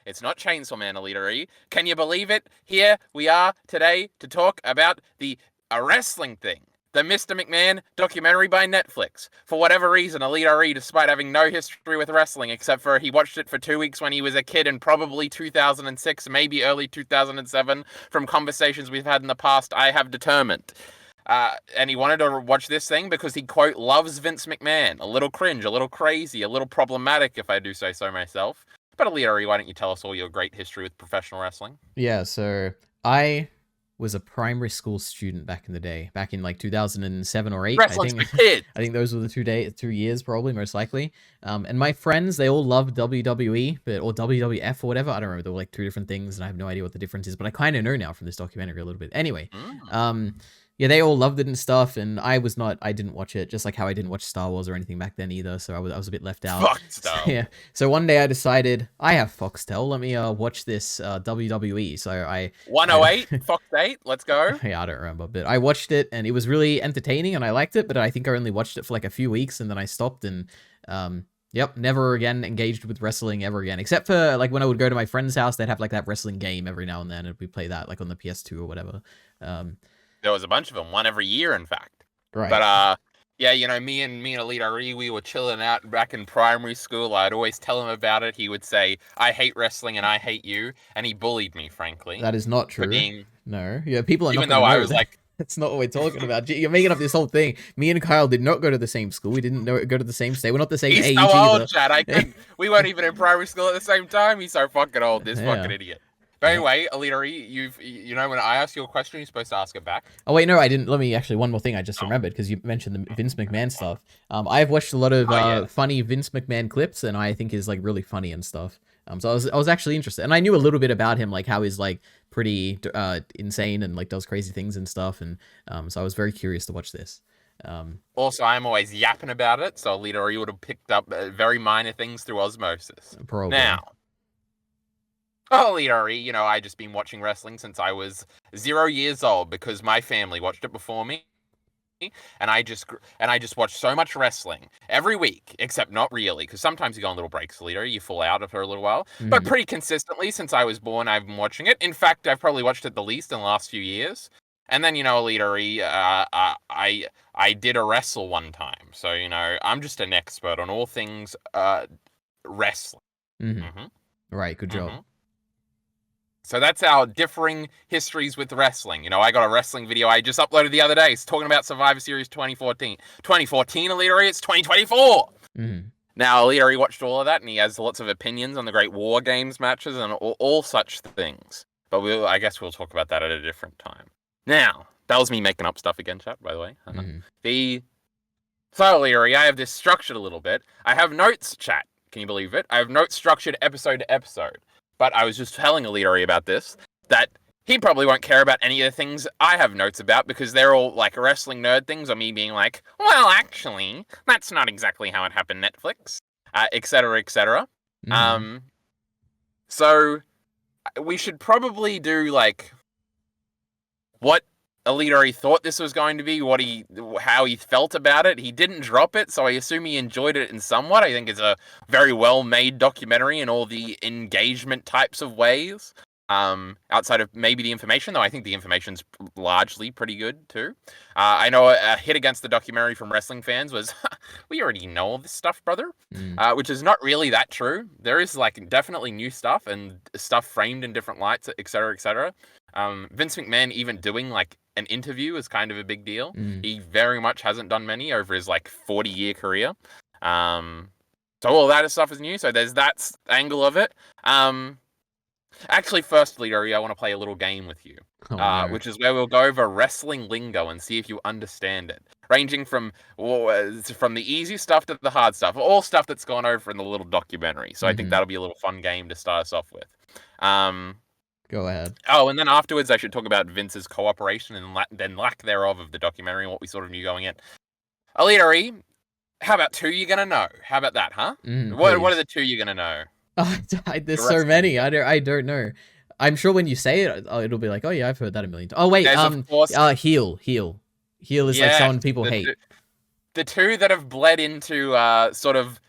It's not Chainsaw Man, ELITEARI. Can you believe it? Here we are today to talk about a wrestling thing. The Mr. McMahon documentary by Netflix. For whatever reason, ELITEARI, despite having no history with wrestling, except for he watched it for 2 weeks when he was a kid in probably 2006, maybe early 2007, from conversations we've had in the past, I have determined. And he wanted to watch this thing because he, quote, loves Vince McMahon. A little cringe, a little crazy, a little problematic, if I do say so myself. But ELITEARI, why don't you tell us all your great history with professional wrestling? Yeah, so I was a primary school student back in the day, back in like 2007 or 8. Wrestling's for kids. I think those were the 2 years, probably, most likely. And my friends, they all loved WWE, or WWF or whatever. I don't remember. They were like two different things, and I have no idea what the difference is. But I kind of know now from this documentary a little bit. Anyway, yeah, they all loved it and stuff, and I didn't watch it, just like how I didn't watch Star Wars or anything back then either, so I was a bit left out. Fuck Star Wars. Yeah. So one day I decided, I have Foxtel, let me watch this WWE. So I 108, Fox 8, let's go. Yeah, I don't remember, but I watched it, and it was really entertaining, and I liked it, but I think I only watched it for like a few weeks, and then I stopped, and yep, never again engaged with wrestling ever again, except for like when I would go to my friend's house, they'd have like that wrestling game every now and then, and we play that like on the PS2 or whatever. There was a bunch of them, one every year, in fact. Right. But yeah, you know, me and ELITEARI, we were chilling out back in primary school. I'd always tell him about it. He would say, "I hate wrestling and I hate you," and he bullied me, frankly. That is not true. No, yeah, people are even not. Though I was like, that's not what we're talking about. You're making up this whole thing. Me and Kyle did not go to the same school. We didn't go to the same state. We're not the same age. He's so old, Chad. I couldn't. We weren't even in primary school at the same time. He's so fucking old. This fucking idiot. But anyway, ELITEARI, you know, when I ask you a question, you're supposed to ask it back. Oh, wait, no, I didn't. Let me actually, one more thing I just remembered, because you mentioned the Vince McMahon stuff. I've watched a lot of funny Vince McMahon clips, and I think is like really funny and stuff. So I was actually interested, and I knew a little bit about him, like how he's like pretty insane and like does crazy things and stuff, and so I was very curious to watch this. Also, I'm always yapping about it, so ELITEARI would have picked up very minor things through osmosis. Probably. Now, ELITEARI, you know, I just been watching wrestling since I was 0 years old because my family watched it before me. And I just watch so much wrestling every week, except not really, because sometimes you go on little breaks, ELITEARI, you fall out of her a little while. But pretty consistently, since I was born, I've been watching it. In fact, I've probably watched it the least in the last few years. And then, you know, ELITEARI, I did a wrestle one time. So, you know, I'm just an expert on all things wrestling. Right, good job. So that's our differing histories with wrestling. You know, I got a wrestling video I just uploaded the other day. It's talking about Survivor Series 2014. 2014, ELITEARI, it's 2024. Now, ELITEARI watched all of that, and he has lots of opinions on the great War Games matches and all such things. But I guess we'll talk about that at a different time. Now, that was me making up stuff again, chat, by the way. So, ELITEARI, I have this structured a little bit. I have notes, chat. Can you believe it? I have notes structured episode to episode. But I was just telling ELITEARI about this, that he probably won't care about any of the things I have notes about because they're all like wrestling nerd things, or me being like, well, actually, that's not exactly how it happened, Netflix, etc., etc. So we should probably do like what ELITEARI thought this was going to be, how he felt about it. He didn't drop it, so I assume he enjoyed it in somewhat. I think it's a very well-made documentary in all the engagement types of ways. Outside of maybe the information, though I think the information's largely pretty good too. I know a hit against the documentary from wrestling fans was, we already know all this stuff, brother, which is not really that true. There is like definitely new stuff and stuff framed in different lights, etc., etc. Vince McMahon even doing like an interview is kind of a big deal. He very much hasn't done many over his like 40-year career. So all that stuff is new. So there's that angle of it. Actually, first, ELITEARI, I want to play a little game with you, which is where we'll go over wrestling lingo and see if you understand it, ranging from the easy stuff to the hard stuff, all stuff that's gone over in the little documentary. So I think that'll be a little fun game to start us off with. Go ahead. Oh, and then afterwards, I should talk about Vince's cooperation and then lack thereof of the documentary and what we sort of knew going in. ELITEARI, how about two you're gonna know? How about that, huh? What are the two you're gonna know? There's so many. I don't know. I'm sure when you say it, it'll be like, oh yeah, I've heard that a million times. Oh wait, heel is like someone people hate. The two that have bled into sort of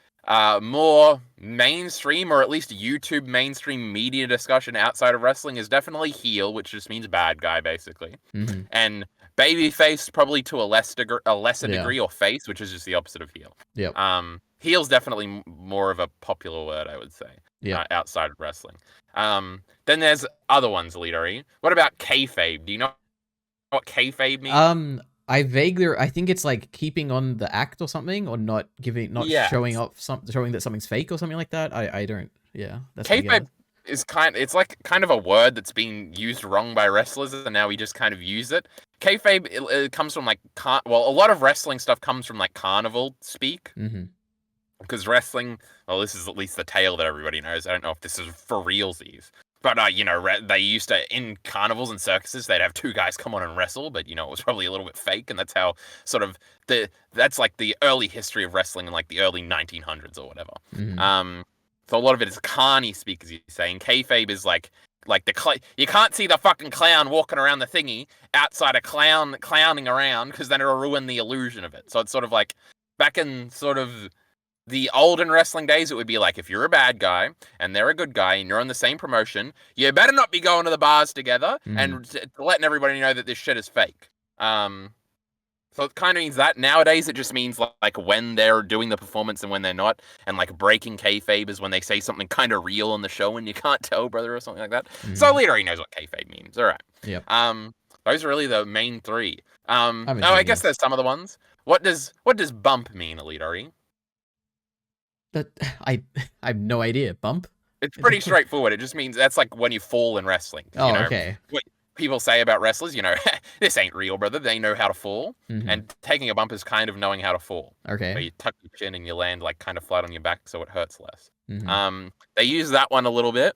more mainstream, or at least YouTube mainstream media discussion outside of wrestling is definitely heel, which just means bad guy, basically. Mm-hmm. And babyface, probably to a lesser Yeah. degree, or face, which is just the opposite of heel. Yep. Heel's definitely more of a popular word, I would say, Yeah. outside of wrestling. Then there's other ones, ELITEARI. What about kayfabe? Do you know what kayfabe means? I think it's like keeping on the act or something, or not Yeah. showing that something's fake or something like that. I don't. Yeah, that's what I Kayfabe guess. is it's like kind of a word that's been used wrong by wrestlers, and now we just kind of use it. Kayfabe, it comes from like well, a lot of wrestling stuff comes from like carnival speak, Mm-hmm. because wrestling, well, this is at least the tale that everybody knows. I don't know if this is for realsies, but they used to, in carnivals and circuses, they'd have two guys come on and wrestle, but it was probably a little bit fake, and that's how sort of that's like the early history of wrestling in like the early 1900s or whatever. Mm-hmm. So a lot of it is carny speak, as you say, and kayfabe is like you can't see the fucking clown walking around the thingy outside a clowning around, because then it'll ruin the illusion of it. So it's sort of like back in sort of the olden wrestling days, it would be like, if you're a bad guy and they're a good guy and you're on the same promotion, you better not be going to the bars together and letting everybody know that this shit is fake. So it kind of means that. Nowadays, it just means like when they're doing the performance and when they're not, and like breaking kayfabe is when they say something kind of real on the show and you can't tell, brother, or something like that. So ELITEARI knows what kayfabe means. All right. Yep. Those are really the main three. I'm I guess this. there's some other ones. What does bump mean, ELITEARI? That I have no idea. Bump? It's pretty straightforward. It just means that's like when you fall in wrestling. Oh, okay. What people say about wrestlers, this ain't real, brother. They know how to fall. Mm-hmm. And taking a bump is kind of knowing how to fall. Okay. Where you tuck your chin and you land like kind of flat on your back, so it hurts less. Mm-hmm. They use that one a little bit.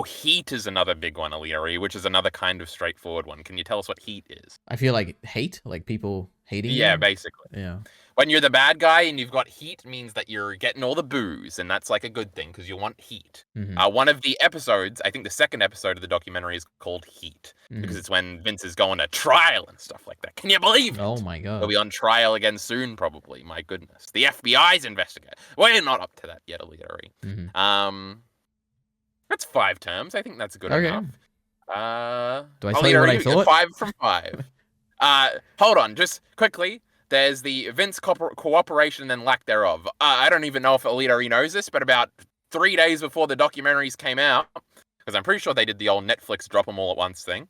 Heat is another big one, ELITEARI, which is another kind of straightforward one. Can you tell us what heat is? I feel like hate, like people hating you. Yeah, basically. Yeah. When you're the bad guy and you've got heat, means that you're getting all the booze, and that's like a good thing because you want heat. Mm-hmm. One of the episodes, I think the second episode of the documentary, is called Heat, because it's when Vince is going to trial and stuff like that. Can you believe it? Oh my god. He'll be on trial again soon, probably. My goodness. The FBI's investigating. We're not up to that yet, ELITEARI. Mm-hmm. That's 5 terms. I think that's good enough. Do I tell you what I thought? 5 from 5. Hold on, just quickly. There's the Vince cooperation and then lack thereof. I don't even know if ELITEARI knows this, but about 3 days before the documentaries came out, because I'm pretty sure they did the old Netflix drop them all at once thing,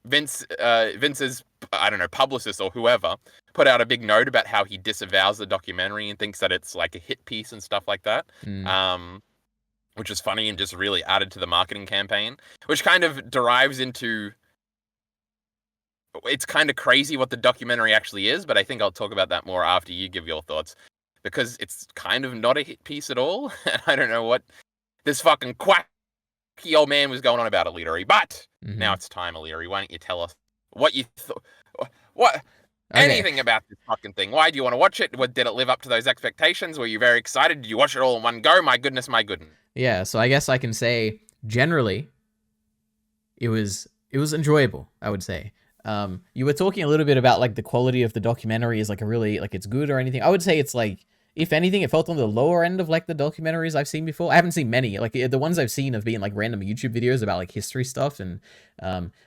Vince's, I don't know, publicist or whoever, put out a big note about how he disavows the documentary and thinks that it's like a hit piece and stuff like that. Which is funny and just really added to the marketing campaign, which kind of derives into... It's kind of crazy what the documentary actually is, but I think I'll talk about that more after you give your thoughts, because it's kind of not a hit piece at all. And I don't know what this fucking quacky old man was going on about, ELITEARI. But now it's time, ELITEARI. Why don't you tell us what you anything about this fucking thing? Why do you want to watch it? Did it live up to those expectations? Were you very excited? Did you watch it all in one go? My goodness, my goodness. Yeah, so I guess I can say generally it was enjoyable, I would say. You were talking a little bit about like the quality of the documentary is like a really like it's good or anything. I would say it's like, if anything, it felt on the lower end of like the documentaries I've seen before. I haven't seen many. Like the ones I've seen have been like random YouTube videos about like history stuff, and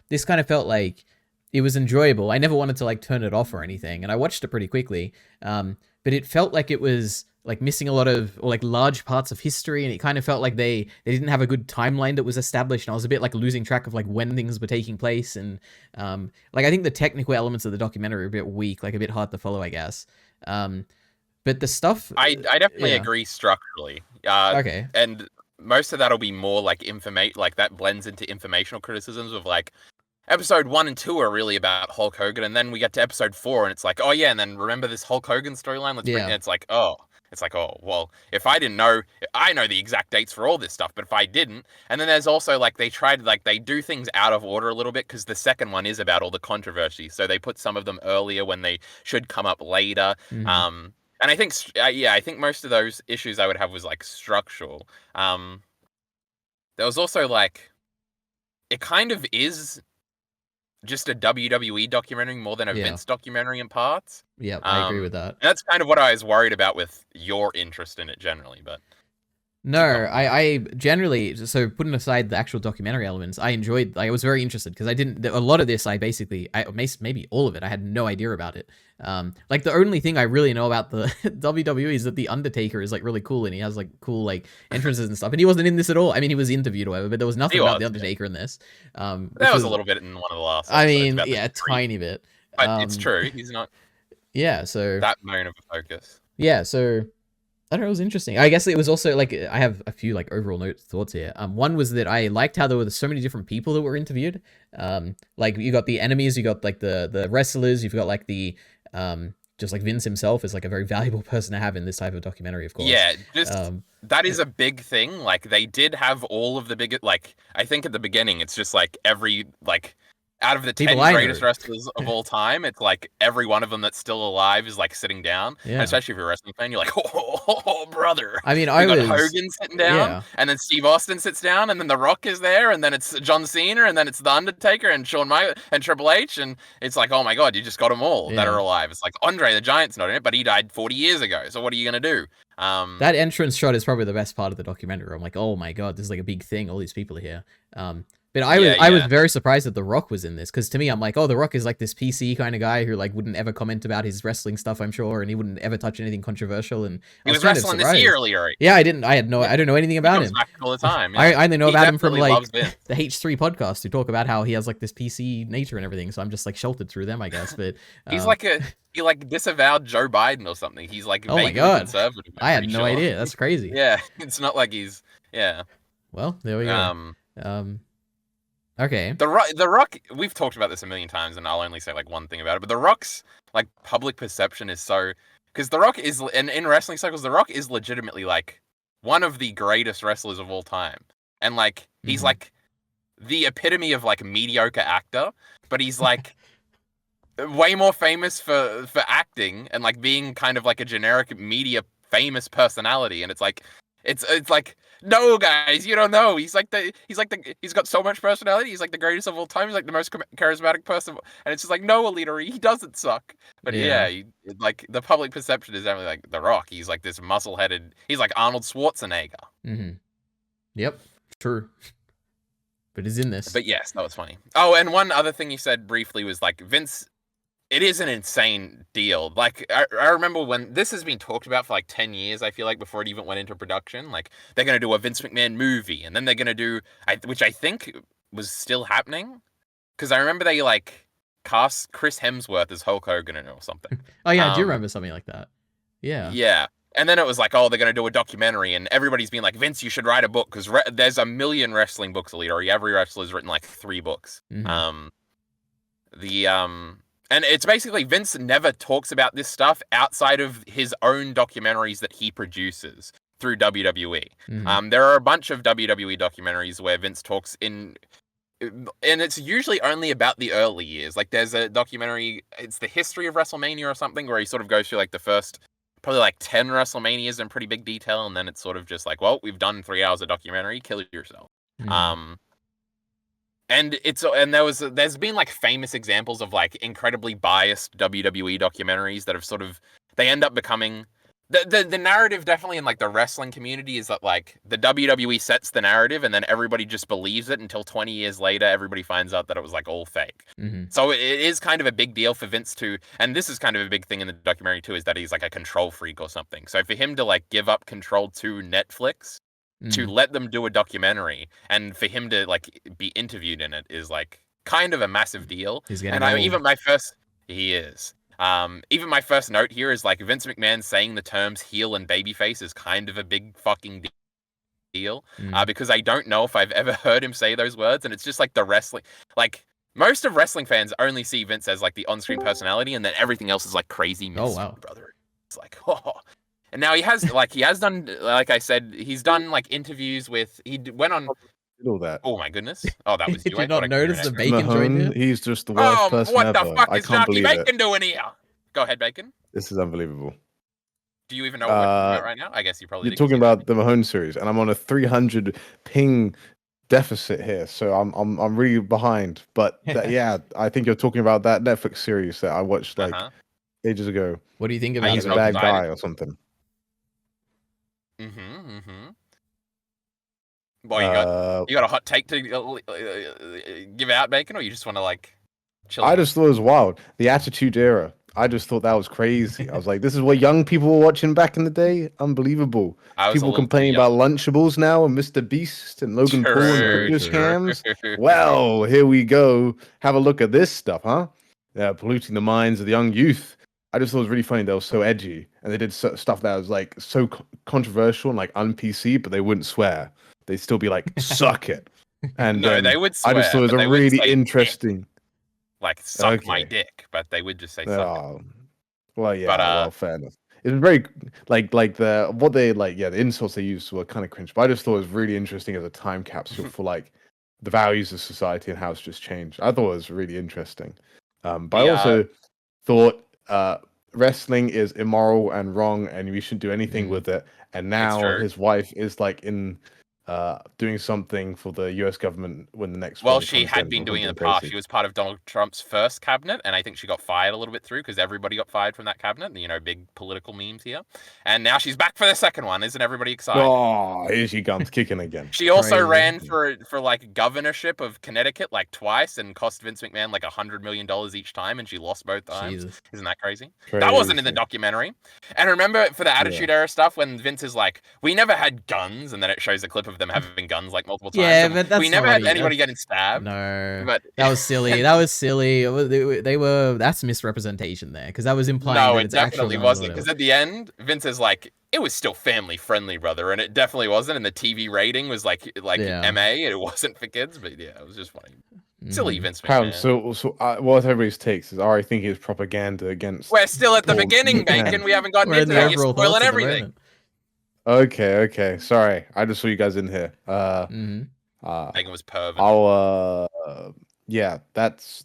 this kind of felt like it was enjoyable. I never wanted to like turn it off or anything, and I watched it pretty quickly. But it felt like it was like missing a lot of, or like large parts of history, and it kind of felt like they didn't have a good timeline that was established, and I was a bit like losing track of like when things were taking place, and like I think the technical elements of the documentary are a bit weak, like a bit hard to follow, I guess. But the stuff, I definitely agree structurally. Okay, and most of that'll be more like like that blends into informational criticisms of like, episode 1 and 2 are really about Hulk Hogan, and then we get to episode 4 and it's like, oh yeah, and then remember this Hulk Hogan storyline? Let's bring it. It's like, oh, well, if I didn't know, I know the exact dates for all this stuff, but if I didn't. And then there's also like, they do things out of order a little bit, because the second one is about all the controversy, so they put some of them earlier when they should come up later. And I think, I think most of those issues I would have was like structural. There was also like, it kind of is just a WWE documentary more than a Yeah. Vince documentary in parts. Yeah, I agree with that. And that's kind of what I was worried about with your interest in it generally, but No, I generally, so putting aside the actual documentary elements, I enjoyed, I was very interested because I didn't, a lot of this I basically, maybe all of it, I had no idea about it. Like the only thing I really know about the WWE is that the Undertaker is like really cool and he has like cool like entrances and stuff, and he wasn't in this at all. I mean, he was interviewed or whatever, but there was nothing about the Undertaker in this. That was a little bit in one of the last I episodes mean, about yeah, a tiny bit. but it's true, he's not Yeah, so that main of a focus. yeah, so I don't know, it was interesting. I guess it was also like I have a few like overall thoughts here. One was that I liked how there were so many different people that were interviewed. Like you got the enemies, you got like the wrestlers, you've got like the just like Vince himself is like a very valuable person to have in this type of documentary, of course. Yeah, just that is a big thing. Like they did have all of the big, like I think at the beginning it's just like every like out of the 10 greatest wrestlers of all time, it's like every one of them that's still alive is like sitting down. Yeah. And especially if you're a wrestling fan, you're like, oh brother. I mean, got Hogan sitting down, and then Steve Austin sits down, and then The Rock is there, and then it's John Cena, and then it's The Undertaker and Shawn Michaels and Triple H, and it's like, oh my god, you just got them all that are alive. It's like Andre the Giant's not in it, but he died 40 years ago. So what are you gonna do? That entrance shot is probably the best part of the documentary. I'm like, oh my god, this is like a big thing. All these people are here. But I was very surprised that The Rock was in this, because to me, I'm like, oh, The Rock is like this PC kind of guy who like wouldn't ever comment about his wrestling stuff, I'm sure, and he wouldn't ever touch anything controversial. And he was wrestling this year, Leary. Yeah, I don't know anything about him. Back all the time. Yeah. I only know about him from like the H3 podcast, who talk about how he has like this PC nature and everything. So I'm just like sheltered through them, I guess. But he's like he like disavowed Joe Biden or something. He's like oh my god, conservative. I had no idea. That's crazy. Yeah, it's not like he's Well, there we go. Okay. The Rock, we've talked about this a million times, and I'll only say like one thing about it. But The Rock's like public perception is so, because The Rock is in wrestling circles, The Rock is legitimately like one of the greatest wrestlers of all time, and like he's like the epitome of like mediocre actor, but he's like way more famous for acting and like being kind of like a generic media famous personality, and it's like no, guys, you don't know. He's got so much personality. He's like the greatest of all time. He's like the most charismatic person, and it's just like, no, ELITEARI, he doesn't suck. But like the public perception is definitely like The Rock. He's like this muscle-headed. He's like Arnold Schwarzenegger. Yep, true. But he's in this. But yes, that was funny. Oh, and one other thing you said briefly was like Vince. It is an insane deal. Like, I remember when this has been talked about for like 10 years, I feel like, before it even went into production. Like, they're going to do a Vince McMahon movie, and then they're going to do, which I think was still happening. Because I remember they, like, cast Chris Hemsworth as Hulk Hogan or something. Oh, yeah, I do remember something like that. Yeah. Yeah. And then it was like, oh, they're going to do a documentary, and everybody's been like, Vince, you should write a book, because there's a million wrestling books, ELITEARI. Every wrestler's written, like, 3 books. And it's basically Vince never talks about this stuff outside of his own documentaries that he produces through WWE. There are a bunch of WWE documentaries where Vince talks and it's usually only about the early years. Like there's a documentary, it's the history of WrestleMania or something, where he sort of goes through like the first probably like 10 WrestleManias in pretty big detail, and then it's sort of just like, well, we've done 3 hours of documentary, kill yourself. And there's been like famous examples of like incredibly biased WWE documentaries that have sort of, they end up becoming the narrative definitely in like the wrestling community is that like the WWE sets the narrative and then everybody just believes it until 20 years later everybody finds out that it was like all fake. So it is kind of a big deal for Vince to, and this is kind of a big thing in the documentary too, is that he's like a control freak or something. So for him to like give up control to Netflix to let them do a documentary and for him to like be interviewed in it is like kind of a massive deal. He's getting old. Even my first note here is like Vince McMahon saying the terms heel and babyface is kind of a big fucking deal because I don't know if I've ever heard him say those words, and it's just like the wrestling, like most of wrestling fans only see Vince as like the on-screen personality, and then everything else is like crazy mystery, brother. It's like, And now he has done, like I said, he's done like interviews with, went on all that. Oh my goodness. Oh, that was you. Did not notice the bacon Mahone, joint? he's just the worst person what ever. The fuck I is can't Jockey believe Bacon it. doing here? Go ahead, Bacon. This is unbelievable. Do you even know what we're talking about right now? I guess you probably You're talking about the Mahone series, and I'm on a 300 ping deficit here, so I'm really behind. But yeah, I think you're talking about that Netflix series that I watched like ages ago. What do you think Are about you He's it? a so bad excited? guy or something. Well, you got a hot take to give out, Bacon, or you just want to like chill? I just thought it was wild. The Attitude Era. I just thought that was crazy. I was like, this is what young people were watching back in the day. Unbelievable. I was a People little too complaining young. about Lunchables now and Mr. Beast and Logan Paul and True, crypto true. scams. Well, here we go. Have a look at this stuff, huh? Yeah, polluting the minds of the young youth. I just thought it was really funny. They were so edgy, and they did stuff that was like so controversial and like un-PC, but they wouldn't swear. They'd still be like, "Suck it," and No, they would I just thought swear, it was but a they wouldn't really say dick, interesting. like suck my Okay. dick, but they would just say suck it. Oh, well, yeah. But Well, fair enough. It was very like the insults they used were kind of cringe, but I just thought it was really interesting as a time capsule for like the values of society and how it's just changed. I thought it was really interesting. But I also thought wrestling is immoral and wrong, and we shouldn't do anything with it. And now his wife is like in doing something for the U.S. government when the next. Well, one she comes had in been or doing it in the something past. crazy. She was part of Donald Trump's first cabinet, and I think she got fired a little bit through because everybody got fired from that cabinet. You know, big political memes here. And now she's back for the second one. Isn't everybody excited? Oh, here she comes kicking again. She also Crazy. ran for like governorship of Connecticut like twice and cost Vince McMahon like $100 million each time, and she lost both times. Jesus. Isn't that crazy? That wasn't in the Crazy. documentary. And remember for the Attitude Era stuff when Vince is like, "We never had guns," and then it shows a clip of them having guns like multiple times. Yeah, And but that's we not never what had he- anybody getting stabbed. No, But that was silly. That was silly. They were. That's misrepresentation there because that was implying no, that it it's actual definitely guns or wasn't. whatever. Because at the end, Vince is like, "It was still family friendly, brother," and it definitely wasn't. And the TV rating was like Yeah. MA, and it wasn't for kids. But yeah, it was just funny. Silly Mhm. Vince How McMahon. so? What everybody's takes is, I think it's propaganda against. We're still at the Paul beginning, McMahon. Bacon. We haven't gotten We're in into the that. You're overall spoiling thoughts at the everything. moment. Okay. Sorry, I just saw you guys in here. Mhm. Bacon was perving. I'll yeah, that's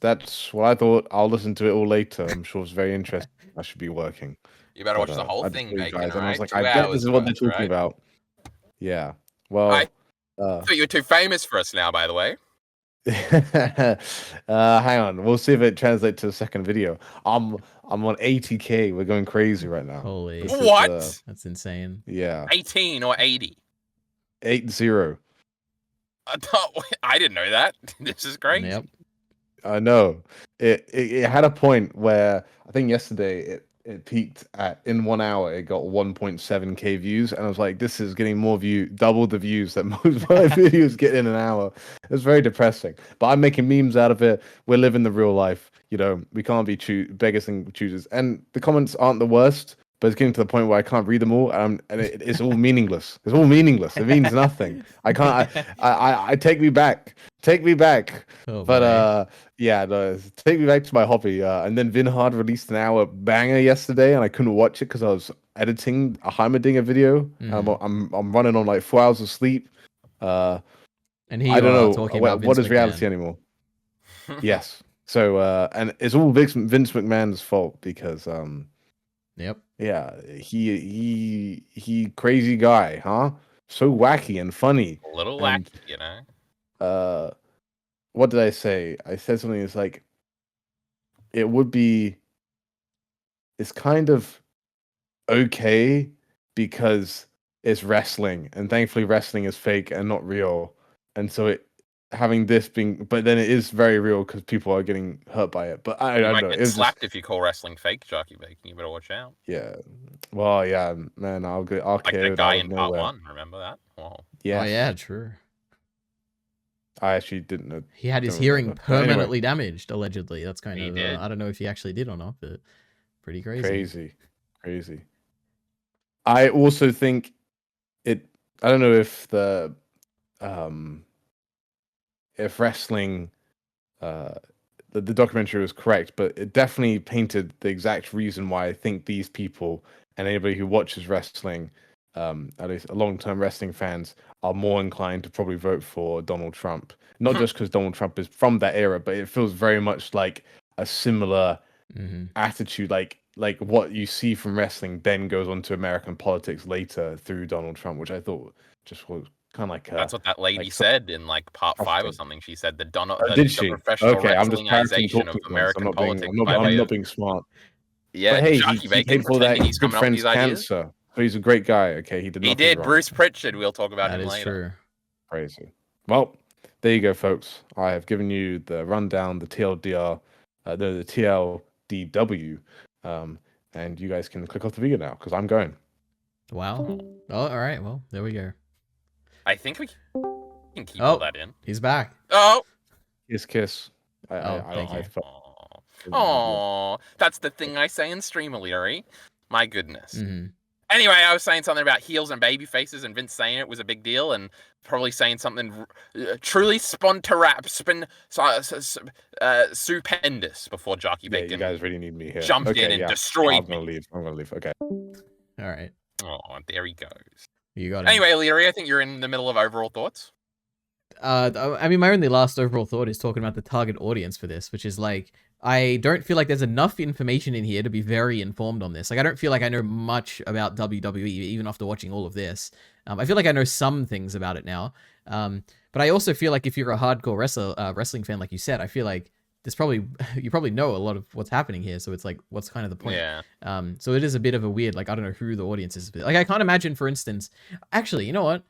what I thought. I'll listen to it all later. I'm sure it's very interesting. I should be working. You better watch the I whole just thing, saw you Bacon. guys, and I was Right? like, 2 I bet hours this is what they're worth, talking right? about. Yeah. Well, I thought you were too famous for us now, by the way. hang on. We'll see if it translates to the second video. I'm on 80K. We're going crazy right now. Holy. This is, What? That's insane. yeah. 18 or 80? 80. I didn't know that. This is crazy. Yep. I know. It had a point where I think yesterday it peaked at, in 1 hour it got 1.7K views, and I was like, this is getting double the views that most of my videos get in an hour. It's very depressing. But I'm making memes out of it. We're living the real life. You know, we can't be beggars and choosers. And the comments aren't the worst, but it's getting to the point where I can't read them all, and it's all meaningless. It's all meaningless. It means nothing. I can't. I take me back. Take me back. Oh, But boy. yeah, no, take me back to my hobby. And then Vinhard released an hour banger yesterday, and I couldn't watch it because I was editing a Heimerdinger video. I'm running on like 4 hours of sleep. And here I you don't are know talking about what Vince is reality McMahon. anymore. Yes. So and it's all Vince McMahon's fault because Yep. yeah, he crazy guy, huh? So wacky and funny. A little And, wacky, you know. What did I say? I said something that's like, it's kind of okay because it's wrestling, and thankfully wrestling is fake and not real, and so having this being, but then it is very real because people are getting hurt by it. But I You don't might know. get It was slapped if you call wrestling fake, Jockey Bacon. You better watch out. yeah. Well, yeah, man. I'll Like KO that it guy out of in part nowhere. 1. Remember that? Wow. Yes. Oh yeah, true. I actually didn't know. He had his Don't hearing remember. But anyway. permanently damaged, allegedly. That's kind He of did. I don't know if he actually did or not, but pretty crazy. Crazy. I also think I don't know if if wrestling the documentary was correct, but it definitely painted the exact reason why I think these people and anybody who watches wrestling, at least long-term wrestling fans, are more inclined to probably vote for Donald Trump. Not just because Donald Trump is from that era, but it feels very much like a similar attitude, like what you see from wrestling then goes on to American politics later through Donald Trump, which I thought just was kind of like That's what that lady like said in like part 5 or something. something. She said Did the she? professional Okay, I'm just parroting wrestlingization of talking points. American I'm politics by I'm way not of being smart. yeah, But hey, Jockey he Bacon paid for that pretending his he's good coming up with friend's these ideas. cancer. So he's a great guy. Okay, he did He nothing did. wrong. Bruce Pritchard. We'll talk about That him is later. true. Crazy. Well, there you go, folks. I have given you the rundown, the TLDR, the TLDW, and you guys can click off the video now because I'm going. Wow. Oh, all right. Well, there we go. I think we can keep all Oh, that in. he's back. Oh, Kiss. Thank you. Oh, that's the thing I say in stream, Elitari. My goodness. Mm-hmm. Anyway, I was saying something about heels and baby faces, and Vince saying it was a big deal, and probably saying something truly stupendous before Jockey Bacon. You guys really need me here. Jumped in and destroyed I'm gonna leave. Okay. All right. Oh, there he goes. You got it. Anyway, Leary, I think you're in the middle of overall thoughts. I mean, my only last overall thought is talking about the target audience for this, which is like, I don't feel like there's enough information in here to be very informed on this. Like, I don't feel like I know much about WWE, even after watching all of this. I feel like I know some things about it now. But I also feel like if you're a hardcore wrestling fan, like you said, I feel like you probably know a lot of what's happening here. So it's like, what's kind of the point? Yeah. So it is a bit of a weird, like, I don't know who the audience is. Like, I can't imagine, for instance, actually, you know what?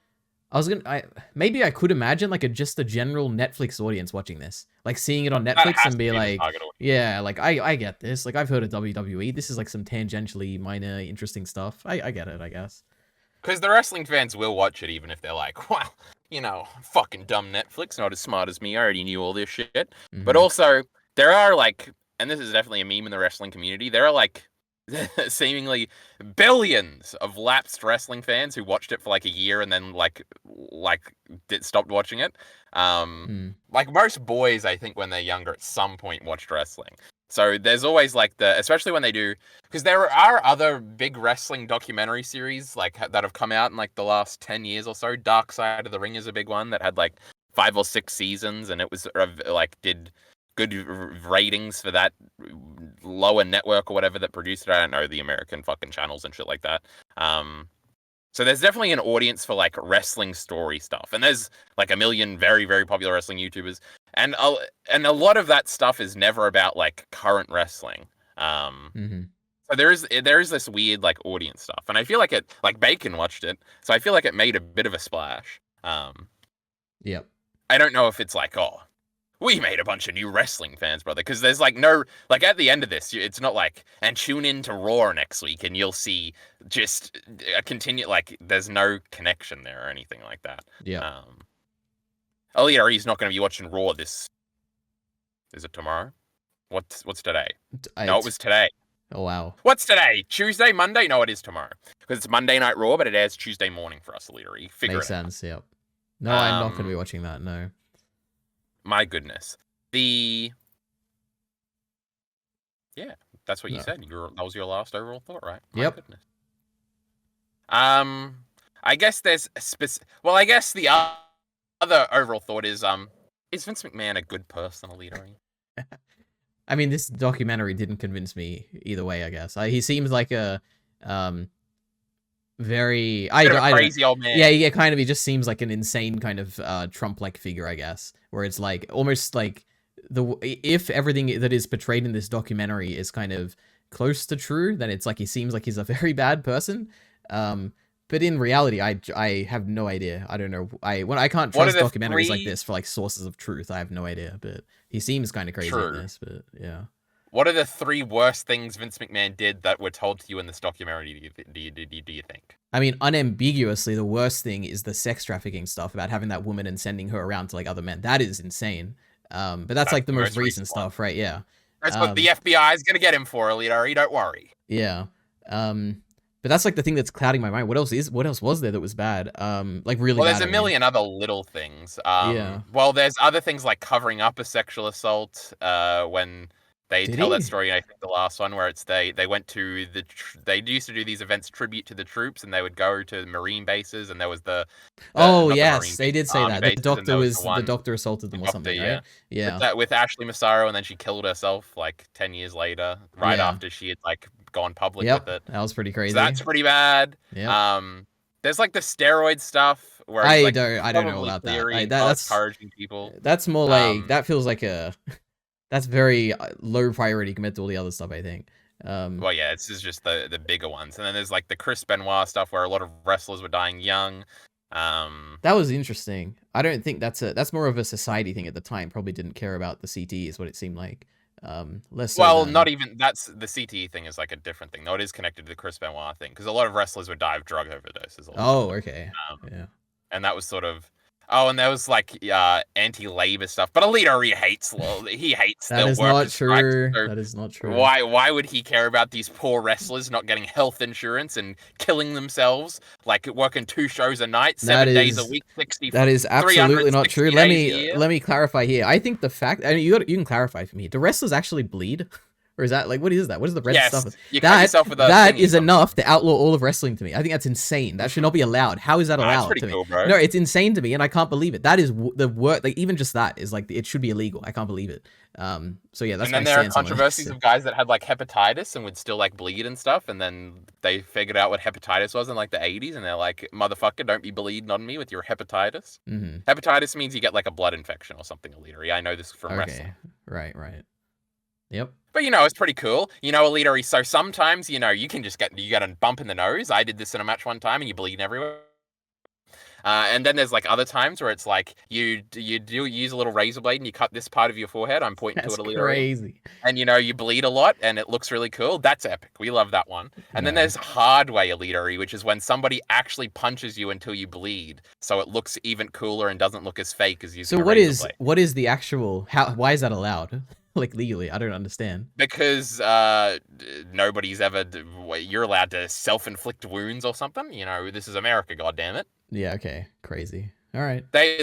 Maybe I could imagine like just a general Netflix audience watching this, like seeing it on Netflix and be like, yeah, like I get this. Like I've heard of WWE. This is like some tangentially minor, interesting stuff. I get it, I guess. Because the wrestling fans will watch it even if they're like, well, you know, fucking dumb Netflix, not as smart as me. I already knew all this shit. Mm-hmm. But also, there are like, and this is definitely a meme in the wrestling community, there are like seemingly billions of lapsed wrestling fans who watched it for like a year and then stopped watching it. Like most boys, I think when they're younger, at some point watched wrestling. So there's always like especially when they do, because there are other big wrestling documentary series like that have come out in like the last 10 years or so. Dark Side of the Ring is a big one that had like 5 or 6 seasons, and it was like did good ratings for that lower network or whatever that produced it. I don't know, the American fucking channels and shit like that. So there's definitely an audience for like wrestling story stuff, and there's like a million very, very popular wrestling YouTubers, and a lot of that stuff is never about like current wrestling. So there is this weird like audience stuff, and I feel like Bacon watched it, so I feel like it made a bit of a splash. Yep. I don't know if it's like, oh, we made a bunch of new wrestling fans, brother, because there's like no, like at the end of this, it's not like, and tune in to Raw next week and you'll see just a continue, like there's no connection there or anything like that. Yeah. Eliari's not going to be watching Raw is it tomorrow? What's today? No, it was today. Oh, wow. What's today? Tuesday, Monday? No, it is tomorrow. Because it's Monday Night Raw, but it airs Tuesday morning for us, Eliari. Makes sense, yep. No, I'm not going to be watching that, no. My goodness. Yeah, that's what you said. That was your last overall thought, right? My goodness. I guess there's I guess the other overall thought is Vince McMahon a good person, Elitari? I mean, this documentary didn't convince me either way, I guess. He seems like a very crazy old man. Yeah, kind of. He just seems like an insane kind of Trump-like figure, I guess. Where it's like almost like if everything that is portrayed in this documentary is kind of close to true, then it's like he seems like he's a very bad person. But in reality, I have no idea. I don't know. I can't trust documentaries like this for like sources of truth. I have no idea. But he seems kind of crazy in this. But yeah. What are the 3 worst things Vince McMahon did that were told to you in this documentary, do you think? I mean, unambiguously, the worst thing is the sex trafficking stuff about having that woman and sending her around to like other men. That is insane. But that's like the most recent stuff, right? Yeah. That's what the FBI is going to get him for, Elitari. Don't worry. Yeah. But that's like the thing that's clouding my mind. What else was there that was bad? Like really bad. Well, there's a million other little things. Yeah. Well, there's other things like covering up a sexual assault when they tell that story. I think the last one where it's they went to they used to do these events tribute to the troops, and they would go to Marine bases, and there was yes, they did say that the doctor assaulted them or something, right? Yeah. With Ashley Massaro, and then she killed herself like 10 years later, right after she had like gone public with it. That was pretty crazy. So that's pretty bad. Yeah. There's like the steroid stuff where he's, like, I don't know probably about that. clearing, That's encouraging people. that's more like Um, that feels like a that's very low priority compared to all the other stuff, I think. Well, yeah, this is just the bigger ones, and then there's like the Chris Benoit stuff where a lot of wrestlers were dying young. That was interesting. I don't think that's more of a society thing at the time. Probably didn't care about the CTE is what it seemed like. Less so Well, than... not even that's the CTE thing is like a different thing. No, it is connected to the Chris Benoit thing because a lot of wrestlers would die of drug overdoses. Oh, okay. Um, Yeah. and that was sort of and there was like anti-labor stuff. But ELITEARI he hates That the is not workers' strikes, true. so That is not true. why would he care about these poor wrestlers not getting health insurance and killing themselves, like working 2 shows a night, 7 days a week, 60? That is absolutely not true. Let 360 me clarify here. I think the fact, I mean, you can clarify for me. Do wrestlers actually bleed? Or is that like, what is that? What is the red Yes, stuff? you cut yourself with a that thingy is something. enough to outlaw all of wrestling to me. I think that's insane. That should not be allowed. How is that That's allowed pretty to me? cool, bro. No, it's insane to me, and I can't believe it. That is the word. Like even just that is like it should be illegal. I can't believe it. So yeah, that's. And then there are controversies of guys that had like hepatitis and would still like bleed and stuff, and then they figured out what hepatitis was in like the 80s, and they're like, "Motherfucker, don't be bleeding on me with your hepatitis." Mm-hmm. Hepatitis means you get like a blood infection or something, ELITEARI. I know this from wrestling. Right. Yep. But it's pretty cool. ELITEARI. So sometimes you can just get a bump in the nose. I did this in a match one time, and you're bleeding everywhere. And then there's like other times where it's like you use a little razor blade and you cut this part of your forehead. I'm pointing That's to it, ELITEARI. crazy. And you bleed a lot, and it looks really cool. That's epic. We love that one. And then there's hard way ELITEARI, which is when somebody actually punches you until you bleed, so it looks even cooler and doesn't look as fake as using. So a razor blade. what is the actual why is that allowed? Like legally, I don't understand. Because nobody's ever. You're allowed to self-inflict wounds or something. This is America, goddammit. Yeah. Okay. Crazy. All right. They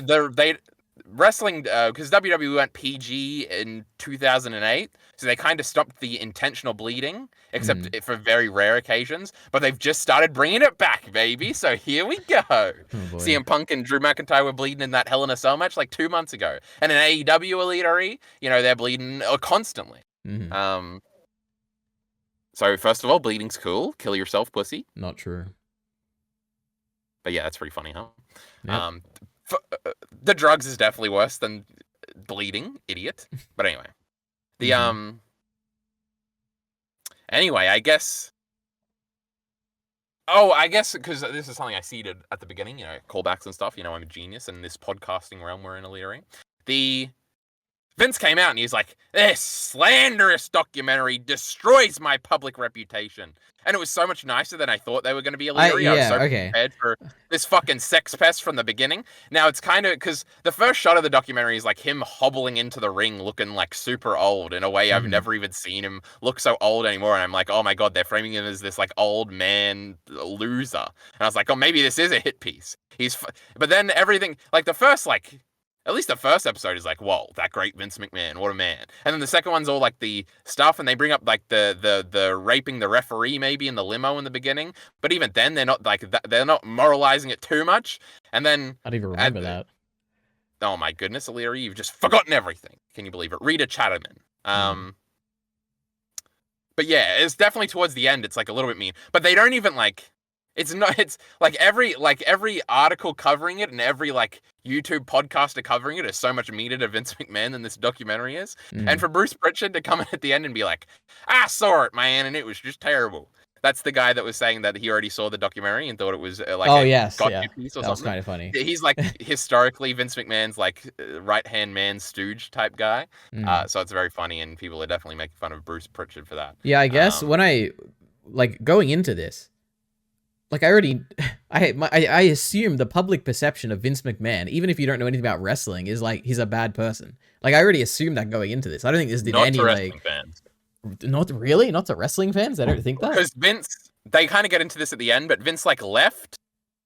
wrestling because WWE went PG in 2008, so they kind of stopped the intentional bleeding, except for very rare occasions. But they've just started bringing it back, baby. So here we go. Oh, boy. CM Punk and Drew McIntyre were bleeding in that Hell in a Cell match like 2 months ago, and in AEW ELITEARI, they're bleeding constantly. Mm-hmm. So first of all, bleeding's cool. Kill yourself, pussy. Not true. But yeah, that's pretty funny, huh? Yep. The drugs is definitely worse than bleeding, idiot. But anyway, anyway, I guess. Oh, I guess because this is something I seeded at the beginning, callbacks and stuff. I'm a genius in this podcasting realm we're in, ELITEARI. Vince came out and he's like, "This slanderous documentary destroys my public reputation." And it was so much nicer than I thought they were going to be, ELITEARI. I was so prepared for this fucking sex pest from the beginning. Now it's kind of because the first shot of the documentary is like him hobbling into the ring looking like super old in a way I've never even seen him look so old anymore. And I'm like, oh my God, they're framing him as this like old man loser. And I was like, oh, maybe this is a hit piece. But then everything, like the first at least the first episode is like, whoa, that great Vince McMahon, what a man. And then the second one's all like the stuff, and they bring up like the raping the referee maybe in the limo in the beginning. But even then, they're not like they're not moralizing it too much. And then I don't even remember that. Oh my goodness, ELITEARI, you've just forgotten everything. Can you believe it? Rita Chatterman. But yeah, it's definitely towards the end. It's like a little bit mean, but they don't even like. It's like every article covering it and every like YouTube podcaster covering it is so much meaner to Vince McMahon than this documentary is. And for Bruce Pritchard to come in at the end and be like, "I saw it, man, and it was just terrible." That's the guy that was saying that he already saw the documentary and thought it was like gotcha piece or that something. was kind of funny. He's like historically Vince McMahon's like right-hand man stooge type guy. So it's very funny, and people are definitely making fun of Bruce Pritchard for that. Yeah, I guess when I like going into this. Like I assume the public perception of Vince McMahon, even if you don't know anything about wrestling, is like he's a bad person. Like I already assumed that going into this. I don't think this did Not any to wrestling like fans. Not to wrestling fans. I don't think that because Vince. They kind of get into this at the end, but Vince like left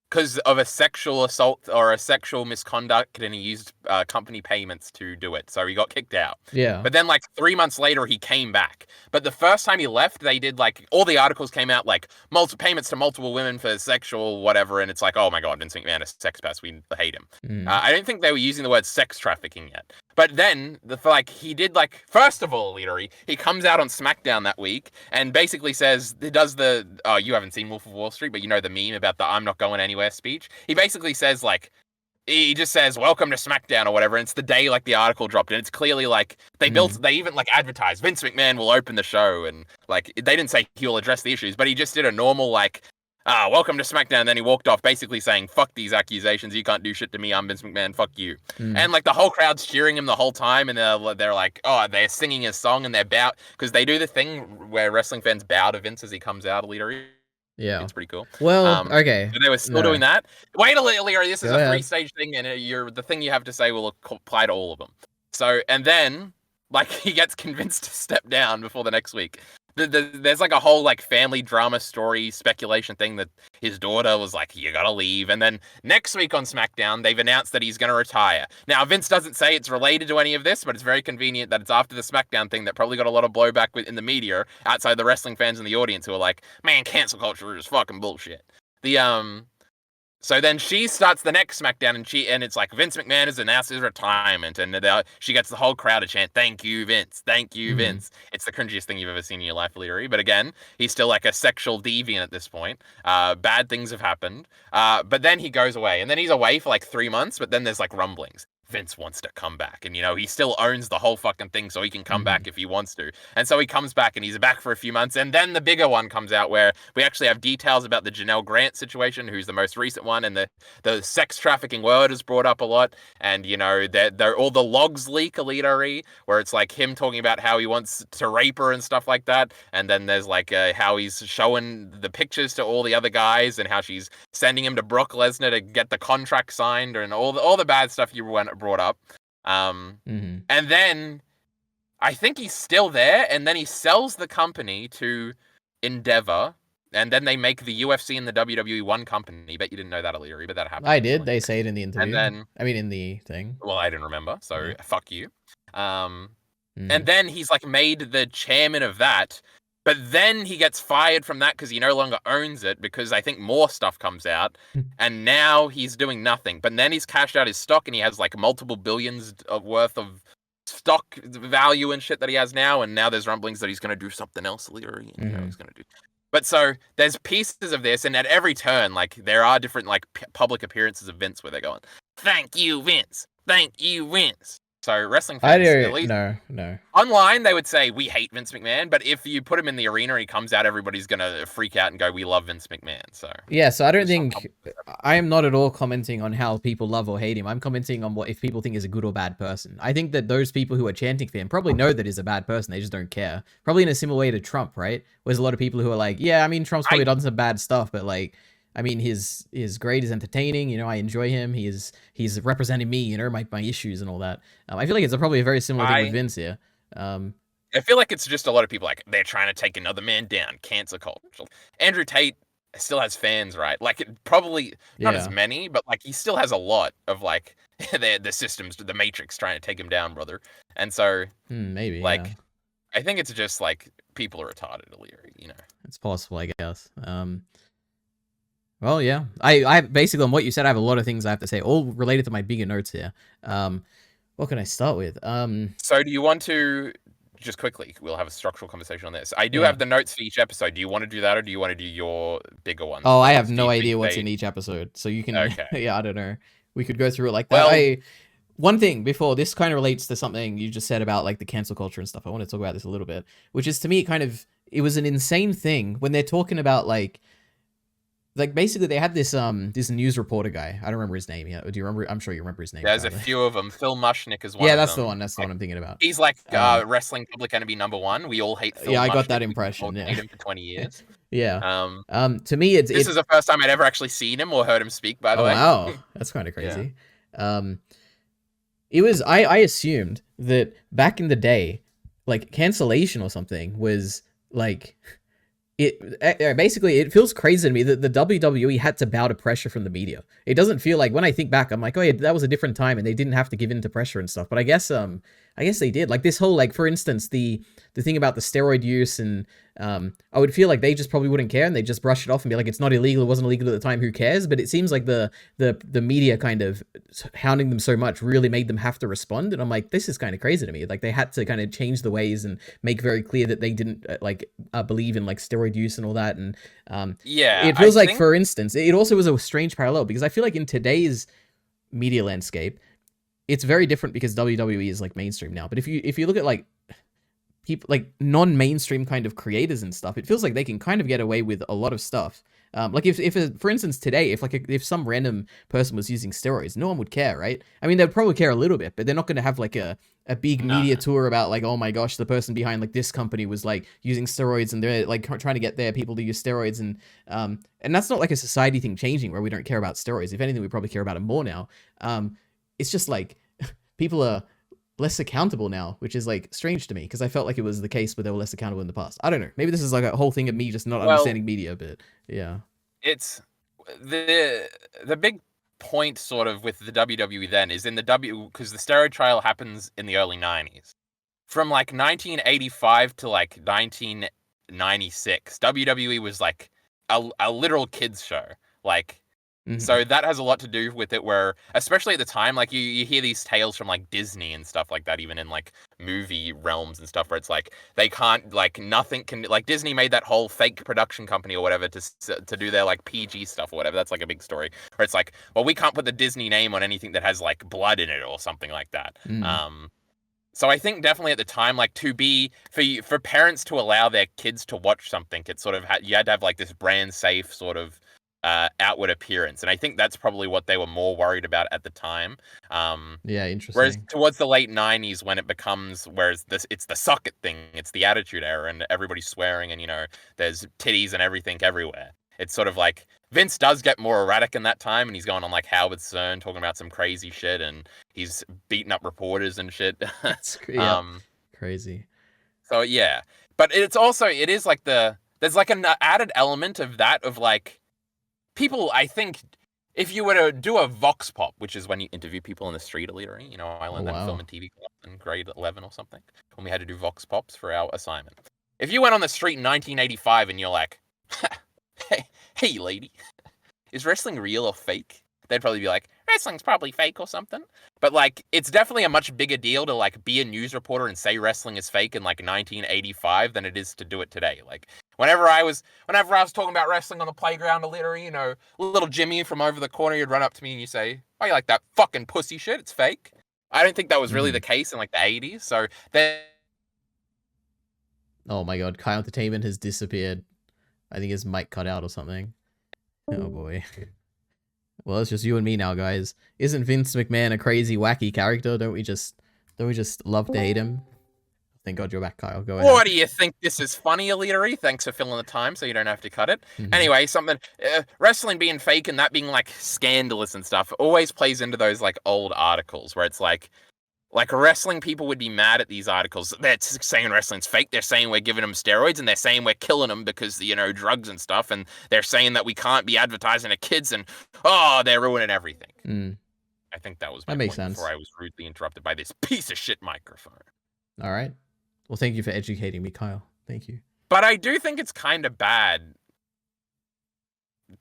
because of a sexual assault or a sexual misconduct, and he used company payments to do it, so he got kicked out. Yeah. But then, like 3 months later, he came back. But the first time he left, they did like all the articles came out like multiple payments to multiple women for sexual whatever, and it's like, oh my god, Vince McMahon is a sex pest. We hate him. I don't think they were using the word sex trafficking yet. But then, he did like, first of all, literally, he comes out on SmackDown that week and basically says, he does you haven't seen Wolf of Wall Street, but you know the meme about the I'm not going anywhere speech. He basically says like, he just says, welcome to SmackDown or whatever. And it's the day like the article dropped. And it's clearly like they even like advertised Vince McMahon will open the show. And like, they didn't say he'll address the issues, but he just did a normal like, welcome to SmackDown. And then he walked off basically saying, fuck these accusations. You can't do shit to me. I'm Vince McMahon. Fuck you. And like the whole crowd's cheering him the whole time. And they're like, oh, they're singing his song and they're bow. Because they do the thing where wrestling fans bow to Vince as he comes out, literally. Yeah. It's pretty cool. Well, okay. So they were still doing that. Wait a little, Leary. This is Go a ahead. 3-stage thing, and the thing you have to say will apply to all of them. So, and then, like, he gets convinced to step down before the next week. There's like a whole like family drama story speculation thing that his daughter was like, you gotta leave. And then next week on SmackDown, they've announced that he's gonna retire. Now, Vince doesn't say it's related to any of this, but it's very convenient that it's after the SmackDown thing that probably got a lot of blowback in the media outside the wrestling fans in the audience who are like, man, cancel culture is fucking bullshit. So then she starts the next SmackDown, and it's like Vince McMahon has announced his retirement, and she gets the whole crowd to chant, "Thank you, Vince! Thank you, Vince!" It's the cringiest thing you've ever seen in your life, Leary. But again, he's still like a sexual deviant at this point. Bad things have happened. But then he goes away, and then he's away for like 3 months. But then there's like rumblings. Vince wants to come back, and he still owns the whole fucking thing, so he can come back if he wants to. And so he comes back, and he's back for a few months, and then the bigger one comes out where we actually have details about the Janelle Grant situation, who's the most recent one, and the sex trafficking word is brought up a lot, and they're all the logs leak, ELITEARI, where it's like him talking about how he wants to rape her and stuff like that, and then there's like how he's showing the pictures to all the other guys, and how she's sending him to Brock Lesnar to get the contract signed, and all the bad stuff you brought up. And then I think he's still there, and then he sells the company to Endeavor, and then they make the UFC and the WWE one company. Bet you didn't know that, O'Leary, but that happened. I did. They say it in the interview. And then, in the thing. Well, I didn't remember, so fuck you. And then he's like made the chairman of that, but then he gets fired from that because he no longer owns it, because I think more stuff comes out, and now he's doing nothing. But then he's cashed out his stock, and he has like multiple billions worth of stock value and shit that he has now, and now there's rumblings that he's going to do something else later. He's going to do. But so there's pieces of this, and at every turn, like there are different like public appearances of Vince where they're going, "Thank you, Vince. Thank you, Vince." So wrestling fans, at least, no. Online, they would say, we hate Vince McMahon, but if you put him in the arena and he comes out, everybody's going to freak out and go, we love Vince McMahon. So I don't think, I am not at all commenting on how people love or hate him. I'm commenting on if people think he's a good or bad person. I think that those people who are chanting for him probably know that he's a bad person. They just don't care. Probably in a similar way to Trump, right? There's a lot of people who are like, yeah, I mean, Trump's probably done some bad stuff, but like, I mean, his grade is entertaining. I enjoy him. He's representing me. My issues and all that. I feel like it's probably a very similar thing with Vince here. I feel like it's just a lot of people like they're trying to take another man down. Cancel culture. Andrew Tate still has fans, right? Like probably not as many, but like he still has a lot of like the systems, the Matrix trying to take him down, brother. And so maybe like I think it's just like people are retarded, O'Leary. It's possible, I guess. Well, yeah. I basically, on what you said, I have a lot of things I have to say, all related to my bigger notes here. What can I start with? So do you want to, just quickly, we'll have a structural conversation on this. I do have the notes for each episode. Do you want to do that, or do you want to do your bigger ones? Oh, I have no idea what's in each episode. So you can, I don't know. We could go through it like that. Well, one thing before, this kind of relates to something you just said about like the cancel culture and stuff. I want to talk about this a little bit, which is to me it was an insane thing when they're talking about like basically they had this this news reporter guy. I don't remember his name. Yeah, do you remember? I'm sure you remember his name. There's a few of them. Phil Mushnick is one. Yeah, that's the one. That's the one I'm thinking about. He's like wrestling public enemy #1. We all hate Phil. Yeah, I Mushnick. got that impression. We've hate him for 20 years. Yeah. To me, this is the first time I'd ever actually seen him or heard him speak. By the way. Wow, that's kind of crazy. It was. I assumed that back in the day, like cancellation or something was like basically it feels crazy to me that the WWE had to bow to pressure from the media. It doesn't feel like, when I think back, I'm like, oh yeah, that was a different time and they didn't have to give in to pressure and stuff. But I guess they did. Like this whole, like, for instance, the thing about the steroid use, and I would feel like they just probably wouldn't care and they just brush it off and be like, it's not illegal, it wasn't illegal at the time, who cares? But it seems like the media kind of hounding them so much really made them have to respond. And I'm like, this is kind of crazy to me. Like they had to kind of change the ways and make very clear that they didn't believe in like steroid use and all that. And yeah, it feels like, for instance, it also was a strange parallel because I feel like in today's media landscape, it's very different because WWE is like mainstream now. But if you look at like people like non-mainstream kind of creators and stuff, it feels like they can kind of get away with a lot of stuff. Like if for instance today, if some random person was using steroids, no one would care, right? I mean, they'd probably care a little bit, but they're not going to have like a big media tour about like, oh my gosh, the person behind like this company was like using steroids and they're like trying to get their people to use steroids. And that's not like a society thing changing where we don't care about steroids. If anything, we probably care about it more now. It's just like people are less accountable now, which is like strange to me because I felt like it was the case where they were less accountable in the past. I don't know. Maybe this is like a whole thing of me just not understanding media, but yeah. It's the big point sort of with the WWE then is in the because the steroid trial happens in the early 90s. From like 1985 to like 1996, WWE was like a literal kids show. Like, so that has a lot to do with it, where, especially at the time, like you hear these tales from like Disney and stuff like that, even in like movie realms and stuff, where it's like they can't, like nothing can, like Disney made that whole fake production company or whatever to do their like PG stuff or whatever. That's like a big story where it's like, well, we can't put the Disney name on anything that has like blood in it or something like that. So I think definitely at the time, like for parents to allow their kids to watch something, it sort of you had to have like this brand safe sort of outward appearance, and I think that's probably what they were more worried about at the time. Yeah, interesting. Whereas towards the late 90s, when it becomes, it's the suck it thing, it's the attitude era, and everybody's swearing, and there's titties and everything everywhere. It's sort of like Vince does get more erratic in that time, and he's going on like Howard Stern talking about some crazy shit, and he's beating up reporters and shit. That's crazy. So yeah, but it is like there's like an added element of that, of like, people, I think, if you were to do a vox pop, which is when you interview people in the street, ELITEARI, I learned that in film and TV class in grade 11 or something, when we had to do vox pops for our assignment. If you went on the street in 1985 and you're like, hey lady, is wrestling real or fake? They'd probably be like, wrestling's probably fake or something. But like, it's definitely a much bigger deal to like be a news reporter and say wrestling is fake in like 1985 than it is to do it today. Like, whenever I was talking about wrestling on the playground, literally, little Jimmy from over the corner, you'd run up to me and you say, "Oh, you like that fucking pussy shit? It's fake." I don't think that was really the case in like the 80s. So then, oh my god, Kai Entertainment has disappeared. I think his mic cut out or something. Oh boy. Well, it's just you and me now, guys. Isn't Vince McMahon a crazy, wacky character? Don't we just love to hate him? Thank God you're back, Kyle. Go ahead. What do you think? This is funny, ELITEARI? Thanks for filling the time so you don't have to cut it. Anyway, wrestling being fake and that being like scandalous and stuff always plays into those like old articles where it's like wrestling people would be mad at these articles. They're saying wrestling's fake. They're saying we're giving them steroids, and they're saying we're killing them because, drugs and stuff. And they're saying that we can't be advertising to kids, and they're ruining everything. I think that was my point before I was rudely interrupted by this piece of shit microphone. All right. Well, thank you for educating me, Kyle. Thank you. But I do think it's kind of bad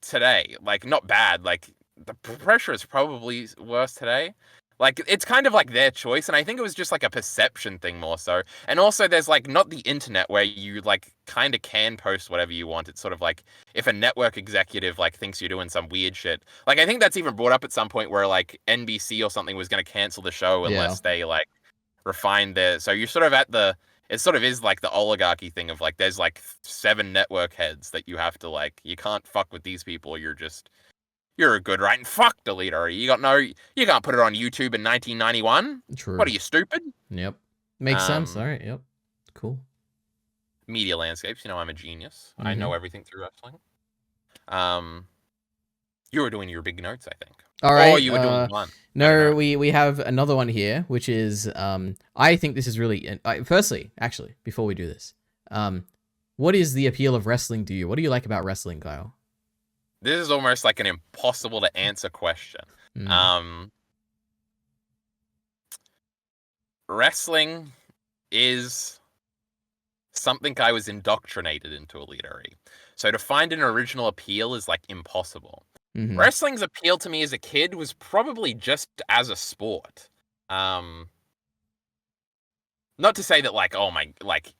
today. Like, not bad. Like, the pressure is probably worse today. Like, it's kind of like their choice, and I think it was just like a perception thing more so. And also, there's like not the internet where you like kind of can post whatever you want. It's sort of like if a network executive like thinks you're doing some weird shit. Like, I think that's even brought up at some point where like NBC or something was going to cancel the show unless they like refine their. So you're sort of at the. It sort of is like the oligarchy thing of like there's like 7 network heads that you have to like. You can't fuck with these people. You're a good right and fuck ELITEARI. You can't put it on YouTube in 1991. True. What are you, stupid? Yep. Makes sense. All right. Yep. Cool. Media landscapes. I'm a genius. I know everything through wrestling. You were doing your big notes, I think. All right. Oh, you were doing one. No, we have another one here, which is I think this is really. Firstly, actually, before we do this, what is the appeal of wrestling to you? What do you like about wrestling, Kyle? This is almost like an impossible to answer question. Wrestling is something I was indoctrinated into, ELITEARI. So to find an original appeal is like impossible. Wrestling's appeal to me as a kid was probably just as a sport. Not to say that like, oh my, like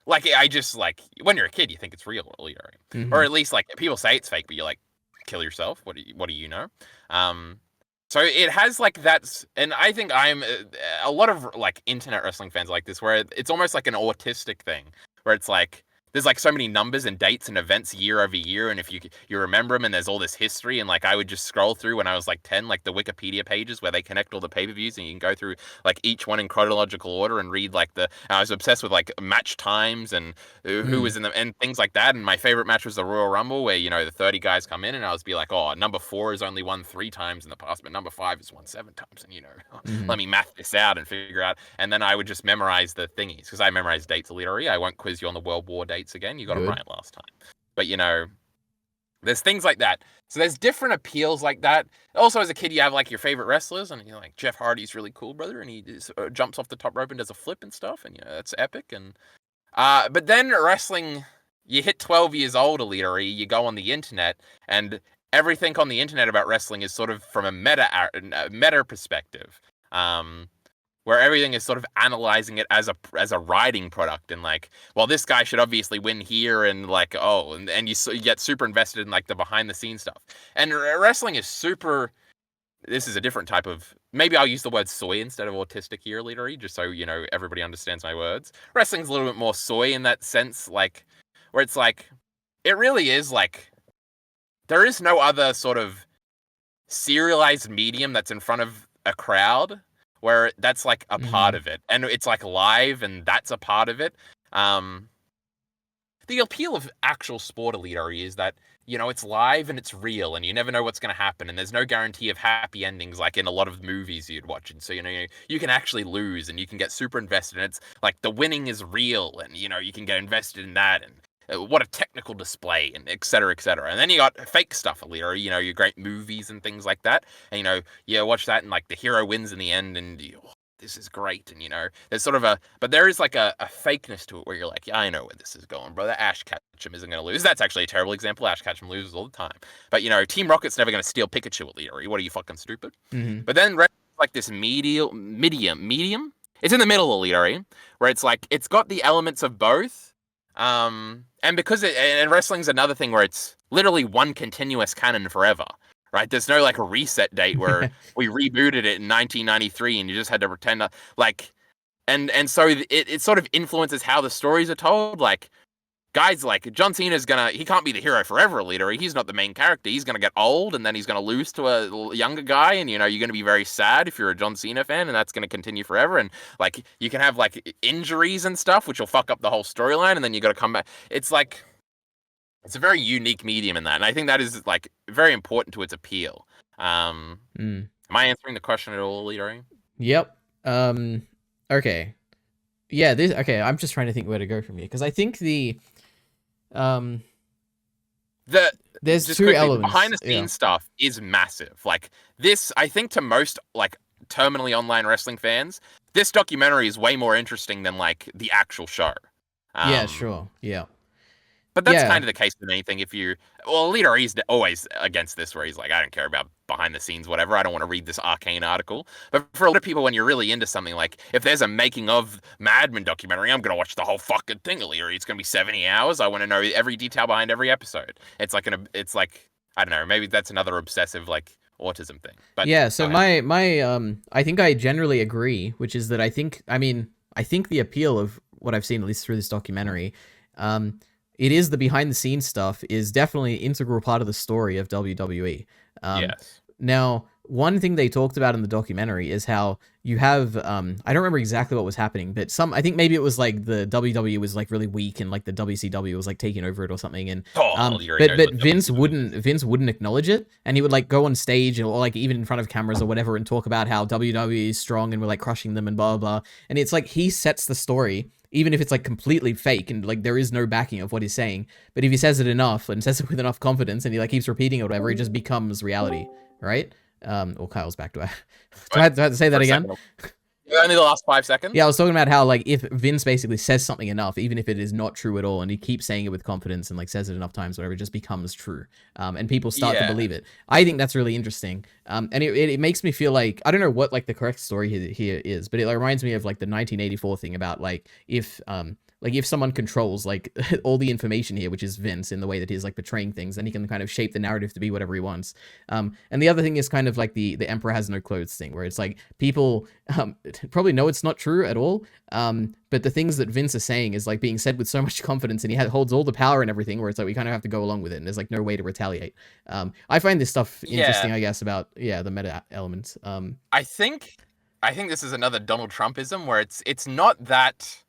I just like, when you're a kid, you think it's real, ELITEARI. Or at least like people say it's fake, but you're like, kill yourself. What do you know? So it has like that's, and I think I'm a lot of like internet wrestling fans like this, where it's almost like an autistic thing, where it's like there's like so many numbers and dates and events year over year, and if you remember them, and there's all this history, and like I would just scroll through when I was like 10, like the Wikipedia pages where they connect all the pay-per-views, and you can go through like each one in chronological order and read like I was obsessed with like match times and who was in them and things like that. And my favorite match was the Royal Rumble, where the 30 guys come in, and I was be like, oh, number 4 has only won 3 times in the past, but number 5 has won 7 times, and let me math this out and figure out. And then I would just memorize the thingies because I memorized dates, literally. I won't quiz you on the World War dates again. You got them right last time. But there's things like that. So there's different appeals like that. Also, as a kid, you have like your favorite wrestlers, and you're like, Jeff Hardy's really cool, brother, and he jumps off the top rope and does a flip and stuff, and that's epic. And but then wrestling, you hit 12 years old, ELITEARI, you go on the internet, and everything on the internet about wrestling is sort of from a meta perspective, where everything is sort of analyzing it as a writing product, and like, well, this guy should obviously win here, and like, oh, and you get super invested in like the behind the scenes stuff. And wrestling is super. This is a different type of. Maybe I'll use the word soy instead of autistic here, ELITEARI, just so everybody understands my words. Wrestling's a little bit more soy in that sense, like, where it's like, it really is like, there is no other sort of serialized medium that's in front of a crowd where that's like a part of it, and it's like live, and that's a part of it. The appeal of actual sport, ELITEARI, is that it's live and it's real, and you never know what's going to happen, and there's no guarantee of happy endings like in a lot of movies you'd watch. And so you can actually lose, and you can get super invested, and it's like the winning is real, and you can get invested in that, and what a technical display, and et cetera, et cetera. And then you got fake stuff, ELITEARI, your great movies and things like that. And, watch that, and like the hero wins in the end, and this is great. And, there's sort of but there is like a fakeness to it where you're like, yeah, I know where this is going, brother. Ash Ketchum isn't going to lose. That's actually a terrible example. Ash Ketchum loses all the time. But, Team Rocket's never going to steal Pikachu, ELITEARI. What are you, fucking stupid? But then like this medium. It's in the middle, ELITEARI, where it's like, it's got the elements of both. And because and wrestling's another thing where it's literally one continuous canon forever, right? There's no like a reset date where we rebooted it in 1993 and you just had to pretend like, and so it sort of influences how the stories are told. Like, guys like John Cena's he can't be the hero forever, ELITEARI. He's not the main character. He's gonna get old, and then he's gonna lose to a younger guy, and you're gonna be very sad if you're a John Cena fan, and that's gonna continue forever. And like, you can have like injuries and stuff, which will fuck up the whole storyline, and then you got to come back. It's like, it's a very unique medium in that, and I think that is like very important to its appeal. Am I answering the question at all, ELITEARI? Yep. Okay. Yeah. Okay. I'm just trying to think where to go from here, because I think there's two elements. Behind the scenes stuff is massive. Like this, I think to most like terminally online wrestling fans, this documentary is way more interesting than like the actual show. Yeah, sure. Yeah. But that's kind of the case with anything. ELITEARI is always against this, where he's like, I don't care about behind the scenes, whatever. I don't want to read this arcane article. But for a lot of people, when you're really into something, like if there's a making of Mad Men documentary, I'm going to watch the whole fucking thing, ELITEARI. It's going to be 70 hours. I want to know every detail behind every episode. It's like, I don't know, maybe that's another obsessive, like, autism thing. But yeah, so I think I generally agree, which is that I think the appeal of what I've seen, at least through this documentary, it is the behind the scenes stuff is definitely an integral part of the story of WWE. Yes. Now, one thing they talked about in the documentary is how you have, I don't remember exactly what was happening, but I think maybe it was like the WWE was like really weak and like the WCW was like taking over it or something. And, but Vince wouldn't acknowledge it. And he would like go on stage or like even in front of cameras or whatever and talk about how WWE is strong and we're like crushing them and blah, blah, blah. And it's like, he sets the story even if it's like completely fake and like there is no backing of what he's saying. But if he says it enough and says it with enough confidence and he like keeps repeating it or whatever, it just becomes reality, right? Or Kyle's back. Do I have to say that again? Only the last 5 seconds. Yeah, I was talking about how like if Vince basically says something enough, even if it is not true at all, and he keeps saying it with confidence and like says it enough times, whatever, it just becomes true, and people start to believe it. I think that's really interesting, and it makes me feel like I don't know what like the correct story here is, but it like, reminds me of like the 1984 thing about like if someone controls like all the information here, which is Vince in the way that he's like portraying things, then he can kind of shape the narrative to be whatever he wants. And the other thing is kind of like the emperor has no clothes thing, where it's like people probably know it's not true at all. But the things that Vince is saying is like being said with so much confidence, and he holds all the power and everything, where it's like we kind of have to go along with it, and there's like no way to retaliate. I find this stuff interesting, I guess, about the meta elements. I think this is another Donald Trumpism where it's not that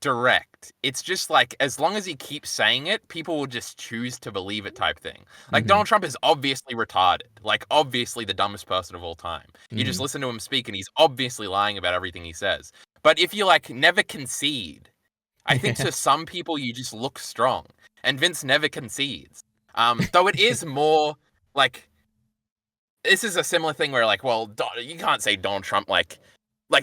direct. It's just like as long as he keeps saying it, people will just choose to believe it type thing. Like Donald Trump is obviously retarded, like obviously the dumbest person of all time. You just listen to him speak and he's obviously lying about everything he says. But if you like never concede, I think to some people you just look strong, and Vince never concedes. Though it is more like this is a similar thing where like, well, you can't say Donald Trump like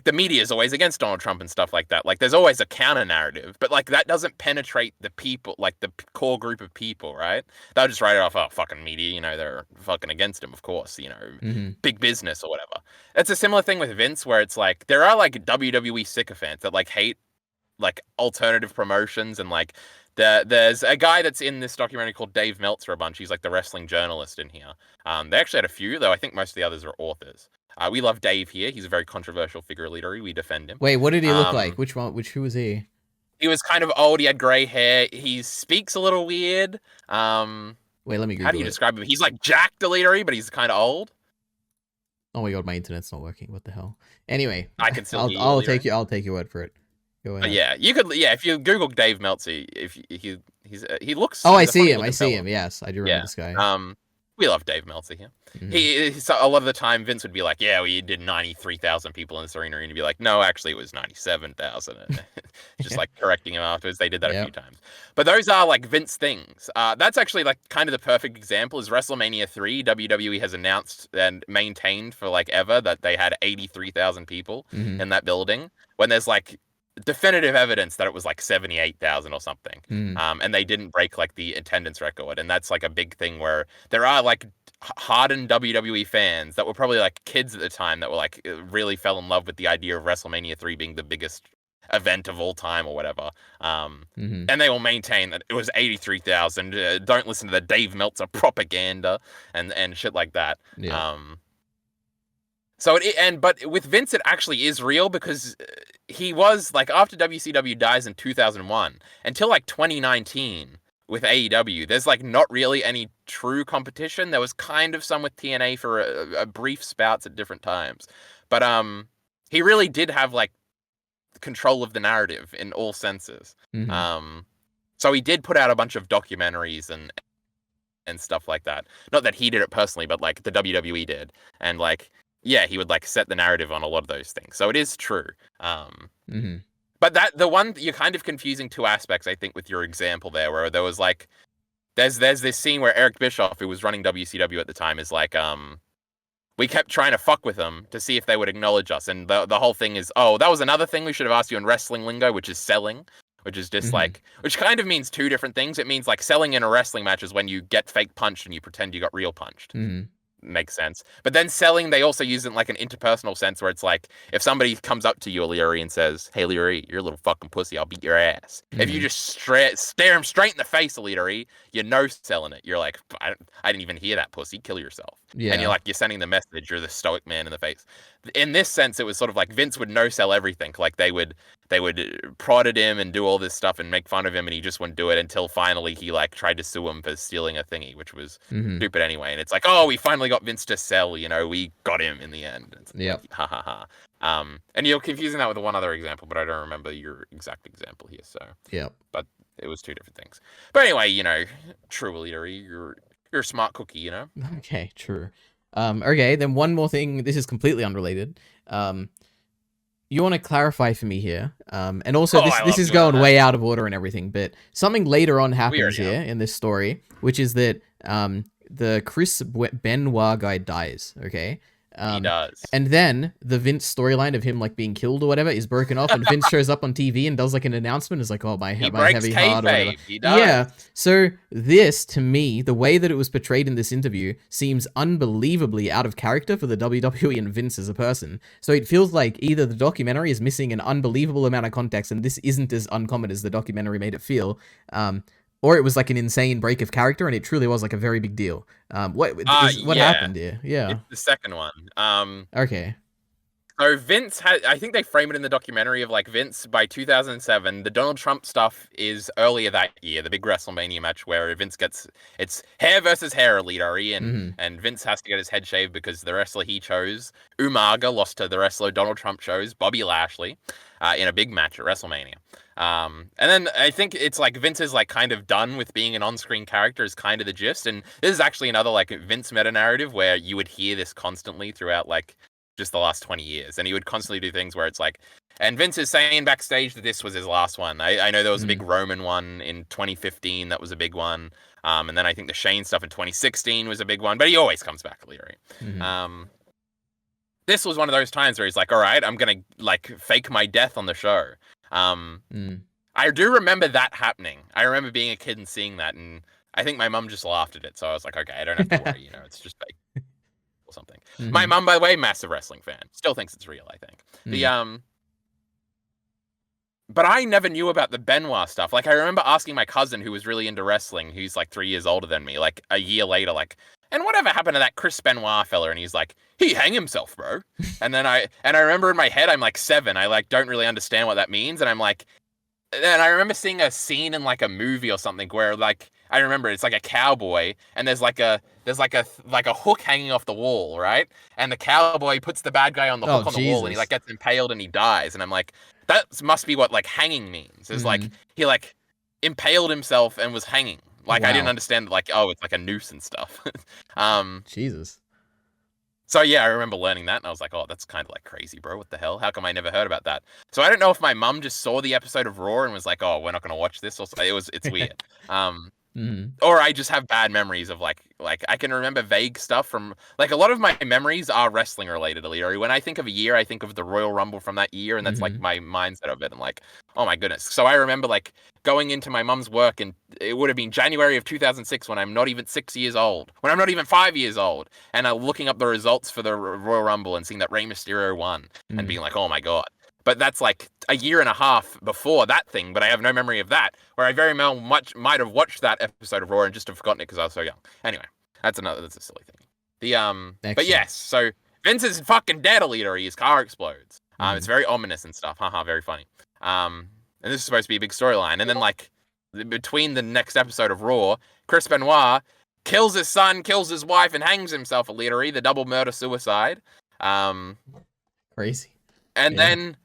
the media is always against Donald Trump and stuff like that. Like there's always a counter narrative, but like that doesn't penetrate the people, like the core group of people, right? They'll just write it off, oh, fucking media, you know, they're fucking against him, of course, you know, big business or whatever. It's a similar thing with Vince where it's like, there are like WWE sycophants that like hate like alternative promotions and like there's a guy that's in this documentary called Dave Meltzer a bunch. He's like the wrestling journalist in here. They actually had a few, though I think most of the others are authors. We love Dave here. He's a very controversial figure, ELITEARI. We defend him. Wait, what did he look like? Who was he? He was kind of old. He had gray hair. He speaks a little weird. Wait, let me Google How do you describe him? He's like jacked ELITEARI, but he's kind of old. Oh my god, my internet's not working. What the hell? Anyway, I can still hear I'll take your word for it. Go ahead. Yeah, you could. Yeah, if you Google Dave Meltzer, if he looks. Oh, I see him. I see him. Yes, I do remember this guy. We love Dave Meltzer here. So a lot of the time, Vince would be like, "Yeah, we did 93,000 people in this arena," and he'd be like, "No, actually, it was 97,000." Just like correcting him afterwards. They did that a few times. But those are like Vince things. That's actually like kind of the perfect example. Is WrestleMania 3? WWE has announced and maintained for like ever that they had 83,000 people in that building. When there's like definitive evidence that it was like 78,000 or something. And they didn't break like the attendance record. And that's like a big thing where there are like hardened WWE fans that were probably like kids at the time that were like really fell in love with the idea of WrestleMania 3 being the biggest event of all time or whatever. And they will maintain that it was 83,000. Don't listen to the Dave Meltzer propaganda and shit like that. But with Vince, it actually is real because he was like after WCW dies in 2001 until like 2019 with AEW. There's like not really any true competition. There was kind of some with TNA for a brief spouts at different times, but he really did have like control of the narrative in all senses. So he did put out a bunch of documentaries and stuff like that. Not that he did it personally, but like the WWE did, and like. Yeah, he would like set the narrative on a lot of those things. So it is true. But the one you're kind of confusing two aspects, I think, with your example there, where there was like, there's this scene where Eric Bischoff, who was running WCW at the time, is like, we kept trying to fuck with them to see if they would acknowledge us, and the whole thing is, oh, that was another thing we should have asked you in wrestling lingo, which is selling, which is just like, which kind of means two different things. It means like selling in a wrestling match is when you get fake punched and you pretend you got real punched. Makes sense. But then selling, they also use it in like an interpersonal sense where it's like if somebody comes up to you, ELITEARI, and says, "Hey, ELITEARI, you're a little fucking pussy. I'll beat your ass." If you just stare him straight in the face, ELITEARI, you're no selling it. You're like, I didn't even hear that, pussy. Kill yourself. And you're like, you're sending the message. You're the stoic man in the face. In this sense, it was sort of like Vince would no sell everything. Like they would prod at him and do all this stuff and make fun of him, and he just wouldn't do it until finally he like tried to sue him for stealing a thingy, which was stupid anyway. And it's like, oh, we finally got Vince to sell. You know, we got him in the end. Like, ha ha ha. And you're confusing that with one other example, but I don't remember your exact example here. So but it was two different things. But anyway, you know, true ELITEARI, you're a smart cookie, you know. Okay, true. Okay, then one more thing. This is completely unrelated. you want to clarify for me here, and also Oh, this I this love is doing going that. way out of order and everything, but something later on We happens already here in this story, which is that the Chris Benoit guy dies, okay? He does. And then the Vince storyline of him like being killed or whatever is broken off, and Vince shows up on TV and does like an announcement, is like, "Oh, my He my breaks heavy heart" or whatever. kayfabe. He does. Yeah. So this, to me, the way that it was portrayed in this interview seems unbelievably out of character for the WWE and Vince as a person. So it feels like either the documentary is missing an unbelievable amount of context, and this isn't as uncommon as the documentary made it feel, or it was like an insane break of character, and it truly was like a very big deal. What Yeah. happened here? Yeah. It's the second one. Okay. So Vince had, I think they frame it in the documentary of like Vince by 2007. The Donald Trump stuff is earlier that year, the big WrestleMania match where Vince gets, it's hair versus hair, ELITEARI, and Vince has to get his head shaved because the wrestler he chose, Umaga, lost to the wrestler Donald Trump chose, Bobby Lashley, in a big match at WrestleMania. And then I think it's like Vince is like kind of done with being an on-screen character is kind of the gist. And this is actually another like Vince meta narrative where you would hear this constantly throughout like just the last 20 years. And he would constantly do things where it's like, and Vince is saying backstage that this was his last one. I know there was a big Roman one in 2015 that was a big one. And then I think the Shane stuff in 2016 was a big one, but he always comes back, Leary. This was one of those times where he's like, all right, I'm going to like fake my death on the show. I do remember that happening. I remember being a kid and seeing that, and I think my mum just laughed at it. So I was like, okay, I don't have to worry, it's just fake or something. My mum, by the way, massive wrestling fan, still thinks it's real, I think. But I never knew about the Benoit stuff. Like, I remember asking my cousin who was really into wrestling, who's like 3 years older than me, like a year later, like, and whatever happened to that Chris Benoit fella? And he's like, he hang himself, bro. And then I remember in my head, I'm like 7. I like don't really understand what that means. And I'm like, and I remember seeing a scene in like a movie or something where like, I remember it's like a cowboy and there's like a hook hanging off the wall, right? And the cowboy puts the bad guy on the hook on the wall and he like gets impaled and he dies. And I'm like, that must be what like hanging means. It's like he like impaled himself and was hanging. Like I didn't understand like, oh, it's like a noose and stuff. Jesus. So yeah, I remember learning that, and I was like, "Oh, that's kind of like crazy, bro. What the hell? How come I never heard about that?" So I don't know if my mum just saw the episode of Raw and was like, "Oh, we're not going to watch this," or it's weird. Or I just have bad memories of like I can remember vague stuff from like a lot of my memories are wrestling related. Leary, when I think of a year, I think of the Royal Rumble from that year, and that's like my mindset of it. And like, oh my goodness. So I remember like going into my mum's work, and it would have been January of 2006 when I'm not even 6 years old, when I'm not even 5 years old, and looking up the results for the Royal Rumble and seeing that Rey Mysterio won, and being like, oh my god. But that's like a year and a half before that thing, but I have no memory of that, where I very much might have watched that episode of Raw and just have forgotten it because I was so young. Anyway, that's a silly thing. But yes, so Vince is fucking dead, ELITEARI. His car explodes. It's very ominous and stuff. Haha, very funny. And this is supposed to be a big storyline. And then like between the next episode of Raw, Chris Benoit kills his son, kills his wife, and hangs himself, ELITEARI, the double murder suicide. Crazy. And then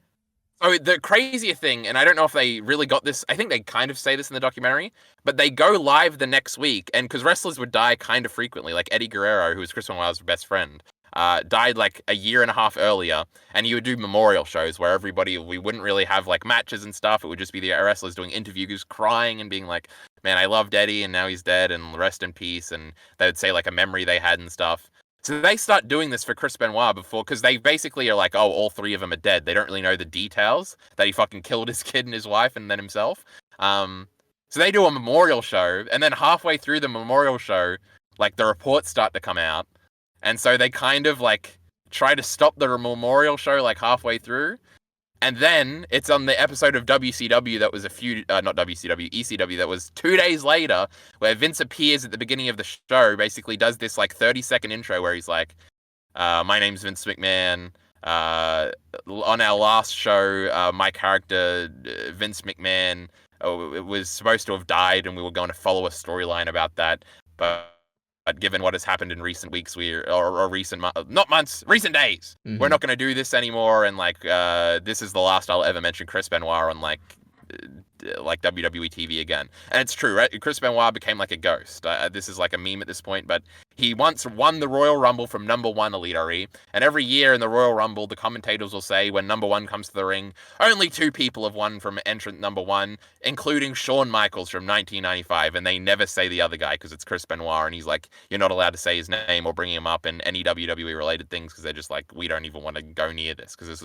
so the crazier thing, and I don't know if they really got this, I think they kind of say this in the documentary, but they go live the next week, and because wrestlers would die kind of frequently, like Eddie Guerrero, who was Chris Benoit's best friend, died like a year and a half earlier, and you would do memorial shows where we wouldn't really have like matches and stuff, it would just be the wrestlers doing interviews, crying and being like, man, I loved Eddie, and now he's dead, and rest in peace, and they would say like a memory they had and stuff. So they start doing this for Chris Benoit because they basically are like, oh, all 3 of them are dead. They don't really know the details that he fucking killed his kid and his wife and then himself. So they do a memorial show, and then halfway through the memorial show, like the reports start to come out. And so they kind of like try to stop the memorial show like halfway through. And then it's on the episode of WCW that was not WCW, ECW, that was 2 days later, where Vince appears at the beginning of the show, basically does this like 30-second intro where he's like, my name's Vince McMahon. On our last show, my character, Vince McMahon, it was supposed to have died, and we were going to follow a storyline about that. But given what has happened in recent weeks, recent days, we're not going to do this anymore. And like, this is the last I'll ever mention Chris Benoit on like like WWE TV again. And it's true, right? Chris Benoit became like a ghost. This is like a meme at this point, but he once won the Royal Rumble from number 1 ELITEARI, and every year in the Royal Rumble, the commentators will say when number 1 comes to the ring, only 2 people have won from entrant number 1, including Shawn Michaels from 1995, and they never say the other guy because it's Chris Benoit, and he's like, you're not allowed to say his name or bring him up in any WWE related things because they're just like, we don't even want to go near this because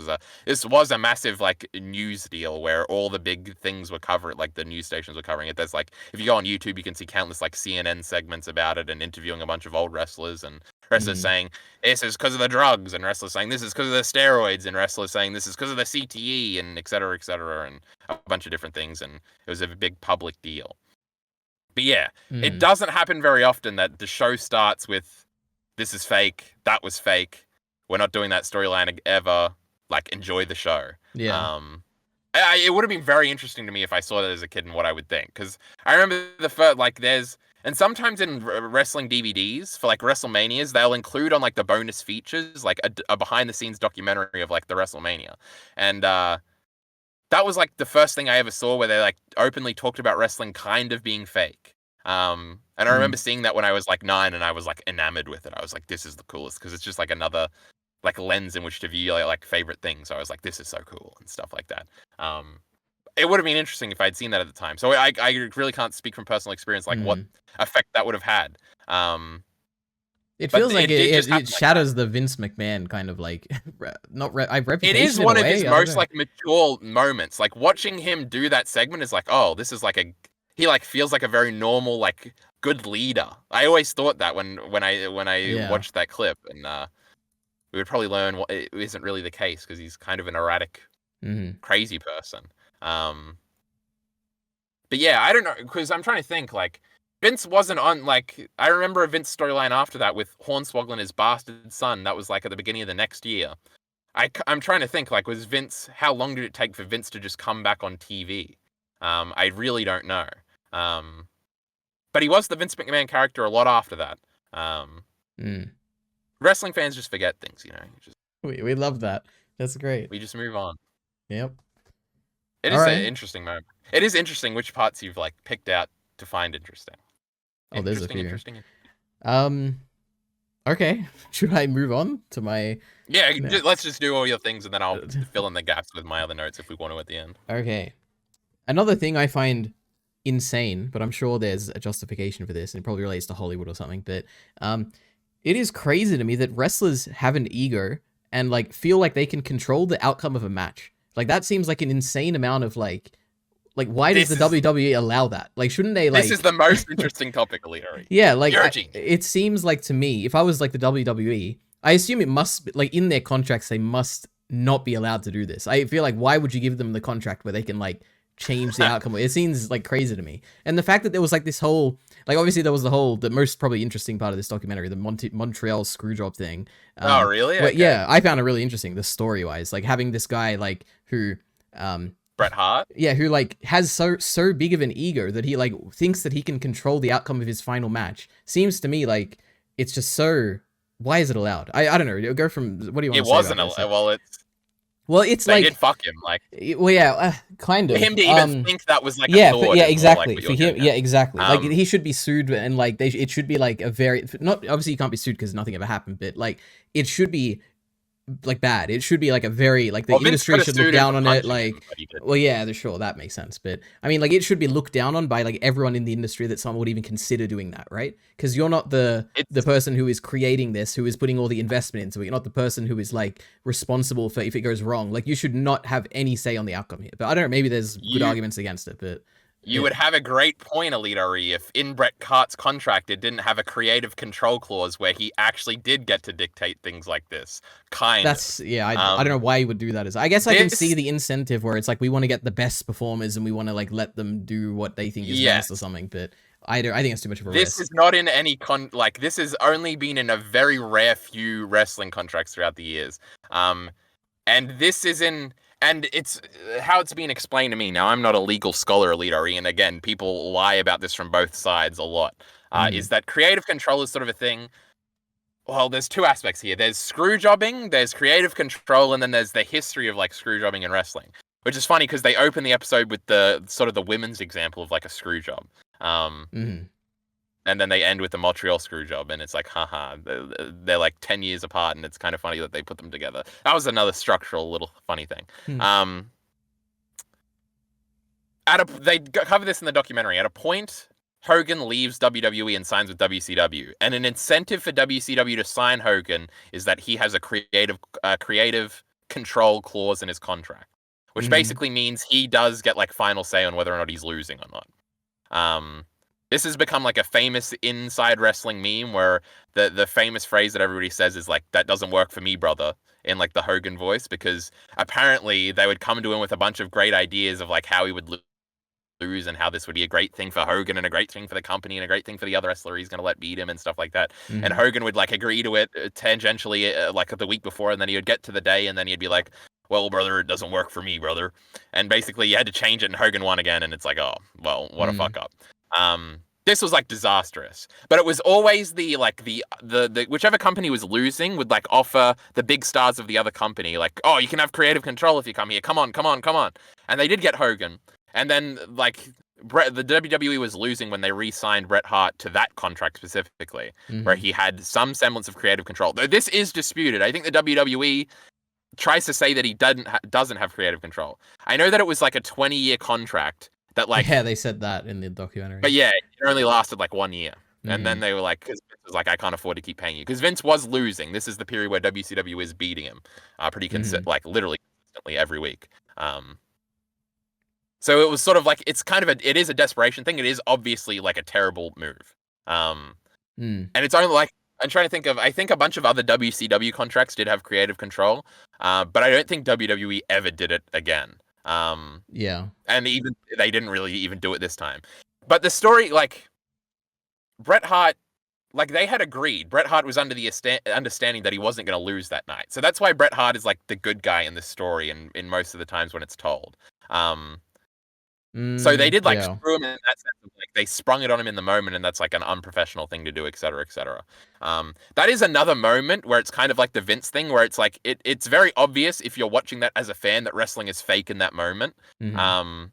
this was a massive like news deal where all the big things were covered, like the news stations were covering it. There's like, if you go on YouTube, you can see countless like CNN segments about it and interviewing a bunch of old wrestlers, and wrestlers saying this is because of the drugs, and wrestlers saying this is because of the steroids, and wrestlers saying this is because of the CTE, and et cetera, and a bunch of different things, and it was a big public deal. But yeah, it doesn't happen very often that the show starts with this is fake, that was fake, we're not doing that storyline ever, like enjoy the show. Yeah. It would have been very interesting to me if I saw that as a kid and what I would think, because I remember the first, like and sometimes in wrestling DVDs for like WrestleManias, they'll include on like the bonus features like a behind the scenes documentary of like the WrestleMania, and that was like the first thing I ever saw where they like openly talked about wrestling kind of being fake. And I remember seeing that when I was like 9, and I was like enamored with it. I was like, this is the coolest, because it's just like another like lens in which to view like favorite things. So I was like, this is so cool and stuff like that. It would have been interesting if I'd seen that at the time. So I really can't speak from personal experience like what effect that would have had. It feels like it shadows the Vince McMahon kind of like reputation. It is one of his most like mature moments. Like watching him do that segment is like, oh, this is like he like feels like a very normal like good leader. I always thought that when I watched that clip, and we would probably learn what it isn't really the case because he's kind of an erratic, crazy person. But yeah, I don't know, because I'm trying to think, like, Vince wasn't on, like, I remember a Vince storyline after that with Hornswoggle and his bastard son. That was like at the beginning of the next year. I'm trying to think, like, was Vince, how long did it take for Vince to just come back on TV? I really don't know. But he was the Vince McMahon character a lot after that. Wrestling fans just forget things, you know. We love that. That's great. We just move on. Yep. It is an interesting moment. It is interesting which parts you've like picked out to find interesting. Oh, there's a few. Okay. Should I move on to my? Yeah, let's just do all your things, and then I'll fill in the gaps with my other notes if we want to at the end. Okay. Another thing I find insane, but I'm sure there's a justification for this, and it probably relates to Hollywood or something. But it is crazy to me that wrestlers have an ego and like feel like they can control the outcome of a match. Like that seems like an insane amount of like why does the WWE allow that? Like, shouldn't they like? This is the most interesting topic, ELITEARI. Yeah, like it seems like to me, if I was like the WWE, I assume it must be, like in their contracts they must not be allowed to do this. I feel like why would you give them the contract where they can like change the outcome? It seems like crazy to me. And the fact that there was like this whole, like obviously there was the most probably interesting part of this documentary, the Montreal Screwjob thing. Oh really? Okay. Yeah, I found it really interesting, the story wise, like having this guy like who Bret Hart? Yeah, who like has so big of an ego that he like thinks that he can control the outcome of his final match. Seems to me like it's just so. Why is it allowed? I don't know. Go from what do you want to say? It wasn't allowed. Well, it's they like did fuck him. Like, well, yeah, kind of. For him to even think that was like yeah, a thought, yeah, exactly. Like for him, yeah, exactly. Like he should be sued, and like it should be like a very not obviously you can't be sued because nothing ever happened, but like it should be. Like bad. It should be like a very like the industry should look down on it. Like, well, yeah, sure, that makes sense. But I mean, like, it should be looked down on by like everyone in the industry that someone would even consider doing that, right? Because you're not the person who is creating this, who is putting all the investment into it. You're not the person who is like responsible for if it goes wrong. Like, you should not have any say on the outcome here. But I don't know. Maybe there's good arguments against it, but. You would have a great point, ELITEARI, if in Bret Hart's contract it didn't have a creative control clause where he actually did get to dictate things like this. I don't know why he would do that. I guess I can see the incentive where it's like we want to get the best performers and we want to like let them do what they think is best or something. But I think it's too much of a risk. This is not in any this has only been in a very rare few wrestling contracts throughout the years. And this is in. And it's how it's being explained to me. Now, I'm not a legal scholar, ELITEARI, and again, people lie about this from both sides a lot. Is that creative control is sort of a thing? Well, there's two aspects here. There's screw jobbing, there's creative control, and then there's the history of like screw jobbing in wrestling. which is funny because they open the episode with the sort of the women's example of like a screw job. And then they end with the Montreal screw job, and it's like, haha, they're like 10 years apart, and it's kind of funny that they put them together. That was another structural little funny thing. They cover this in the documentary. At a point, Hogan leaves WWE and signs with WCW, and an incentive for WCW to sign Hogan is that he has a creative control clause in his contract, which basically means he does get like final say on whether or not he's losing or not. This has become like a famous inside wrestling meme where the famous phrase that everybody says is like, "That doesn't work for me, brother," in like the Hogan voice, because apparently they would come to him with a bunch of great ideas of like how he would lose and how this would be a great thing for Hogan and a great thing for the company and a great thing for the other wrestler he's going to let beat him and stuff like that. And Hogan would like agree to it tangentially like the week before, and then he would get to the day and then he'd be like, "Well, brother, it doesn't work for me, brother." And basically you had to change it and Hogan won again, and it's like, oh, well, what a fuck up. This was like disastrous, but it was always the whichever company was losing would like offer the big stars of the other company like, "Oh, you can have creative control if you come here. Come on. And they did get Hogan. And then like the WWE was losing when they re-signed Bret Hart to that contract specifically, where he had some semblance of creative control. Though this is disputed. I think the WWE tries to say that he doesn't have creative control. I know that it was like a 20-year contract. That like, yeah, they said that in the documentary. But yeah, it only lasted like 1 year. And then they were like, because Vince was like, "I can't afford to keep paying you." Because Vince was losing. This is the period where WCW is beating him like literally consistently every week. So it was sort of like, it is a desperation thing. It is obviously like a terrible move. And it's only like, I'm trying to think of, I think a bunch of other WCW contracts did have creative control, but I don't think WWE ever did it again. Yeah. And even they didn't really even do it this time. But the story, like, Bret Hart, like, they had agreed. Bret Hart was under the understanding that he wasn't going to lose that night. So that's why Bret Hart is, like, the good guy in this story and in most of the times when it's told. So they did, like, screw him in that sense of, like, they sprung it on him in the moment, and that's, like, an unprofessional thing to do, etc., etc. That is another moment where it's kind of like the Vince thing, where it's, like, it's very obvious if you're watching that as a fan that wrestling is fake in that moment. And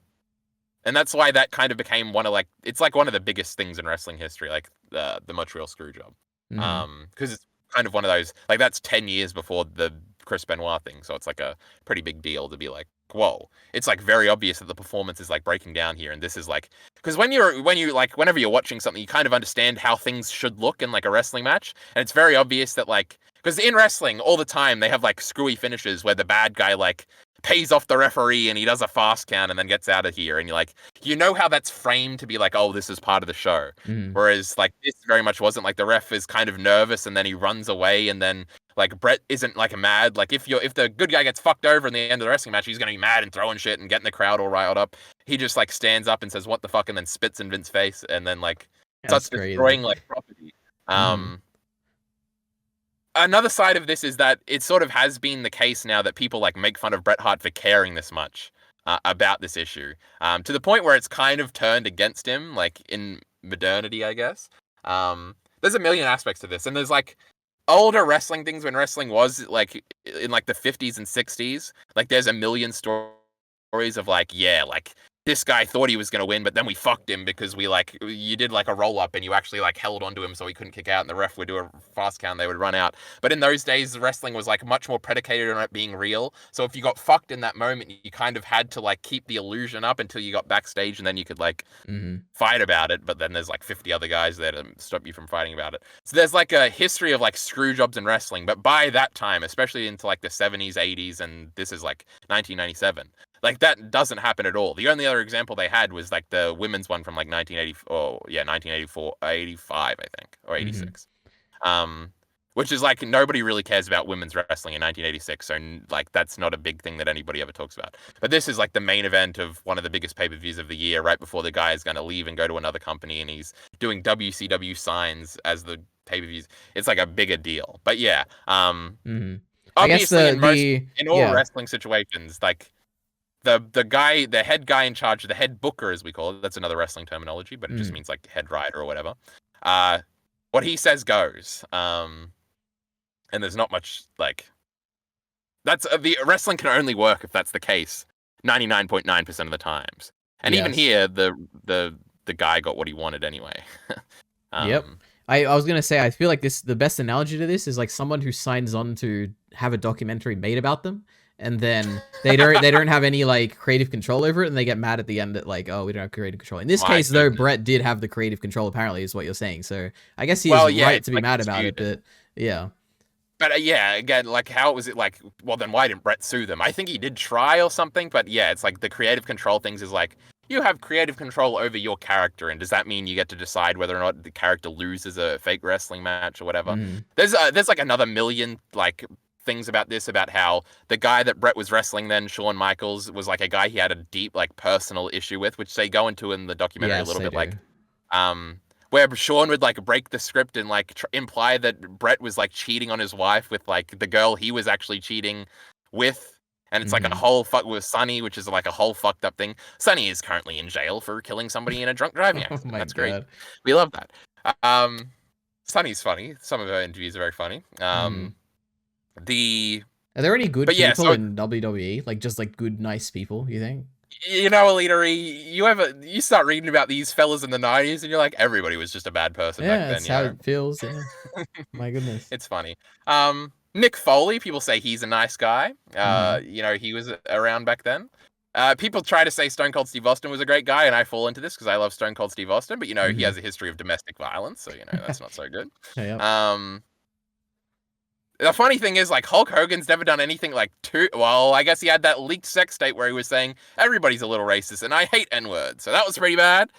that's why that kind of became one of, like, it's, like, one of the biggest things in wrestling history, like, the Montreal Screwjob. Because it's kind of one of those, like, that's 10 years before the Chris Benoit thing, so it's, like, a pretty big deal to be like, whoa, it's like very obvious that the performance is like breaking down here, and this is like, because when you like, whenever you're watching something, you kind of understand how things should look in like a wrestling match, and it's very obvious that, like, because in wrestling all the time they have like screwy finishes where the bad guy like pays off the referee and he does a fast count and then gets out of here, and you're like, you know how that's framed to be like, oh, this is part of the show. Whereas like this very much wasn't. Like, the ref is kind of nervous and then he runs away, and then like Bret isn't like mad. Like, if the good guy gets fucked over in the end of the wrestling match, he's gonna be mad and throwing shit and getting the crowd all riled up. He just like stands up and says, "What the fuck," and then spits in Vince's face, and then like starts destroying like property. Another side of this is that it sort of has been the case now that people like make fun of Bret Hart for caring this much about this issue, to the point where it's kind of turned against him, like in modernity, I guess. There's a million aspects to this, and there's like older wrestling things when wrestling was like in like the 50s and 60s. Like, there's a million stories of like, yeah, like this guy thought he was going to win, but then we fucked him because you did like a roll up and you actually like held onto him so he couldn't kick out, and the ref would do a fast count, they would run out. But in those days, wrestling was like much more predicated on it being real. So if you got fucked in that moment, you kind of had to like keep the illusion up until you got backstage, and then you could like fight about it. But then there's like 50 other guys there to stop you from fighting about it. So there's like a history of like screw jobs in wrestling. But by that time, especially into like the 70s, 80s, and this is like 1997, like that doesn't happen at all. The only other example they had was like the women's one from like 1985, I think, or 86. Which is like, nobody really cares about women's wrestling in 1986, so like that's not a big thing that anybody ever talks about. But this is like the main event of one of the biggest pay-per-views of the year, right before the guy is going to leave and go to another company, and he's doing WCW signs as the pay-per-views. It's like a bigger deal. But yeah, obviously in all wrestling situations, like the head guy in charge, the head booker as we call it, that's another wrestling terminology, but it just means like head writer or whatever. What he says goes. And there's not much like, that's the wrestling can only work if that's the case. 99.9% of the times. And even Yes. here, the guy got what he wanted anyway. Yep. I was gonna say I feel like the best analogy to this is like someone who signs on to have a documentary made about them, and then they don't have any like creative control over it, and they get mad at the end that like, oh, we don't have creative control. In this My case, though, goodness. Brett did have the creative control. Apparently, is what you're saying. So I guess he Well, is yeah, right it's to be like mad about it. disputed. But yeah, But yeah, again, like how was it like? Well, then why didn't Brett sue them? I think he did try or something, but yeah, it's like the creative control things is like you have creative control over your character, and does that mean you get to decide whether or not the character loses a fake wrestling match or whatever? Mhm. There's like another million like things about this about how the guy that Brett was wrestling then, Shawn Michaels, was like a guy he had a deep like personal issue with, which they go into in the documentary yes, a little they bit, do. like where Sean would like break the script and like imply that Brett was like cheating on his wife with like the girl he was actually cheating with, and it's like a Mhm. whole fuck with Sonny, which is like a whole fucked up thing. Sonny is currently in jail for killing somebody in a drunk driving Oh accident. my That's great. god. We love that. Sonny's funny. Some of her interviews are very funny. Mhm. The Are there any good But yeah, people so in WWE? Like just like good, nice people? You think? you know, ELITEARI, you start reading about these fellas in the 90s and you're like, everybody was just a bad person back Yeah, then, that's you how know? it feels. Yeah. My goodness. It's funny. Mick Foley, people say he's a nice guy. Mhm. You know, he was around back then. People try to say Stone Cold Steve Austin was a great guy, and I fall into this because I love Stone Cold Steve Austin, but you know, he Mhm. has a history of domestic violence, so you know, that's not so good. Yep. The funny thing is, like, Hulk Hogan's never done anything like well, I guess he had that leaked sex tape where he was saying everybody's a little racist and I hate N-words. So that was pretty bad.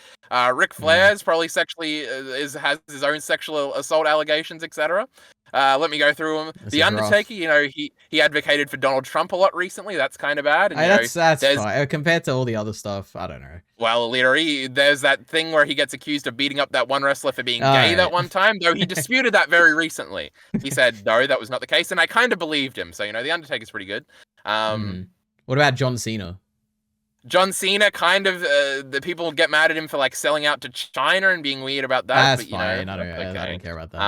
Ric Flair's probably sexually has his own sexual assault allegations, etc. Let me go through them. This The is rough. Undertaker, you know, he advocated for Donald Trump a lot recently. That's kind of bad. And you know, That's there's fine. Compared to all the other stuff, I don't know. well, literally, there's that thing where he gets accused of beating up that one wrestler for being All gay that right. one time, though he disputed that very recently. He said, no, that was not the case, and I kind of believed him. So, you know, The Undertaker's pretty good. What about John Cena? John Cena, kind of, the people get mad at him for, like, selling out to China and being weird about that, That's but, you fine. know, I okay. don't care about that.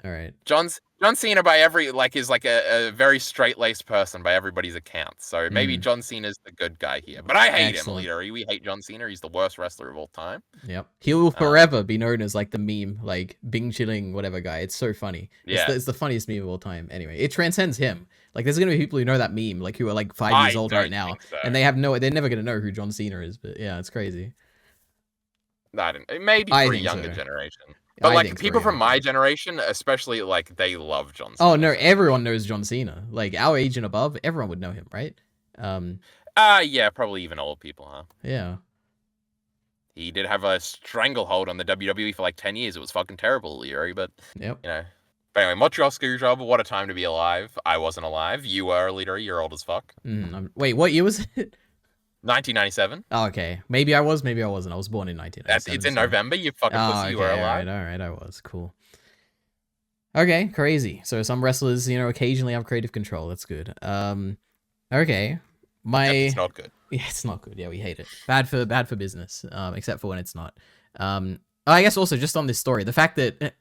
All right. John Cena by is like a very straight-laced person by everybody's account. So maybe John Cena's the good guy here. But I hate him, literally. We hate John Cena. He's the worst wrestler of all time. Yep. He will forever be known as like the meme, like Bing Chilling, whatever guy. It's so funny. Yeah. It's the funniest meme of all time. Anyway, it transcends him. Like there's gonna be people who know that meme, like who are like 5 years old right now, so. and they're never gonna know who John Cena is. But yeah, it's crazy. Maybe for a younger generation. But like people from my generation, especially, like they love John Cena. Oh no, everyone knows John Cena. Like our age and above, everyone would know him, right? Yeah, probably even old people, huh? Yeah. He did have a stranglehold on the WWE for like 10 years. It was fucking terrible, Leary, but yep. You know. But anyway, Montreal Screwjob, what a time to be alive. I wasn't alive. You were, Leary. You're old as fuck. Wait, what year was it? 1997. Oh, okay. Maybe I was, maybe I wasn't. I was born in 1997. It's in November, you fucking pussy. You were alive. All right, I was. Cool. Okay, crazy. So some wrestlers, you know, occasionally have creative control. That's good. Okay. It's not good. Yeah, it's not good. Yeah, we hate it. Bad for business. Except for when it's not. I guess also just on this story, the fact that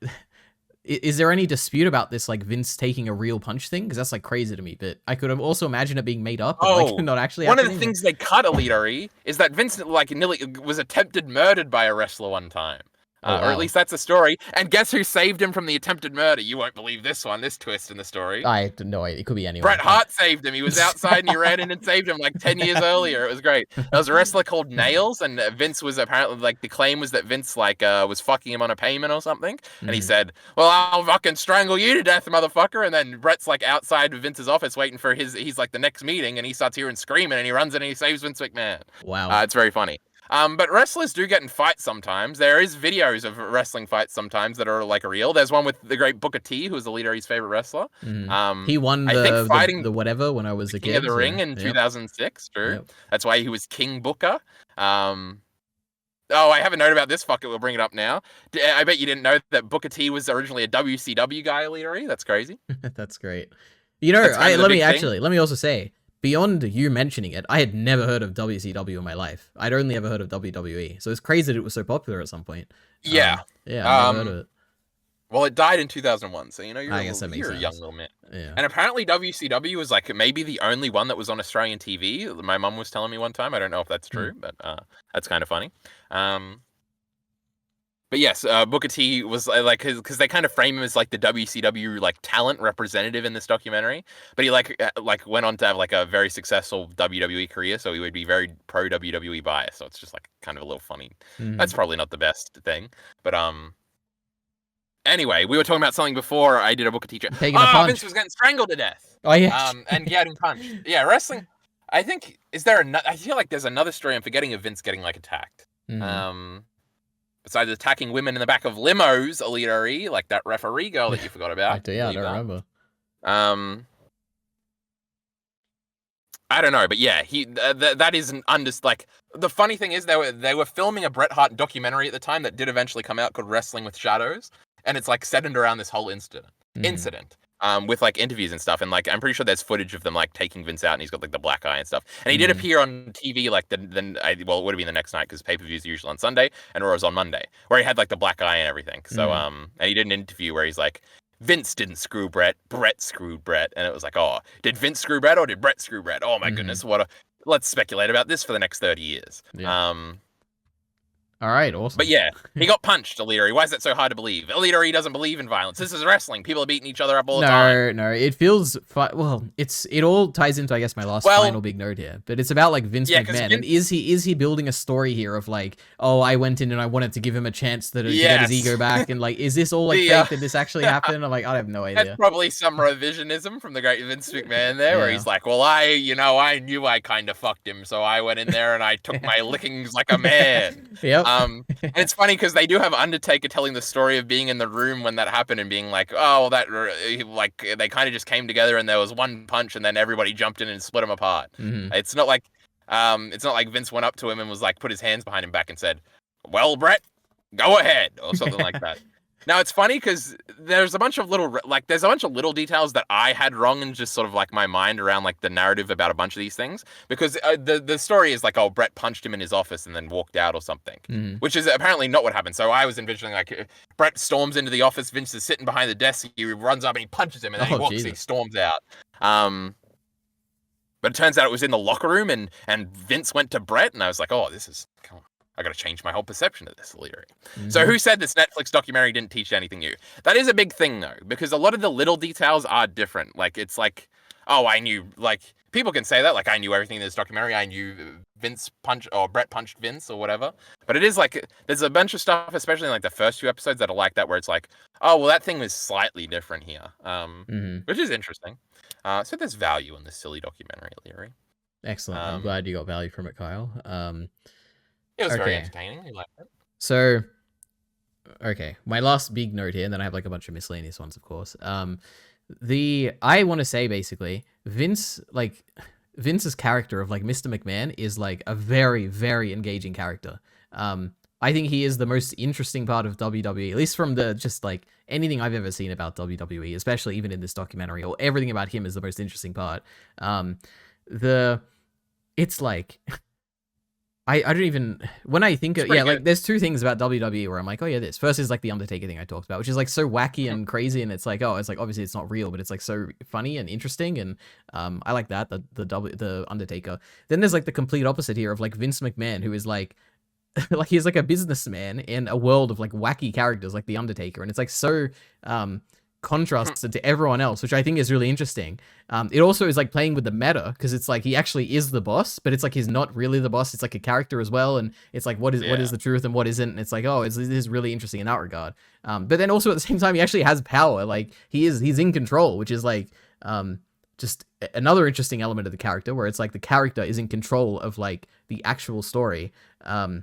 is there any dispute about this, like Vince taking a real punch thing? Because that's like crazy to me. But I could also imagine it being made up. And, like, not actually. One of the things they cut, ELITEARI, is that Vince like nearly was attempted murdered by a wrestler one time. Or at least that's the story. And guess who saved him from the attempted murder? You won't believe this twist in the story. I have no idea. It could be anyone. Bret Hart saved him. He was outside and he ran in and saved him like 10 years earlier. It was great. There was a wrestler called Nails, and Vince was apparently, like, the claim was that Vince, like, was fucking him on a payment or something. And he said, well, I'll fucking strangle you to death, motherfucker. And then Bret's, like, outside of Vince's office waiting for he's like, the next meeting, and he starts hearing screaming, and he runs in and he saves Vince McMahon. Wow. It's very funny. But wrestlers do get in fights sometimes. There is videos of wrestling fights sometimes that are like real. There's one with the great Booker T, who was ELITEARI's favorite wrestler. He won the whatever when I was a kid. King of the Ring in 2006. True. Yep. That's why he was King Booker. Oh, I have a note about this. Fuck it, we'll bring it up now. I bet you didn't know that Booker T was originally a WCW guy, ELITEARI. That's crazy. That's great. You know, let me also say, beyond you mentioning it, I had never heard of WCW in my life. I'd only ever heard of WWE. So it's crazy that it was so popular at some point. Yeah. I never heard of it. Well, it died in 2001, so you know I guess that makes you're a young sense. little man. Yeah. And apparently WCW was like maybe the only one that was on Australian TV. My mum was telling me one time. I don't know if that's true, but that's kind of funny. But yes, Booker T was like because they kind of frame him as like the WCW like talent representative in this documentary. But he like went on to have like a very successful WWE career, so he would be very pro WWE bias. So it's just like kind of a little funny. That's probably not the best thing, but Anyway, we were talking about something before I did a Booker T. Taking a punch. Vince was getting strangled to death. Oh yeah. And getting punched. Yeah, wrestling. I think I feel like there's another story I'm forgetting of Vince getting like attacked. Besides attacking women in the back of limos, ELITEARI, like that referee girl that you forgot about. I don't remember. I don't know, but yeah, that isn't like the funny thing is they were filming a Bret Hart documentary at the time that did eventually come out called Wrestling with Shadows, and it's like centered around this whole incident. With like interviews and stuff, and like I'm pretty sure there's footage of them like taking Vince out, and he's got like the black eye and stuff. And he did appear on TV like it would have been the next night because pay-per-views are usually on Sunday, and Raw was on Monday, where he had like the black eye and everything. So and he did an interview where he's like, Vince didn't screw Bret, Bret screwed Bret, and it was like, oh, did Vince screw Bret or did Bret screw Bret? Oh my goodness, let's speculate about this for the next 30 years. Yeah. All right, awesome. But yeah, he got punched, ELITEARI. Why is that so hard to believe? ELITEARI doesn't believe in violence. This is wrestling. People are beating each other up all the time. No, it feels well. It all ties into, I guess, my final big note here. But it's about like Vince McMahon, and is he building a story here of like, oh, I went in and I wanted to give him a chance to get his ego back, and like, is this all like fake? Did this actually happen? I'm like, I have no idea. That's probably some revisionism from the great Vince McMahon there, where he's like, well, I knew I kind of fucked him, so I went in there and I took my lickings like a man. Yep. And it's funny because they do have Undertaker telling the story of being in the room when that happened and being like, oh, that like they kind of just came together and there was one punch and then everybody jumped in and split him apart. It's not like Vince went up to him and was like put his hands behind him back and said, well, Bret, go ahead, or something like that. Now it's funny because there's a bunch of little details that I had wrong in just sort of like my mind around like the narrative about a bunch of these things, because the story is like, oh, Bret punched him in his office and then walked out or something, which is apparently not what happened. So I was envisioning like Bret storms into the office, Vince is sitting behind the desk, he runs up and he punches him and then he walks, he storms out. But it turns out it was in the locker room and Vince went to Bret, and I was like, oh, I got to change my whole perception of this ELITEARI. So who said this Netflix documentary didn't teach anything new? That is a big thing, though, because a lot of the little details are different. Like, it's like, oh, I knew, like, people can say that, like, I knew everything in this documentary. I knew Bret punched Vince or whatever. But it is like, there's a bunch of stuff, especially in like the first few episodes, that are like that, where it's like, oh, well, that thing was slightly different here, which is interesting. So there's value in this silly documentary, ELITEARI. Excellent. I'm glad you got value from it, Kyle. It was very entertaining. I liked it. So, okay, my last big note here, and then I have like a bunch of miscellaneous ones, of course. I want to say basically, Vince's character of like Mr. McMahon is like a very, very engaging character. I think he is the most interesting part of WWE, at least from the just like anything I've ever seen about WWE, especially even in this documentary, or everything about him is the most interesting part. It's like. I don't even, when I think of, like, there's two things about WWE where I'm like, oh yeah, this. First is like the Undertaker thing I talked about, which is like so wacky and crazy, and it's like, oh, it's like, obviously it's not real, but it's like so funny and interesting, and I like that, the Undertaker. Then there's like the complete opposite here of like Vince McMahon, who is like, like he's like a businessman in a world of like wacky characters like the Undertaker, and it's like so, contrasts to everyone else, which I think is really interesting. It also is like playing with the meta, because it's like he actually is the boss, but it's like he's not really the boss. It's like a character as well, and it's like what is the truth and what isn't. And it's like, oh, it is really interesting in that regard. But then also at the same time, he actually has power. Like he's in control, which is like just another interesting element of the character, where it's like the character is in control of like the actual story. But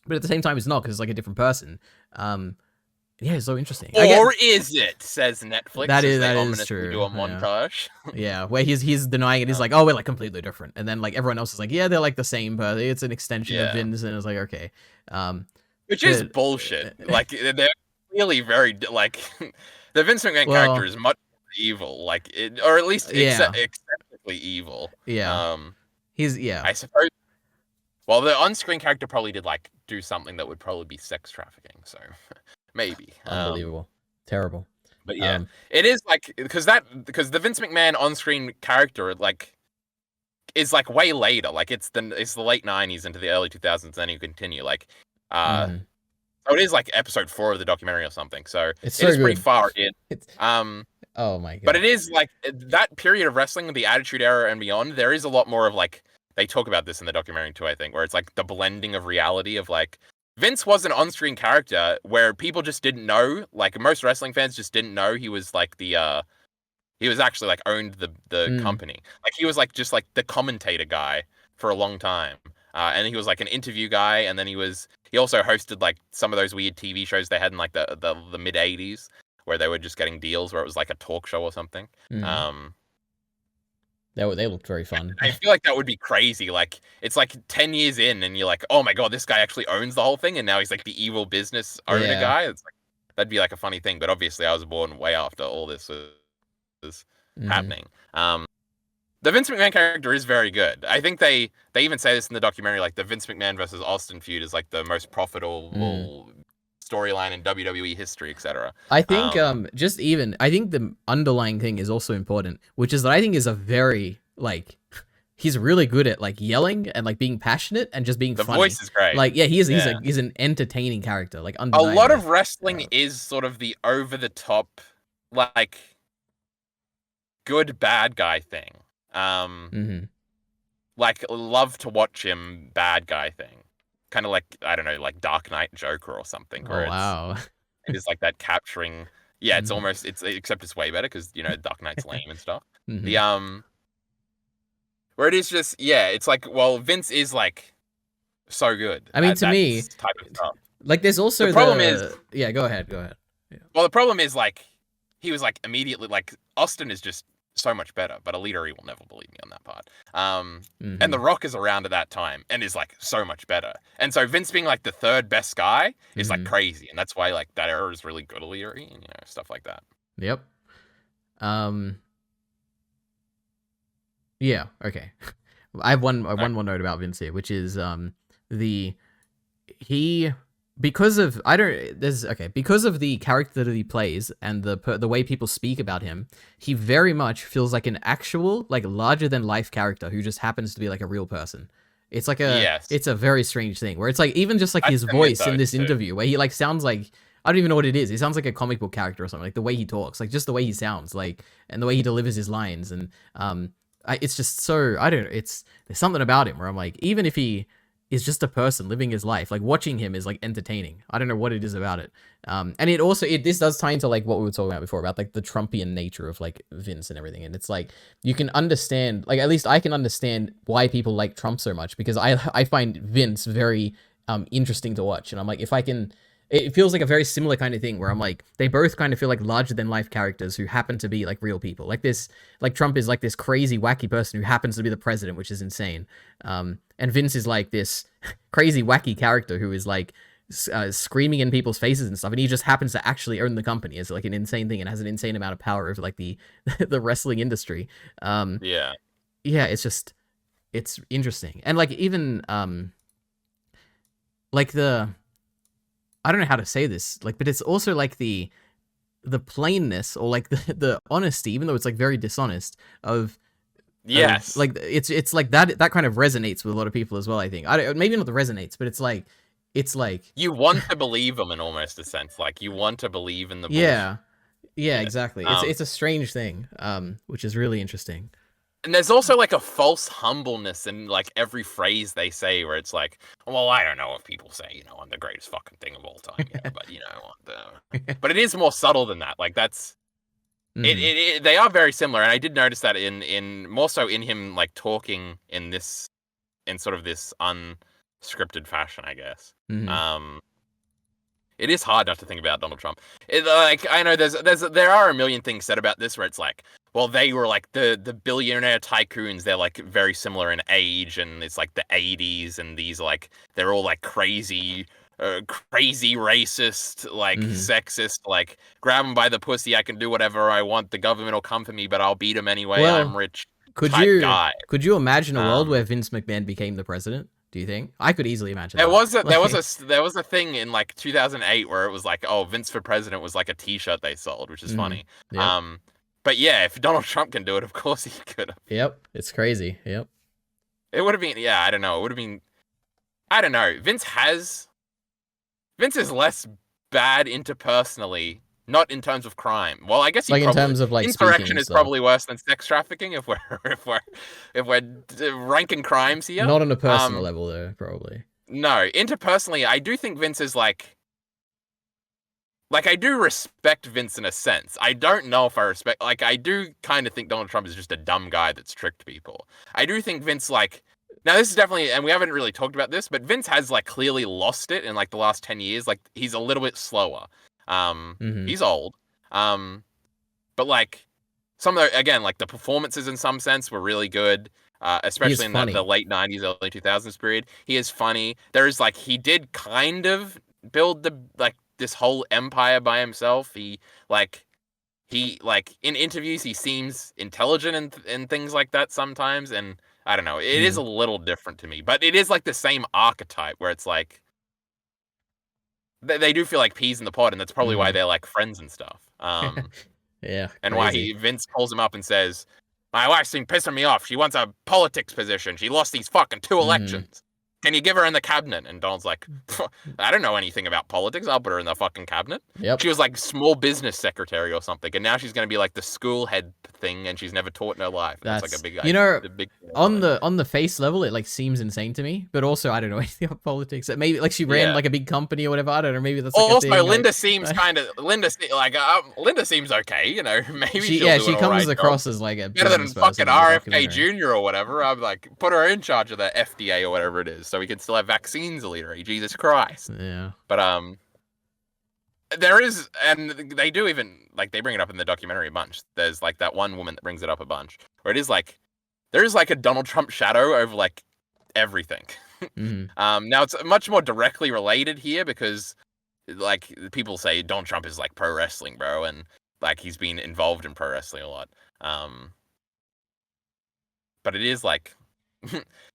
at the same time, it's not, because it's like a different person. Yeah, it's so interesting. Or is it? Says Netflix. That is true. Do a montage. Yeah, where he's denying it. He's like, oh, we're like completely different, and then like everyone else is like, yeah, they're like the same, but it's an extension of Vince, and it's like, okay, which is bullshit. Like they're really very like the Vince McMahon character is much evil, like or at least acceptably evil. Yeah, I suppose. Well, the on-screen character probably did like do something that would probably be sex trafficking, so. Maybe. Unbelievable. terrible. But yeah, it is like because the Vince McMahon on-screen character like is like way later. Like it's the late 90s into the early 2000s. Then you continue like so it is like episode 4 of the documentary or something. So It's it so is pretty good. far in. Oh my god. But it is like that period of wrestling, the Attitude Era and beyond. There is a lot more of like they talk about this in the documentary too. I think where it's like the blending of reality of like Vince was an on-screen character where people just didn't know. Like most wrestling fans just didn't know he was like the he was actually like owned the company. Like he was like just like the commentator guy for a long time. And he was like an interview guy, and then he also hosted like some of those weird TV shows they had in like the mid 80s where they were just getting deals where it was like a talk show or something. They looked very fun. I feel like that would be crazy. Like it's like 10 years in and you're like, oh my god, this guy actually owns the whole thing and now he's like the evil business owner guy. It's like that'd be like a funny thing, but obviously I was born way after all this was happening. The Vince McMahon character is very good. I think they even say this in the documentary, like the Vince McMahon versus Austin feud is like the most profitable storyline in WWE history, etc. I think I think the underlying thing is also important, which is that I think is a very like he's really good at like yelling and like being passionate and just being funny. The voice is great. Like he's an entertaining character. Like a lot of wrestling is sort of the over the top like good bad guy thing. Like love to watch him bad guy thing. Kind of like I don't know, like Dark Knight Joker or something. Where it is like that capturing. Yeah, it's almost except it's way better because you know Dark Knight's lame and stuff. The where it is just it's like well Vince is like so good. I mean to me, type of stuff. Like there's also the problem is go ahead. Yeah. Well, the problem is like he was like immediately like Austin is just so much better, but ELITEARI will never believe me on that part. And The Rock is around at that time and is like so much better. And so Vince being like the third best guy is like crazy, and that's why like that era is really good ELITEARI and you know stuff like that. Yep. Yeah. Okay. I have one more note about Vince here, which is because of the character that he plays and the way people speak about him, he very much feels like an actual like larger than life character who just happens to be like a real person. It's like it's a very strange thing where it's like even just like his voice in this interview where he like sounds like I don't even know what it is. He sounds like a comic book character or something. Like the way he talks, like just the way he sounds, like and the way he delivers his lines, and it's just so there's something about him where I'm like even if he is just a person living his life. Like watching him is like entertaining. I don't know what it is about it. And this does tie into like what we were talking about before about like the Trumpian nature of like Vince and everything. And it's like, you can understand, like, at least I can understand why people like Trump so much because I find Vince very interesting to watch. And I'm like, it feels like a very similar kind of thing where I'm like, they both kind of feel like larger than life characters who happen to be like real people. Like Trump is like this crazy, wacky person who happens to be the president, which is insane. And Vince is like this crazy, wacky character who is like screaming in people's faces and stuff. And he just happens to actually own the company. It's like an insane thing and has an insane amount of power over like the wrestling industry. Yeah, it's interesting. And like even like I don't know how to say this, like, but it's also like the plainness or like the honesty, even though it's like very dishonest of like it's like that kind of resonates with a lot of people as well. I think maybe not the resonates, but it's like you want to believe them in almost a sense, like you want to believe in the bullshit. Yeah, exactly. It's a strange thing, which is really interesting. And there's also like a false humbleness in like every phrase they say where it's like, well, I don't know if people say, you know, I'm the greatest fucking thing of all time, but you know, but it is more subtle than that. Like that's, they are very similar. And I did notice that in more so in him like talking in sort of this unscripted fashion, I guess. It is hard not to think about Donald Trump. Like I know there are a million things said about this where it's like, well, they were like the billionaire tycoons. They're like very similar in age, and it's like the 80s, and these like they're all like crazy racist, like sexist, like grab them by the pussy. I can do whatever I want. The government will come for me, but I'll beat them anyway. I'm rich. Could you imagine a world where Vince McMahon became the president? Do you think? I could easily imagine There that. was a Like, there was a thing in like 2008 where it was like, oh, Vince for president was like a T-shirt they sold, which is funny. Yep. But yeah, if Donald Trump can do it, of course he could have. Yep. It's crazy. Yep. It would have been, yeah, I don't know. It would have been, I don't know. Vince is less bad interpersonally, not in terms of crime. Well, I guess he Like in probably, terms of like insurrection speaking is stuff. probably worse than sex trafficking if we're ranking crimes here. Not on a personal level though, probably. No, interpersonally, I do think Vince is like I do respect Vince in a sense. I don't know if I respect, like, I do kind of think Donald Trump is just a dumb guy that's tricked people. I do think Vince, like, now this is definitely, and we haven't really talked about this, but Vince has like clearly lost it in like the last 10 years. Like, he's a little bit slower. He's old. But like some of the, again, like the performances in some sense were really good. Especially in the late 90s, early 2000s period. He is funny. There is like, he did kind of build this whole empire by himself. He in interviews he seems intelligent and things like that sometimes, and I don't know, it is a little different to me, but it is like the same archetype where it's like they do feel like peas in the pod, and that's probably why they're like friends and stuff. Yeah, and crazy. why Vince calls him up and says, my wife's been pissing me off. She wants a politics position. She lost these fucking 2 elections. Can you give her in the cabinet? And Donald's like, I don't know anything about politics. I'll put her in the fucking cabinet. Yep. She was like small business secretary or something, and now she's going to be like the school head thing, and she's never taught in her life. That's like a big, you know, big on the face level, it like seems insane to me, but also I don't know anything about politics. Maybe like she ran like a big company or whatever. I don't know. Maybe that's like also a thing, Linda like, seems kind of Linda seems okay. You know, maybe she doing comes right across job. as like a Better than fucking RFK Jr. or whatever. I'm like, put her in charge of the FDA or whatever it is, so we can still have vaccines. ELITEARI, Jesus Christ. Yeah. But there is, and they do even like, they bring it up in the documentary a bunch. There's like that one woman that brings it up a bunch, where it is like there is like a Donald Trump shadow over like everything. Now it's much more directly related here because like people say Donald Trump is like pro wrestling, bro, and like he's been involved in pro wrestling a lot. But it is like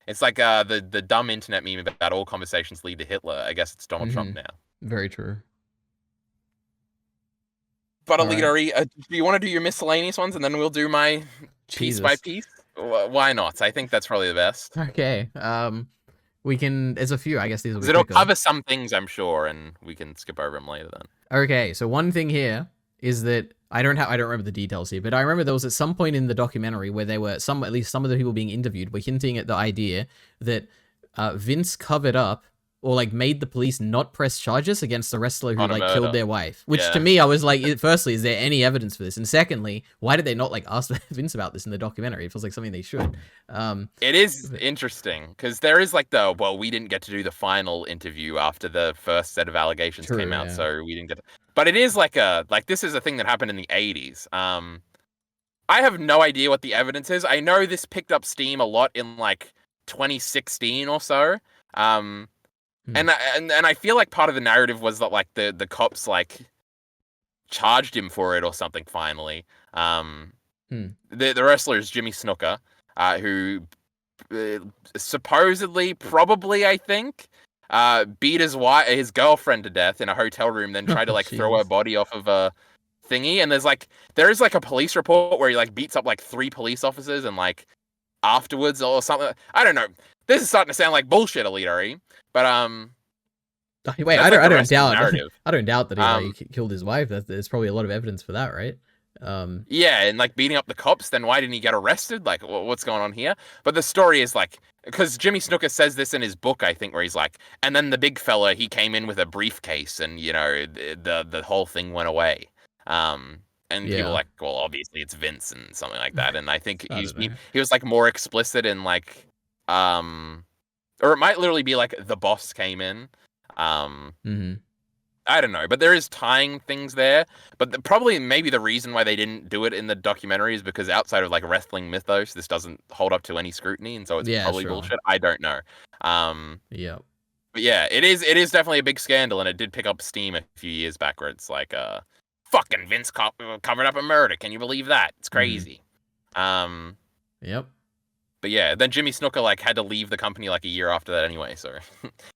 it's like the dumb internet meme about all conversations lead to Hitler. I guess it's Donald Trump now. Very true. But ELITEARI, do you want to do your miscellaneous ones and then we'll do my piece by piece? Why not? I think that's probably the best. Okay. We can. There's a few. I guess these will be. It'll cover some things, I'm sure, and we can skip over them later then. Okay. So one thing here is that I don't remember the details here, but I remember there was at some point in the documentary where there were at least some of the people being interviewed were hinting at the idea that Vince covered up or like made the police not press charges against the wrestler who like killed their wife. Which to me, I was like, firstly, is there any evidence for this? And secondly, why did they not like ask Vince about this in the documentary? It feels like something they should. It is interesting because there is like we didn't get to do the final interview after the first set of allegations came out, so we didn't get. But it is like this is a thing that happened in the 80s. I have no idea what the evidence is. I know this picked up steam a lot in like 2016 or so. And I feel like part of the narrative was that like the cops like charged him for it or something finally. The wrestler is Jimmy Snuka, who supposedly, probably, I think, beat his girlfriend to death in a hotel room, then tried to like throw her body off of a thingy. And there is like a police report where he like beats up like 3 police officers and like afterwards or something. I don't know. This is starting to sound like bullshit, ELITEARI. But wait, I don't doubt that he killed his wife. There's probably a lot of evidence for that, right? Yeah, and like beating up the cops, then why didn't he get arrested? Like, what's going on here? But the story is like, because Jimmy Snuka says this in his book, I think, where he's like, and then the big fella, he came in with a briefcase, and you know, the whole thing went away. And people are like, well, obviously it's Vince and something like that. And I think he was like more explicit in like, or it might literally be like the boss came in. I don't know, but there is tying things there. But probably maybe the reason why they didn't do it in the documentary is because outside of like wrestling mythos, this doesn't hold up to any scrutiny, and so it's probably bullshit. I don't know. But yeah, it is definitely a big scandal, and it did pick up steam a few years back where it's like fucking Vince covered up a murder. Can you believe that? It's crazy. Yep. But yeah, then Jimmy Snuka like had to leave the company like a year after that anyway. So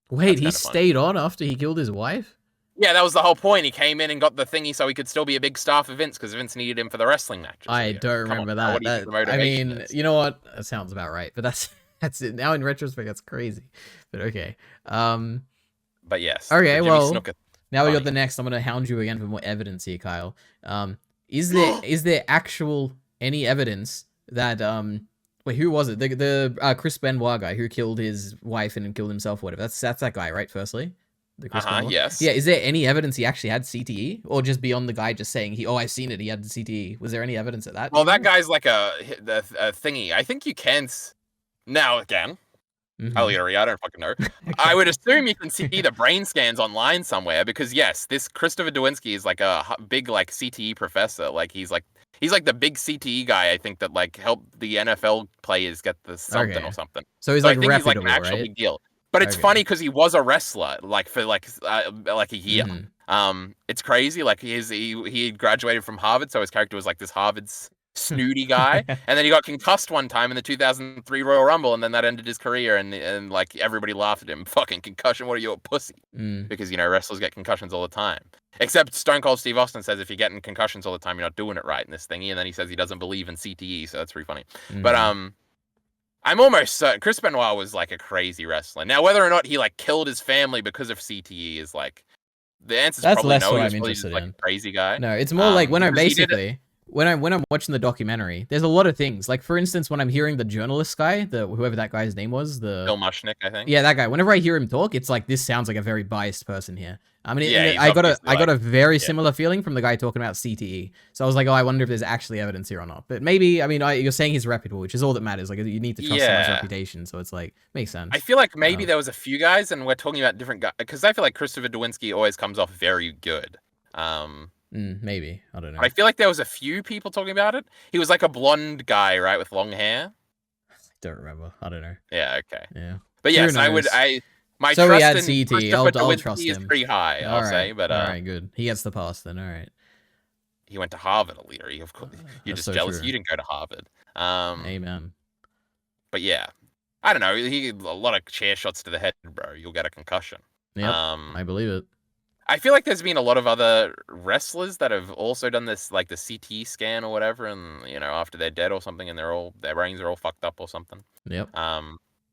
Wait, he kinda funny. stayed on after he killed his wife? Yeah, that was the whole point. He came in and got the thingy so he could still be a big star for Vince because Vince needed him for the wrestling matches. I don't Come on, remember now, what that. do you think the I motivation mean, is? you know what? That sounds about right. But that's it. Now in retrospect, that's crazy. But okay. But yes. Okay, the Jimmy well, Snuka now we got funny. the next. I'm gonna hound you again for more evidence here, Kyle. Is there actual any evidence that wait, who was it? The Chris Benoit guy who killed his wife and killed himself, or whatever. That's that guy, right? Firstly, the Chris Benoit. Yes. Yeah. Is there any evidence he actually had CTE, or just beyond the guy just saying I've seen it. He had CTE. Was there any evidence of that? Well, that guy's like a thingy. I think you can now again. ELITEARI, I don't fucking know. I would assume you can see the brain scans online somewhere because yes, this Christopher Dwinski is like a big like CTE professor. Like he's like the big CTE guy. I think that like helped the NFL players get the something or something. So he's I like think he's like an reputable, actual right? big deal. But it's funny because he was a wrestler like for like a year. It's crazy. Like he graduated from Harvard, so his character was like this Harvard's snooty guy, and then he got concussed one time in the 2003 Royal Rumble, and then that ended his career, and like everybody laughed at him. Fucking concussion, what are you, a pussy? Because wrestlers get concussions all the time. Except Stone Cold Steve Austin says if you're getting concussions all the time, you're not doing it right in this thingy, and then he says he doesn't believe in CTE, so that's pretty funny. But I'm almost certain Chris Benoit was like a crazy wrestler. Now whether or not he like killed his family because of CTE is like the answer's that's probably less no. what He I'm was probably interested just, like, in. a crazy guy. No, it's more like when I'm because he did basically when I'm watching the documentary, there's a lot of things. Like for instance, when I'm hearing the journalist guy, whoever that guy's name was, Bill Mushnick, I think. Yeah, that guy. Whenever I hear him talk, it's like this sounds like a very biased person here. I mean, Yeah, I got obviously, a very similar feeling from the guy talking about CTE. So I was like, oh, I wonder if there's actually evidence here or not. But maybe, I mean, you're saying he's reputable, which is all that matters. Like you need to trust someone's reputation. So it's like makes sense. I feel like maybe there was a few guys, and we're talking about different guys because I feel like Christopher Dwinski always comes off very good. Maybe I don't know. But I feel like there was a few people talking about it. He was like a blonde guy, right, with long hair. I don't remember. I don't know. Yeah. Okay. Yeah. But yes, my so trust he had in CT. Christopher I'll Dwinski trust is him. pretty high, I'll say. But all right, good. He gets the pass then. All right. He went to Harvard, ELITEARI. Of course, you're just so jealous true. you didn't go to Harvard. Amen. But yeah, I don't know. A lot of chair shots to the head, bro. You'll get a concussion. Yep, I believe it. I feel like there's been a lot of other wrestlers that have also done this, like the CT scan or whatever, and after they're dead or something, and their brains are all fucked up or something. Yep.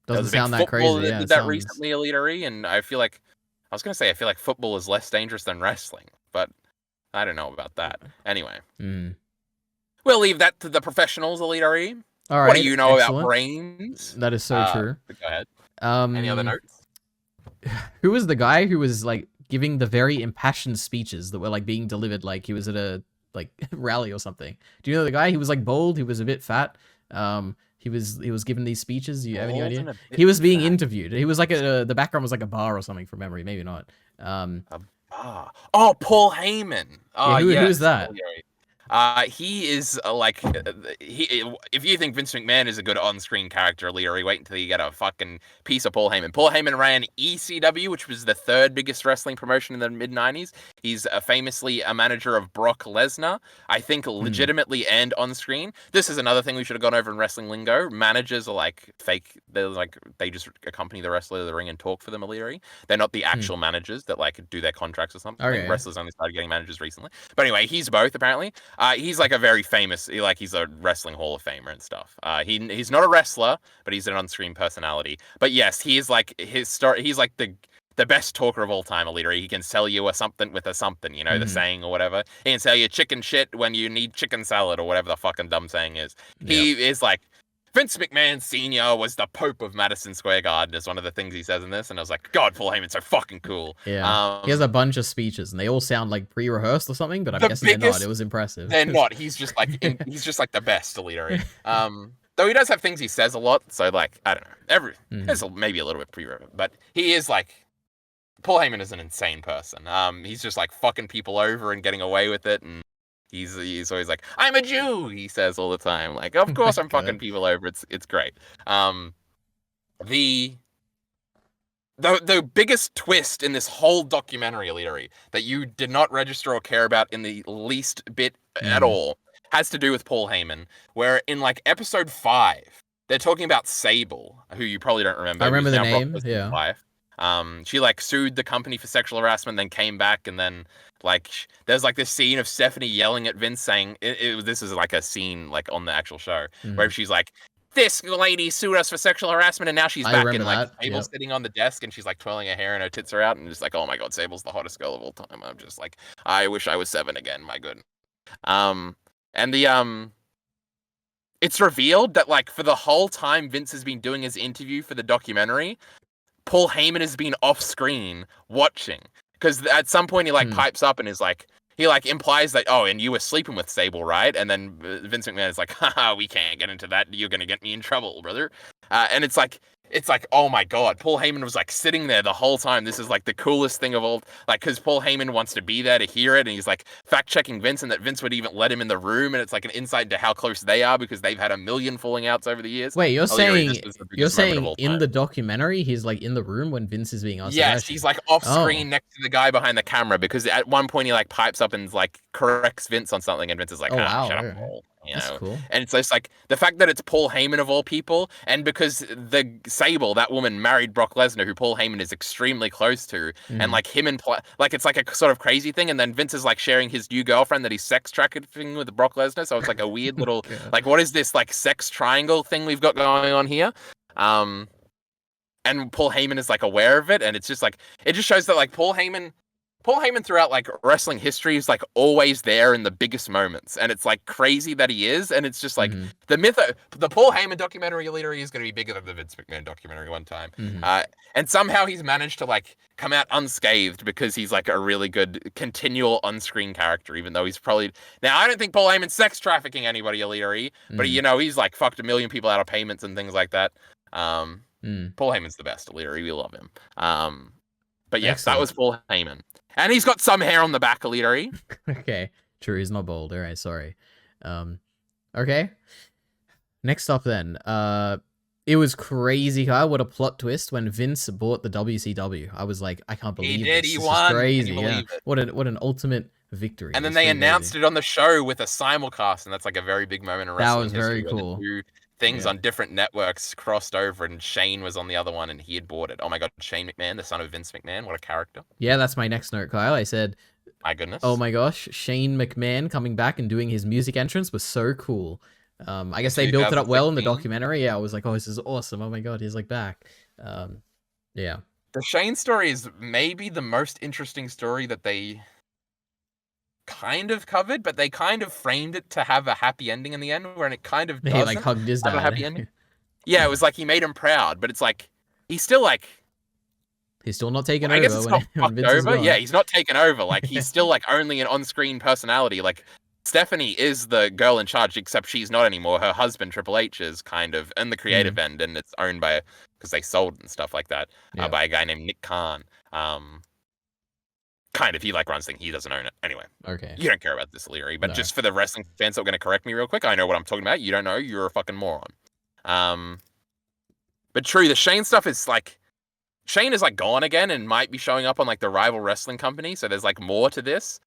Doesn't sound that crazy. That did that recently, ELITEARI, and I feel like I feel like football is less dangerous than wrestling, but I don't know about that. Anyway, we'll leave that to the professionals, ELITEARI. All right. What do you know about brains? That is so true. Go ahead. Any other notes? Who was the guy who was like giving the very impassioned speeches that were like being delivered like he was at a like rally or something? Do you know the guy? He was like bald. He was a bit fat. He was given these speeches. Do you have any idea? He was being interviewed. He was like the background was like a bar or something from memory. Maybe not. A bar. Oh, Paul Heyman. Who's that? He is if you think Vince McMahon is a good on-screen character, ELITEARI, wait until you get a fucking piece of Paul Heyman. Paul Heyman ran ECW, which was the third biggest wrestling promotion in the mid-90s. He's famously a manager of Brock Lesnar, I think legitimately and on-screen. This is another thing we should have gone over in wrestling lingo. Managers are like fake. They just accompany the wrestler to the ring and talk for them, ELITEARI. They're not the actual managers that like do their contracts or something. Okay. Wrestlers only started getting managers recently. But anyway, he's both apparently. He's like a very famous, he's a wrestling Hall of Famer and stuff. He's not a wrestler, but he's an on-screen personality. But yes, he is like he's like the best talker of all time, ELITEARI. He can sell you a something with a something, the saying or whatever. He can sell you chicken shit when you need chicken salad or whatever the fucking dumb saying is. Yep. He is like, Vince McMahon Sr. was the Pope of Madison Square Garden is one of the things he says in this. And I was like, God, Paul Heyman's so fucking cool. Yeah. He has a bunch of speeches and they all sound like pre-rehearsed or something, but I'm guessing they're not. It was impressive. They're not. He's just like the best, ELITEARI. Though he does have things he says a lot. So like, I don't know. There's maybe a little bit pre-rehearsed, but he is like, Paul Heyman is an insane person. He's just like fucking people over and getting away with it. And he's always like, I'm a Jew, he says all the time. Like, of course I'm fucking people over. It's great. The biggest twist in this whole documentary, ELITEARI, that you did not register or care about in the least bit at all has to do with Paul Heyman, where in like episode 5, they're talking about Sable, who you probably don't remember. I remember who's the now Brock name. Lesnar's Yeah. wife. She like sued the company for sexual harassment, then came back, and then like there's like this scene of Stephanie yelling at Vince saying this is like a scene like on the actual show where she's like, this lady sued us for sexual harassment, and now she's I back, remember and like that. Sable's Yep. sitting on the desk, and she's like twirling her hair, and her tits are out, and just like, oh my god, Sable's the hottest girl of all time. I'm just like, I wish I was 7 again. My goodness. And the it's revealed that like for the whole time Vince has been doing his interview for the documentary, Paul Heyman has been off screen watching, because at some point he like pipes up and is like, he like implies that, oh, and you were sleeping with Sable, right? And then Vince McMahon is like, haha, we can't get into that. You're gonna get me in trouble, brother. And it's like, oh my god, Paul Heyman was like sitting there the whole time. This is like the coolest thing of all, like, because Paul Heyman wants to be there to hear it, and he's like fact checking Vince, and that Vince would even let him in the room, and it's like an insight into how close they are because they've had a million falling outs over the years. Wait, you're saying this was the biggest moment of all in time. the documentary he's like in the room when Vince is being asked? Yes, he's like off screen next to the guy behind the camera, because at one point he like pipes up and like corrects Vince on something, and Vince is like, shut up, Paul. You That's know? cool. And it's just like the fact that it's Paul Heyman of all people, and because the Sable, that woman, married Brock Lesnar, who Paul Heyman is extremely close to, and like him and like it's like a sort of crazy thing, and then Vince is like sharing his new girlfriend that he's sex trafficking with Brock Lesnar, so it's like a weird little like, what is this like sex triangle thing we've got going on here? And Paul Heyman is like aware of it, and it's just like, it just shows that like Paul Heyman throughout like wrestling history is like always there in the biggest moments, and it's like crazy that he is, and it's just like the Paul Heyman documentary ELITEARI is going to be bigger than the Vince McMahon documentary one time, and somehow he's managed to like come out unscathed because he's like a really good continual on-screen character, even though he's probably, now I don't think Paul Heyman's sex trafficking anybody ELITEARI, but you know, he's like fucked a million people out of payments and things like that. Paul Heyman's the best ELITEARI, we love him. But yes, that was Paul Heyman. And he's got some hair on the back, ELITEARI. Okay, true, he's not bald. All right, sorry. Okay. Next up then, it was crazy, Kyle. What a plot twist when Vince bought the WCW. I was like, I can't believe this. He This won. is crazy. Can you believe it? What an ultimate victory. And then they announced it on the show with a simulcast, and that's like a very big moment in wrestling. That was very cool. Things on different networks crossed over, and Shane was on the other one, and he had bought it. Oh my god, Shane McMahon, the son of Vince McMahon, what a character. Yeah, that's my next note, Kyle. I said, my goodness. Oh my gosh, Shane McMahon coming back and doing his music entrance was so cool. I guess they built it up well in the documentary. Yeah, I was like, oh, this is awesome. Oh my god, he's like back. Yeah. The Shane story is maybe the most interesting story that they kind of covered, but they kind of framed it to have a happy ending in the end, where it kind of doesn't like hugged his dad. Have a happy ending. Yeah, it was like he made him proud, but it's like he's still not taken over. I guess it's not fucked over. Yeah, he's not taken over. Like he's still like only an on-screen personality. Like Stephanie is the girl in charge, except she's not anymore. Her husband Triple H is kind of in the creative end, and it's owned by, because they sold and stuff like that, by a guy named Nick Khan. Kind of, he like runs things, he doesn't own it. Anyway, okay, you don't care about this, Leary, but just for the wrestling fans that are going to correct me real quick, I know what I'm talking about. You don't know, you're a fucking moron. But true, the Shane stuff is like, Shane is like gone again and might be showing up on like the rival wrestling company, so there's like more to this.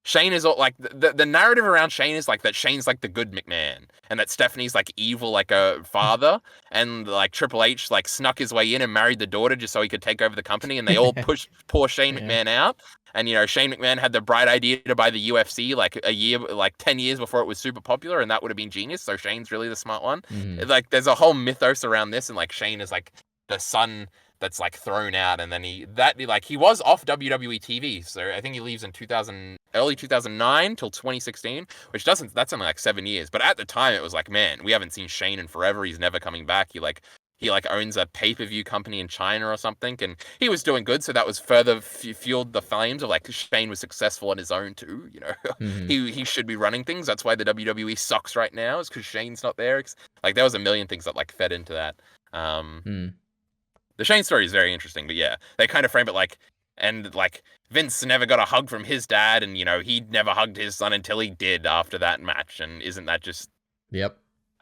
Shane is all, like the narrative around Shane is like that Shane's like the good McMahon, and that Stephanie's like evil like a father, and like Triple H like snuck his way in and married the daughter just so he could take over the company, and they all pushed poor Shane McMahon out. And you know, Shane McMahon had the bright idea to buy the UFC like 10 years before it was super popular, and that would have been genius. So Shane's really the smart one. Like there's a whole mythos around this, and like Shane is like the son that's like thrown out, and then he was off WWE TV, so I think he leaves in early 2009 till 2016, which that's only like 7 years, but at the time it was like, man, we haven't seen Shane in forever, he's never coming back. He owns a pay-per-view company in China or something, and he was doing good, so that was further fueled the flames of like Shane was successful on his own too, you know. He should be running things. That's why the WWE sucks right now, is because Shane's not there. Like there was a million things that like fed into that. The Shane story is very interesting, but yeah, they kind of frame it like, and like Vince never got a hug from his dad, and you know, he never hugged his son until he did after that match, and isn't that just a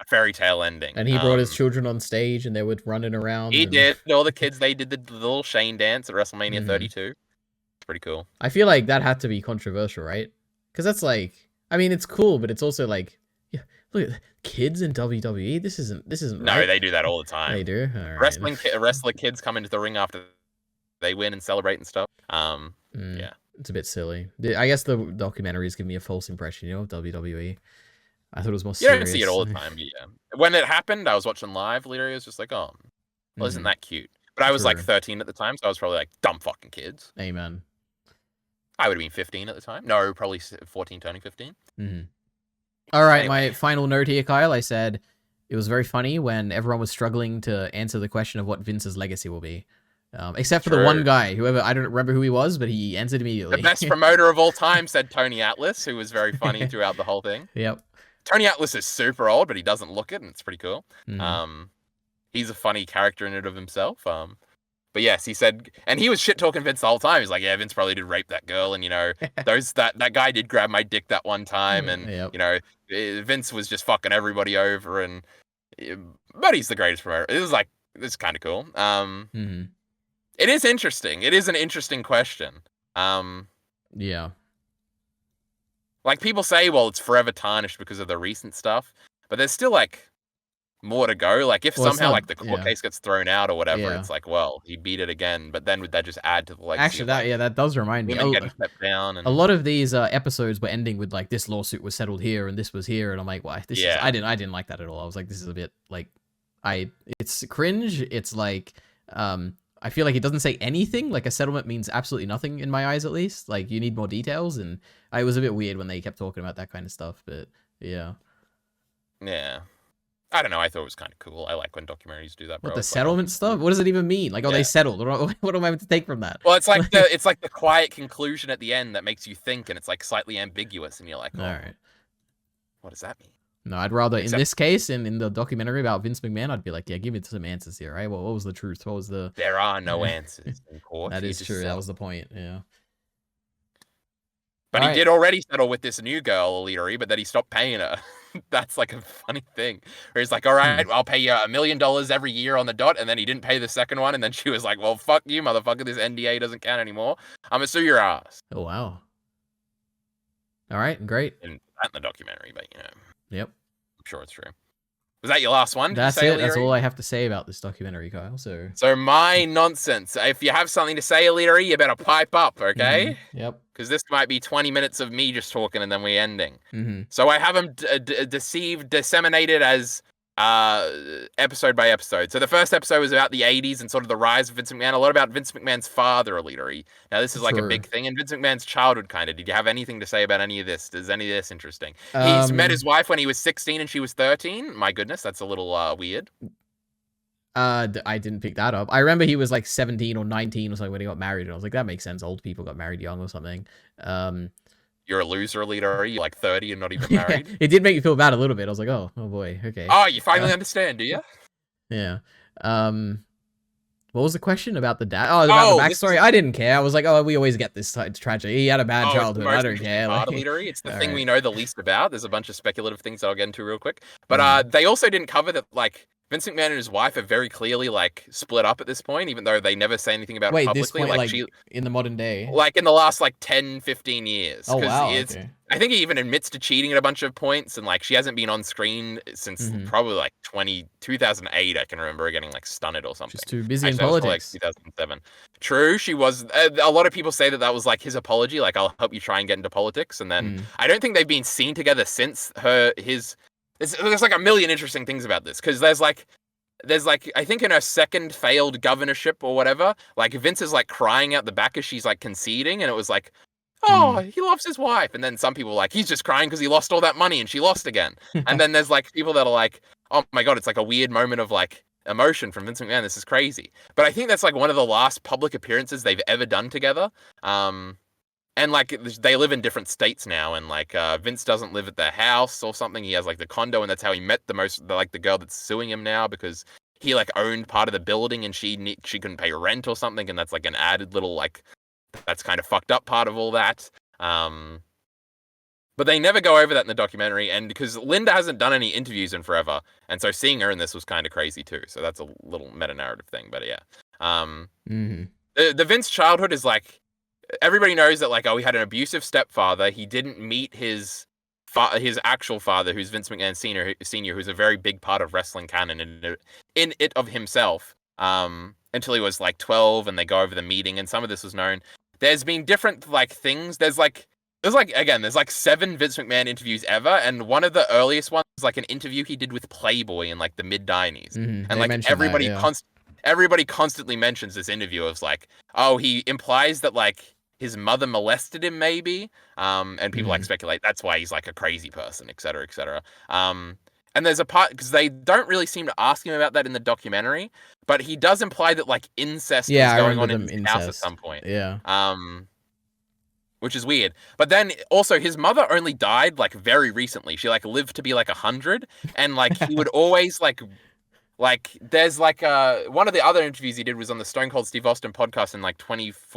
fairy tale ending? And he brought his children on stage, and they were running around. He did. All the kids, they did the little Shane dance at WrestleMania 32. It's pretty cool. I feel like that had to be controversial, right? Because that's like, I mean, it's cool, but it's also like Look at kids in WWE. This isn't No, right. they do that all the time. They do. All right. Wrestler kids come into the ring after they win and celebrate and stuff. Yeah. It's a bit silly. I guess the documentaries give me a false impression, of WWE. I thought it was more You serious. don't see it all the time, but yeah. When it happened, I was watching live. Literally, it was just like, oh, well, isn't that cute? But I was like True. 13 at the time, so I was probably like, dumb fucking kids. Amen. I would have been 15 at the time. No, probably 14, turning 15. All right, Anyway. my final note here, Kyle. I said it was very funny when everyone was struggling to answer the question of what Vince's legacy will be. Except for the one guy, whoever, I don't remember who he was, but he answered immediately. The best promoter of all time, said Tony Atlas, who was very funny throughout the whole thing. Yep. Tony Atlas is super old, but he doesn't look it, and it's pretty cool. He's a funny character in and of himself. But yes, he said, and he was shit talking Vince the whole time. He's like, yeah, Vince probably did rape that girl, and that guy did grab my dick that one time, and Vince was just fucking everybody over, and but he's the greatest promoter. It's kind of cool. It is interesting. It is an interesting question. Yeah. Like people say, well, it's forever tarnished because of the recent stuff, but there's still like more to go. Like if somehow like the court case gets thrown out or whatever, it's like, well, he beat it again. But then would that just add to the legacy? Actually, that does remind me. Getting stepped down. And... A lot of these episodes were ending with like this lawsuit was settled here and this was here, and I'm like, why? I didn't like that at all. I was like, this is a bit like, it's cringe. It's like, I feel like it doesn't say anything. Like a settlement means absolutely nothing in my eyes, at least. Like you need more details, and it was a bit weird when they kept talking about that kind of stuff. But yeah. I don't know. I thought it was kind of cool. I like when documentaries do that. What, the settlement stuff? What does it even mean? Like, they settled. What am I meant to take from that? Well, it's like the quiet conclusion at the end that makes you think, and it's like slightly ambiguous, and you're like, all right, what does that mean? No, I'd rather, in this case, in the documentary about Vince McMahon, I'd be like, yeah, give me some answers here, right? What was the truth? What was the... There are no answers in court. That is true. That was the point, yeah. But he did already settle with this new girl, ELITEARI, but then he stopped paying her. That's like a funny thing. Where he's like, all right, I'll pay you $1 million every year on the dot, and then he didn't pay the second one, and then she was like, well, fuck you, motherfucker, this NDA doesn't count anymore. I'm gonna sue your ass. Oh, wow. All right, great. And not in the documentary, but Yep. I'm sure it's true. Was that your last one? That's it. That's all I have to say about this documentary, Kyle. So my nonsense. If you have something to say, ELITEARI, you better pipe up, okay? Yep. Because this might be 20 minutes of me just talking and then we ending. So I have them disseminated as episode by episode. So the first episode was about the 80s and sort of the rise of Vince McMahon. A lot about Vince McMahon's father, ELITEARI. Now this is like a big thing in Vince McMahon's childhood, kind of. Did you have anything to say about any of this? Is any of this interesting? He's met his wife when he was 16 and she was 13. My goodness, that's a little weird. I didn't pick that up. I remember he was like 17 or 19 or something when he got married, and I was like, that makes sense. Old people got married young or something. You're a loser, ELITEARI. You're like 30 and not even married. It did make me feel bad a little bit. I was like, oh boy, okay. Oh, you finally understand, do you? Yeah. What was the question about the dad? Oh, about the backstory. I didn't care. I was like, oh, we always get this tragedy. He had a bad childhood. I don't care. ELITEARI. It's the thing we know the least about. There's a bunch of speculative things that I'll get into real quick. But they also didn't cover that, like, Vince McMahon and his wife are very clearly like split up at this point, even though they never say anything about it publicly. This point, like in the modern day, like in the last like 10, 15 years. Oh wow! Okay. I think he even admits to cheating at a bunch of points, and like she hasn't been on screen since probably like 2008. I can remember her getting like stunned or something. She's too busy in politics. Like 2007. True, she was. A lot of people say that was like his apology, like I'll help you try and get into politics, and then I don't think they've been seen together since his. There's like a million interesting things about this because there's like I think in her second failed governorship or whatever, like Vince is like crying out the back as she's like conceding, and it was like, oh, he loves his wife, and then some people are like, he's just crying because he lost all that money and she lost again, and then there's like people that are like, oh my god, it's like a weird moment of like emotion from Vince McMahon. This is crazy, but I think that's like one of the last public appearances they've ever done together. And like they live in different states now, and like Vince doesn't live at their house or something. He has like the condo, and that's how he met the girl that's suing him now, because he like owned part of the building and she couldn't pay rent or something, and that's like an added little like that's kind of fucked up part of all that. But they never go over that in the documentary, and because Linda hasn't done any interviews in forever, and so seeing her in this was kind of crazy too. So that's a little meta narrative thing, but yeah. The Vince childhood is like. Everybody knows that, like, oh, he had an abusive stepfather. He didn't meet his his actual father, who's Vince McMahon Senior, who's a very big part of wrestling canon in it of himself. Until he was like 12, and they go over the meeting, and some of this was known. There's been different like things. There's like 7 Vince McMahon interviews ever, and one of the earliest ones was like an interview he did with Playboy in like the mid-90s. And like everybody constantly mentions this interview of like, oh, he implies that like his mother molested him maybe, and people like speculate that's why he's like a crazy person, etc., etc. And there's a part, because they don't really seem to ask him about that in the documentary, but he does imply that like incest was going on in his house at some point. Yeah. Which is weird. But then also his mother only died like very recently. She like lived to be like 100, and like he would always like there's like one of the other interviews he did was on the Stone Cold Steve Austin podcast in like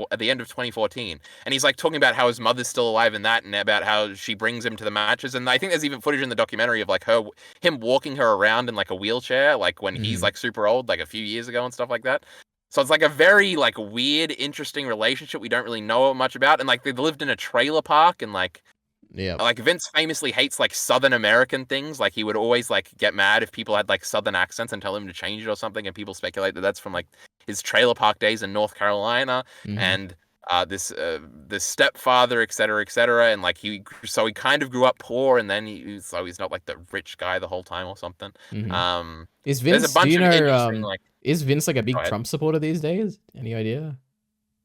at the end of 2014, and he's like talking about how his mother's still alive in that, and about how she brings him to the matches. And I think there's even footage in the documentary of like him walking her around in like a wheelchair, like when he's like super old, like a few years ago and stuff like that. So it's like a very like weird, interesting relationship we don't really know much about. And like they lived in a trailer park, and like Vince famously hates like Southern American things. Like he would always like get mad if people had like Southern accents and tell him to change it or something. And people speculate that that's from like his trailer park days in North Carolina, and this stepfather, etc., etc. And like he kind of grew up poor, and then he's not like the rich guy the whole time or something. Is Vince? There's a bunch of interesting like. Is Vince like a big Trump supporter these days? Any idea?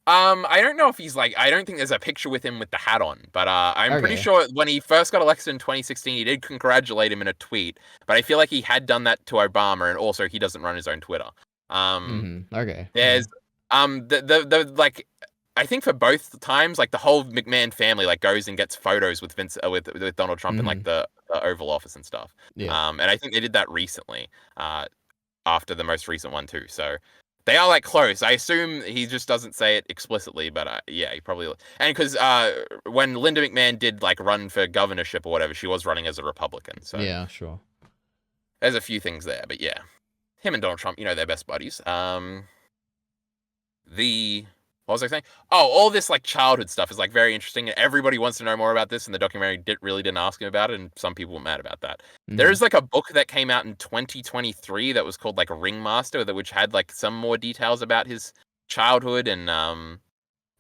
I don't know if he's like, I don't think there's a picture with him with the hat on, but I'm pretty sure when he first got elected in 2016, he did congratulate him in a tweet, but I feel like he had done that to Obama, and also he doesn't run his own Twitter. There's the like, I think for both times, like the whole McMahon family like goes and gets photos with Vince with Donald Trump in like the Oval Office and stuff. And I think they did that recently, after the most recent one too. So they are like close. I assume he just doesn't say it explicitly, but yeah, he probably. And because when Linda McMahon did like run for governorship or whatever, she was running as a Republican. So yeah, sure. There's a few things there, but yeah, him and Donald Trump, they're best buddies. What was I saying? Oh, all this like childhood stuff is like very interesting, and everybody wants to know more about this. And the documentary really didn't ask him about it, and some people were mad about that. There is like a book that came out in 2023 that was called like Ringmaster, which had like some more details about his childhood, and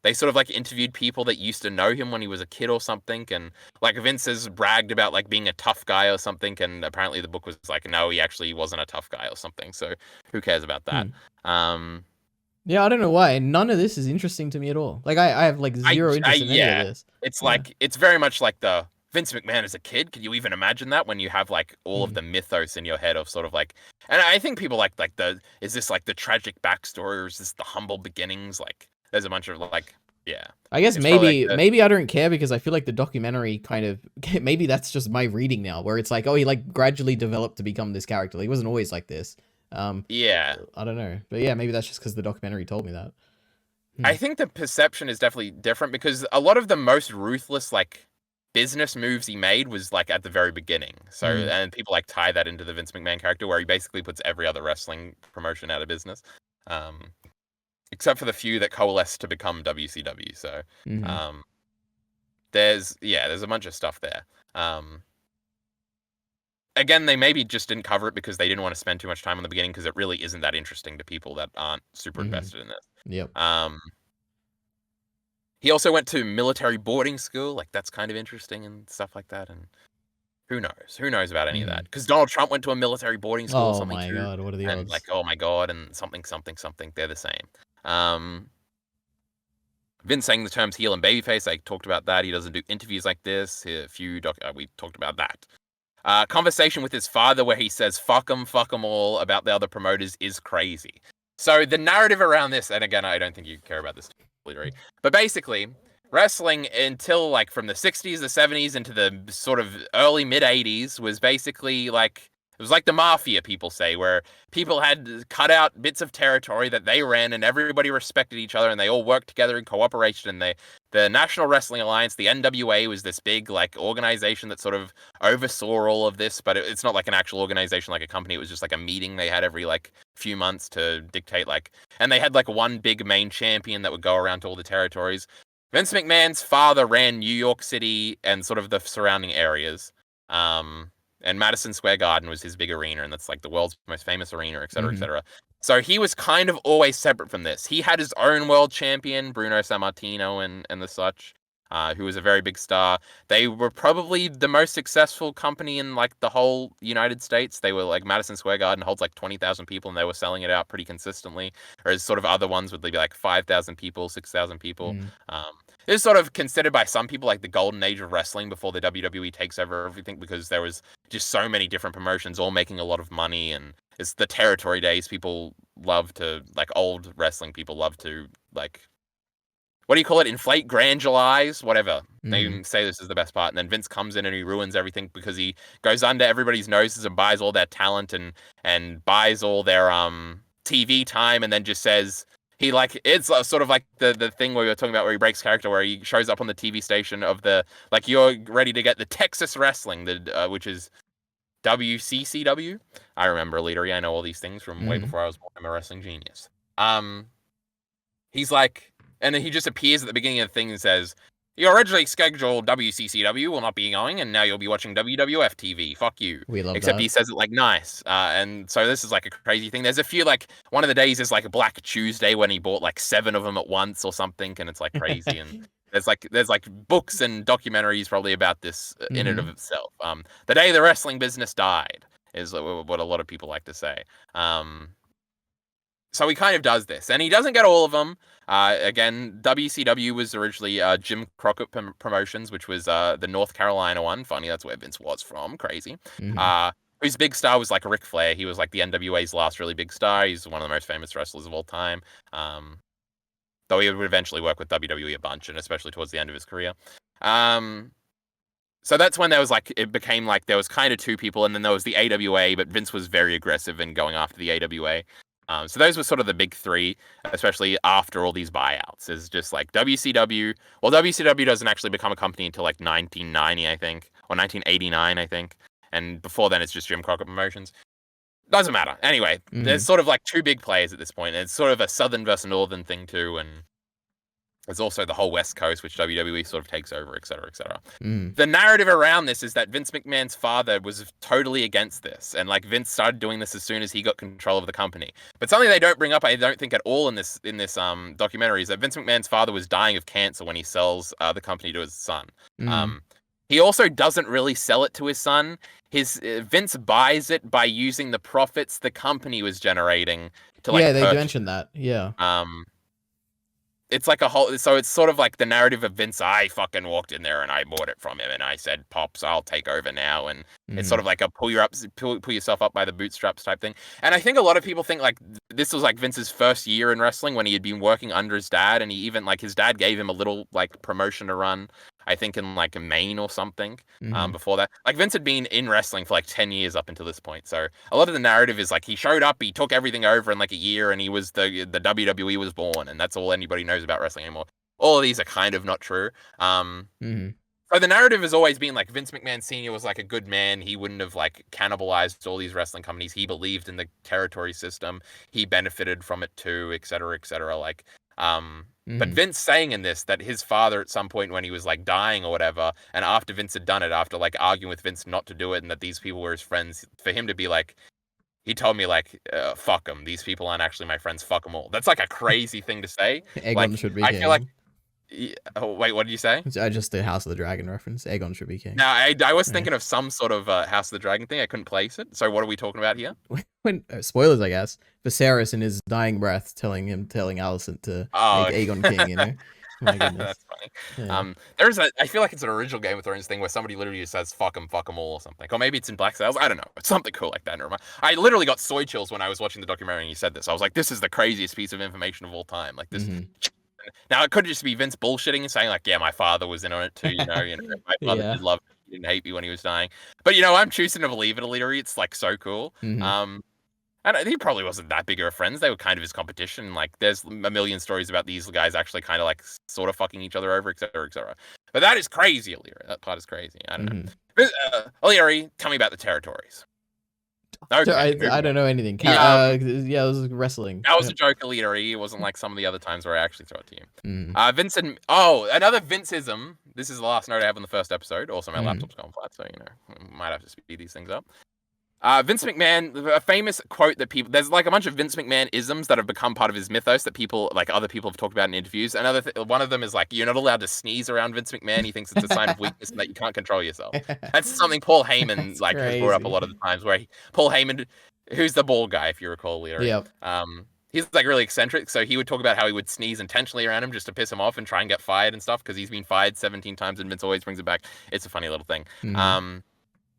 they sort of like interviewed people that used to know him when he was a kid or something, and like Vince has bragged about like being a tough guy or something, and apparently the book was like, no, he actually wasn't a tough guy or something. So who cares about that? Yeah, I don't know why. None of this is interesting to me at all. Like, I have like zero interest in any of this. It's like, it's very much like the Vince McMahon as a kid. Can you even imagine that when you have like all of the mythos in your head of sort of like, and I think people like is this like the tragic backstory, or is this the humble beginnings? Like, there's a bunch of like, yeah. I guess maybe I don't care, because I feel like the documentary kind of, maybe that's just my reading now, where it's like, oh, he like gradually developed to become this character. Like, he wasn't always like this. Yeah, I don't know, but yeah, maybe that's just because the documentary told me that. I think the perception is definitely different, because a lot of the most ruthless like business moves he made was like at the very beginning. So and people like tie that into the Vince McMahon character, where he basically puts every other wrestling promotion out of business, except for the few that coalesced to become WCW. So there's a bunch of stuff there. Again, they maybe just didn't cover it because they didn't want to spend too much time on the beginning, because it really isn't that interesting to people that aren't super invested in this. Yep. He also went to military boarding school. Like, that's kind of interesting and stuff like that. And who knows? Who knows about any of that? Because Donald Trump went to a military boarding school or something. Oh my god, what are the odds? And like, oh my god, and something. They're the same. Vince saying the terms heel and babyface. I talked about that. He doesn't do interviews like this. We talked about that. Conversation with his father where he says fuck them all about the other promoters is crazy. So the narrative around this, and again, I don't think you care about this, but basically wrestling until like from the 60s, the 70s into the sort of early mid 80s was basically like, it was like the mafia, people say, where people had cut out bits of territory that they ran, and everybody respected each other, and they all worked together in cooperation. And the National Wrestling Alliance, the NWA, was this big like organization that sort of oversaw all of this, but it's not like an actual organization like a company. It was just like a meeting they had every like few months to dictate like, and they had like one big main champion that would go around to all the territories. Vince McMahon's father ran New York City and sort of the surrounding areas. And Madison Square Garden was his big arena, and that's like the world's most famous arena, et cetera, et Mhm. cetera. So he was kind of always separate from this. He had his own world champion, Bruno Sammartino, and the such, who was a very big star. They were probably the most successful company in like the whole United States. They were like Madison Square Garden holds like 20,000 people, and they were selling it out pretty consistently. Whereas sort of other ones would be like 5,000 people, 6,000 people. Mhm. It was sort of considered by some people like the golden age of wrestling before the WWE takes over everything, because there was just so many different promotions all making a lot of money, and it's the territory days. People love to, like, old wrestling people love to, like, what do you call it? Inflate, grandulize, whatever. They Mhm. say this is the best part, and then Vince comes in and he ruins everything because he goes under everybody's noses and buys all their talent and buys all their TV time, and then just says he, like, it's sort of like the thing where we were talking about where he breaks character, where he shows up on the TV station of the, like, you're ready to get the Texas Wrestling, the which is WCCW. I remember ELITEARI. I know all these things from way Mhm. before I was born. I'm a wrestling genius. He's like, and then he just appears at the beginning of the thing and says, "Your originally scheduled WCCW will not be going, and now you'll be watching WWF TV. Fuck you." We love Except that. he says it like nice. And so this is like a crazy thing. There's a few, like, one of the days is like a Black Tuesday when he bought like 7 of them at once or something, and it's like crazy. And there's like books and documentaries probably about this in and of Mhm. itself. The day the wrestling business died is what a lot of people like to say. So he kind of does this, and he doesn't get all of them. Again, WCW was originally Jim Crockett Promotions, which was the North Carolina one. Funny, that's where Vince was from. Crazy. Mhm. Whose big star was like Ric Flair. He was like the NWA's last really big star. He's one of the most famous wrestlers of all time. Though he would eventually work with WWE a bunch, and especially towards the end of his career. So that's when there was like, it became like there was kind of two people, and then there was the AWA, but Vince was very aggressive in going after the AWA. So those were sort of the big three, especially after all these buyouts. Is just like WCW. Well, WCW doesn't actually become a company until like 1990, I think, or 1989, I think. And before then, it's just Jim Crockett Promotions. Doesn't matter. Anyway, there's Mhm. sort of like two big players at this point, and it's sort of a southern versus northern thing too. And there's also the whole West Coast, which WWE sort of takes over, et cetera, et cetera. Mhm. The narrative around this is that Vince McMahon's father was totally against this, and like Vince started doing this as soon as he got control of the company. But something they don't bring up, I don't think at all in this documentary, is that Vince McMahon's father was dying of cancer when he sells the company to his son. Mhm. Um, he also doesn't really sell it to his son. His Vince buys it by using the profits the company was generating to Yeah, like they purchase. mentioned that. Yeah. It's like a whole, so it's sort of like the narrative of Vince. I fucking walked in there and I bought it from him and I said, "Pops, I'll take over now." And it's sort Mhm. of like a pull yourself up by the bootstraps type thing. And I think a lot of people think like this was like Vince's first year in wrestling when he had been working under his dad, and he even, like, his dad gave him a little like promotion to run, I think in like Maine or something. Mhm. Before that, like, Vince had been in wrestling for like 10 years up until this point. So a lot of the narrative is like he showed up, he took everything over in like a year, and he was the WWE was born, and that's all anybody knows about wrestling anymore. All of these are kind of not true. Um, Mhm. so the narrative has always been like Vince McMahon Sr. was like a good man. He wouldn't have like cannibalized all these wrestling companies. He believed in the territory system. He benefited from it too, et cetera, et cetera. Like, but Mhm. Vince saying in this that his father at some point when he was like dying or whatever, and after Vince had done it, after like arguing with Vince not to do it, and that these people were his friends, for him to be like, he told me like, fuck them. These people aren't actually my friends. Fuck them all. That's like a crazy thing to say. Aegon Like, should be I feel like, king. oh, wait, what did you say? It's just the House of the Dragon reference. Aegon should be king. Now, I was Yeah. thinking of some sort of House of the Dragon thing. I couldn't place it. So what are we talking about here? When spoilers, I guess. Viserys in his dying breath telling Alicent to make Oh, Aegon king. You know. My goodness. that's funny. Yeah. I feel like it's an original Game of Thrones thing where somebody literally just says fuck them all" or something. Or maybe it's in Black Sails. I don't know. It's something cool like that. Never mind. I literally got soy chills when I was watching the documentary and you said this. I was like, this is the craziest piece of information of all time. Like this. Mhm. Now it could just be Vince bullshitting and saying like, yeah, my father was in on it too. My father Yeah. did love me. He didn't hate me when he was dying. But I'm choosing to believe it, Illyri. It's like so cool. Mhm. And he probably wasn't that big of friends. They were kind of his competition. Like, there's a million stories about these guys actually kind of like sort of fucking each other over, et cetera, et cetera. But that is crazy, Illyri. That part is crazy. I don't know. Mhm. But, Illyri, tell me about the territories. Okay, I don't know anything. Yeah, Yeah, it was wrestling. that was a joke, Eliteari. It wasn't like some of the other times where I actually throw it to you. Mm. Another Vinceism. This is the last note I have in the first episode. Also, my laptop's gone flat, so might have to speed these things up. Vince McMahon, a famous quote that there's like a bunch of Vince McMahon isms that have become part of his mythos that other people have talked about in interviews. One of them is like, you're not allowed to sneeze around Vince McMahon. He thinks it's a sign of weakness and that you can't control yourself. That's something Paul Heyman has brought up a lot of the times Paul Heyman, who's the ball guy, if you recall, Leary. Yep. He's like really eccentric, so he would talk about how he would sneeze intentionally around him just to piss him off and try and get fired and stuff because he's been fired 17 times and Vince always brings it back. It's a funny little thing.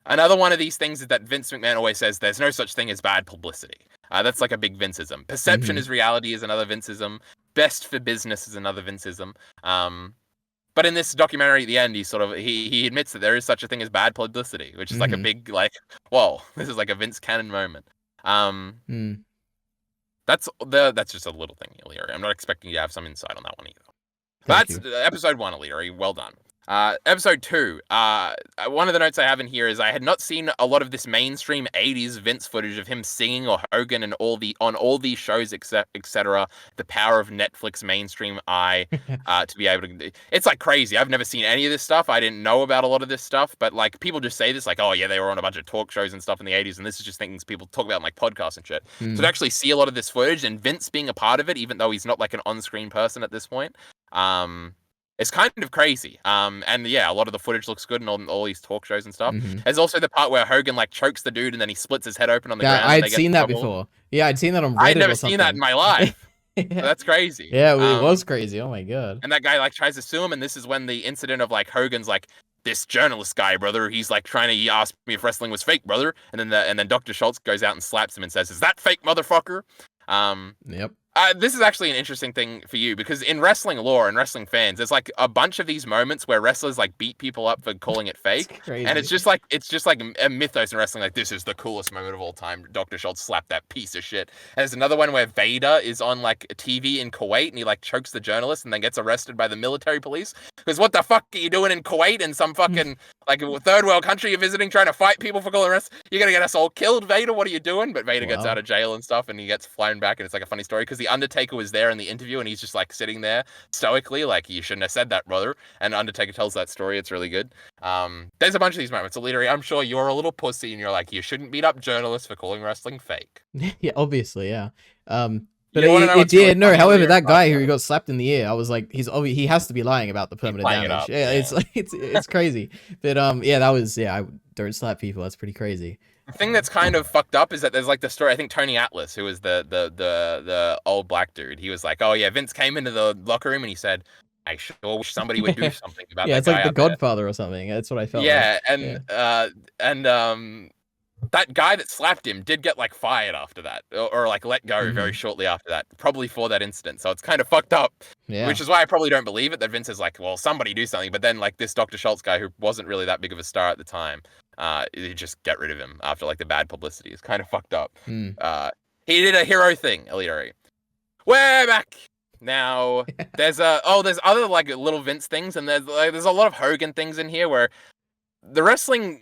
Another one of these things is that Vince McMahon always says there's no such thing as bad publicity. That's like a big Vinceism. Perception is reality is another Vinceism. Best for business is another Vinceism. But in this documentary at the end, he admits that there is such a thing as bad publicity, which is like a big whoa, this is like a Vince Cannon moment. That's just a little thing, Illyri. I'm not expecting you to have some insight on that one either. That's episode 1, Illyri. Well done. Episode 2. One of the notes I have in here is I had not seen a lot of this mainstream 80s Vince footage of him singing or Hogan and on all these shows, etc. The power of Netflix mainstream eye to be able to. It's like crazy. I've never seen any of this stuff. I didn't know about a lot of this stuff, but like people just say this, like, oh yeah, they were on a bunch of talk shows and stuff in the 80s, and this is just things people talk about in like podcasts and shit. So to actually see a lot of this footage and Vince being a part of it, even though he's not like an on-screen person at this point, it's kind of crazy. And yeah, a lot of the footage looks good in all these talk shows and stuff. There's also the part where Hogan like chokes the dude and then he splits his head open on the ground. I'd seen that before. Yeah, I'd seen that on Reddit. I'd never seen that in my life. So that's crazy. Yeah, it was crazy. Oh my god. And that guy like tries to sue him, and this is when the incident of like Hogan's like, this journalist guy, brother, he's like trying to ask me if wrestling was fake, brother. And then Dr. Schultz goes out and slaps him and says, "Is that fake, motherfucker?" Yep. This is actually an interesting thing for you because in wrestling lore and wrestling fans, there's like a bunch of these moments where wrestlers like beat people up for calling it fake, and it's just like a mythos in wrestling. Like, this is the coolest moment of all time. Dr. Schultz slapped that piece of shit. And there's another one where Vader is on like TV in Kuwait and he like chokes the journalist and then gets arrested by the military police because what the fuck are you doing in Kuwait in some fucking like a third world country you're visiting trying to fight people for calling arrests? You're gonna get us all killed, Vader. What are you doing? But Vader gets out of jail and stuff and he gets flown back, and it's like a funny story because the Undertaker was there in the interview and he's just like sitting there stoically like, you shouldn't have said that, brother. And Undertaker tells that story. It's really good. There's a bunch of these moments. So literally, I'm sure you're a little pussy and you're like, you shouldn't beat up journalists for calling wrestling fake. Yeah, obviously, yeah. But it did. No, however, that guy who got slapped in the ear, I was like, he has to be lying about the permanent damage. Yeah, it's like it's crazy. But I don't slap people. That's pretty crazy. The thing that's kind of fucked up is that there's like the story. I think Tony Atlas, who was the old black dude, he was like, "Oh yeah, Vince came into the locker room and he said, I sure wish somebody would do something about that." Yeah, it's like The Godfather or something. That's what I felt. Yeah, and that guy that slapped him did get like fired after that, or like let go very shortly after that, probably for that incident. So it's kind of fucked up. Yeah. Which is why I probably don't believe it that Vince is like, well, somebody do something. But then like this Dr. Schultz guy who wasn't really that big of a star at the time, you just get rid of him after like the bad publicity. It's kind of fucked up. He did a hero thing, Eliteari. We're back. Now there's other like little Vince things, and there's a lot of Hogan things in here where the wrestling,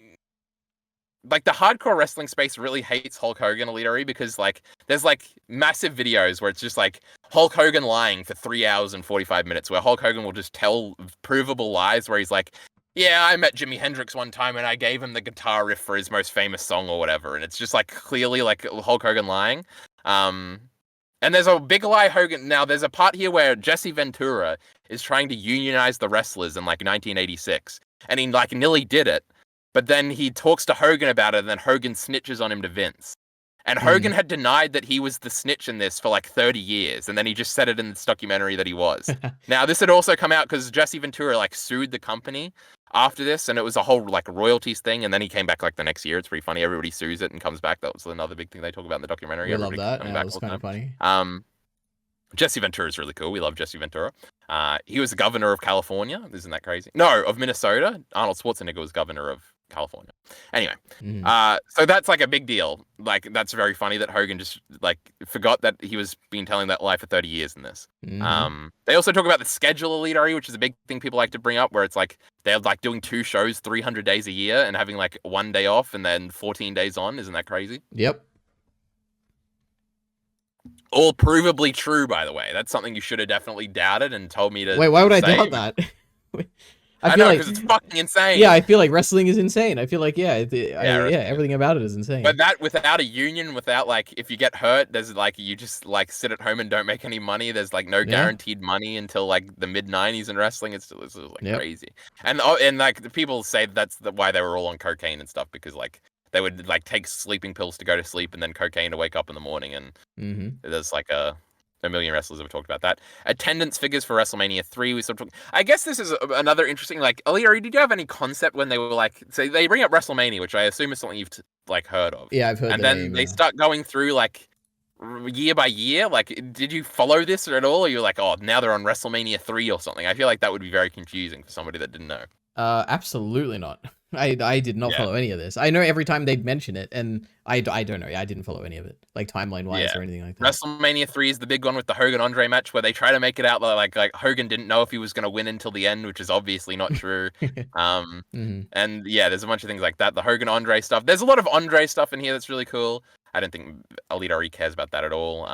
like the hardcore wrestling space, really hates Hulk Hogan, Eliteari, because like there's like massive videos where it's just like Hulk Hogan lying for 3 hours and 45 minutes, where Hulk Hogan will just tell provable lies where he's like, yeah, I met Jimi Hendrix one time and I gave him the guitar riff for his most famous song or whatever, and it's just like clearly like Hulk Hogan lying. And there's a big lie Hogan. Now, there's a part here where Jesse Ventura is trying to unionize the wrestlers in like 1986. And he like nearly did it. But then he talks to Hogan about it, and then Hogan snitches on him to Vince. And Hogan had denied that he was the snitch in this for like 30 years. And then he just said it in this documentary that he was. Now, this had also come out because Jesse Ventura like sued the company after this, and it was a whole like royalties thing. And then he came back like the next year. It's pretty funny. Everybody sues it and comes back. That was another big thing they talk about in the documentary. I love that. Yeah, it was kind of funny. Jesse Ventura is really cool. We love Jesse Ventura. He was the governor of California. Isn't that crazy? No, of Minnesota. Arnold Schwarzenegger was governor of California. Anyway, Mhm. so that's like a big deal. Like that's very funny that Hogan just like forgot that he was been telling that lie for 30 years in this. Mhm. They also talk about the schedule of ELITEARI, which is a big thing people like to bring up, where it's like they're like doing 2 shows 300 days a year and having like 1 day off and then 14 days on. Isn't that crazy? Yep. All provably true, by the way. That's something you should have definitely doubted and told me Wait, why would I say. doubt that? I I feel know, like because it's fucking insane. yeah, I feel like wrestling is insane. I feel like yeah, Yeah, everything about it is insane. but that without a union, without like, if you get hurt, there's like you just like sit at home and don't make any money. There's like no Yeah. guaranteed money until like the mid '90s in wrestling. It's like Yep. crazy. And like the people say that's why they were all on cocaine and stuff, because like they would like take sleeping pills to go to sleep and then cocaine to wake up in the morning. And Mhm. there's like a million wrestlers have talked about that. Attendance figures for WrestleMania 3. We sort of I guess this is another interesting, like, ELITEARI, did you have any concept when they were like, so they bring up WrestleMania, which I assume is something you've like heard of. Yeah, I've heard And the then name. they Yeah. start going through like year by year. Like, did you follow this at all? Or you're like, oh, now they're on WrestleMania 3 or something. I feel like that would be very confusing for somebody that didn't know. Absolutely not. I did not Yeah. follow any of this. I know every time they'd mention it, and I don't know. I didn't follow any of it, like timeline wise Yeah. or anything like that. WrestleMania 3 is the big one with the Hogan Andre match, where they try to make it out like Hogan didn't know if he was going to win until the end, which is obviously not true. Mhm. And yeah, there's a bunch of things like that. The Hogan Andre stuff. There's a lot of Andre stuff in here that's really cool. I don't think ELITEARI cares about that at all.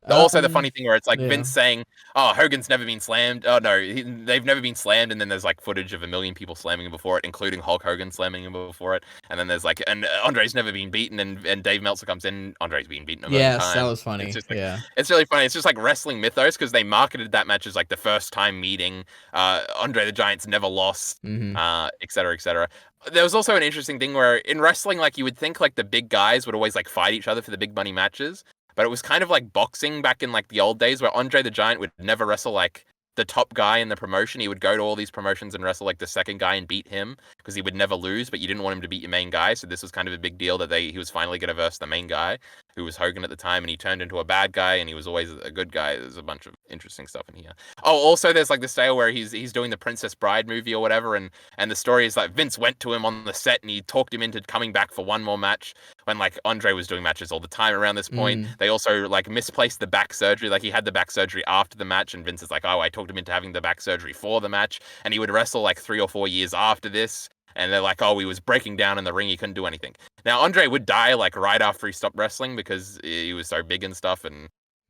Also, the funny thing where it's like yeah. Vince saying, "Oh, Hogan's never been slammed." Oh no, they've never been slammed. And then there's like footage of a million people slamming him before it, including Hulk Hogan slamming him before it. And then there's like, and Andre's never been beaten. And Dave Meltzer comes in. Andre's been beaten a million Yes, times. that was funny. It's just like, Yeah. it's really funny. It's just like wrestling mythos, because they marketed that match as like the first time meeting. Andre the Giant's never lost. Mhm. Et cetera, et cetera. There was also an interesting thing where in wrestling, like you would think like the big guys would always like fight each other for the big money matches, but it was kind of like boxing back in like the old days, where Andre the Giant would never wrestle like the top guy in the promotion. He would go to all these promotions and wrestle like the second guy and beat him, because he would never lose, but you didn't want him to beat your main guy. So this was kind of a big deal that he was finally going to verse the main guy, who was Hogan at the time, and he turned into a bad guy, and he was always a good guy. There's a bunch of interesting stuff in here. Oh, also there's like this tale where he's doing the Princess Bride movie or whatever, and the story is like Vince went to him on the set and he talked him into coming back for one more match, when like Andre was doing matches all the time around this point. They also like misplaced the back surgery. Like he had the back surgery after the match, and Vince is like, oh, I talked him into having the back surgery for the match, and he would wrestle like 3 or 4 years after this. And they're like, oh, he was breaking down in the ring. He couldn't do anything. Now, Andre would die like right after he stopped wrestling, because he was so big and stuff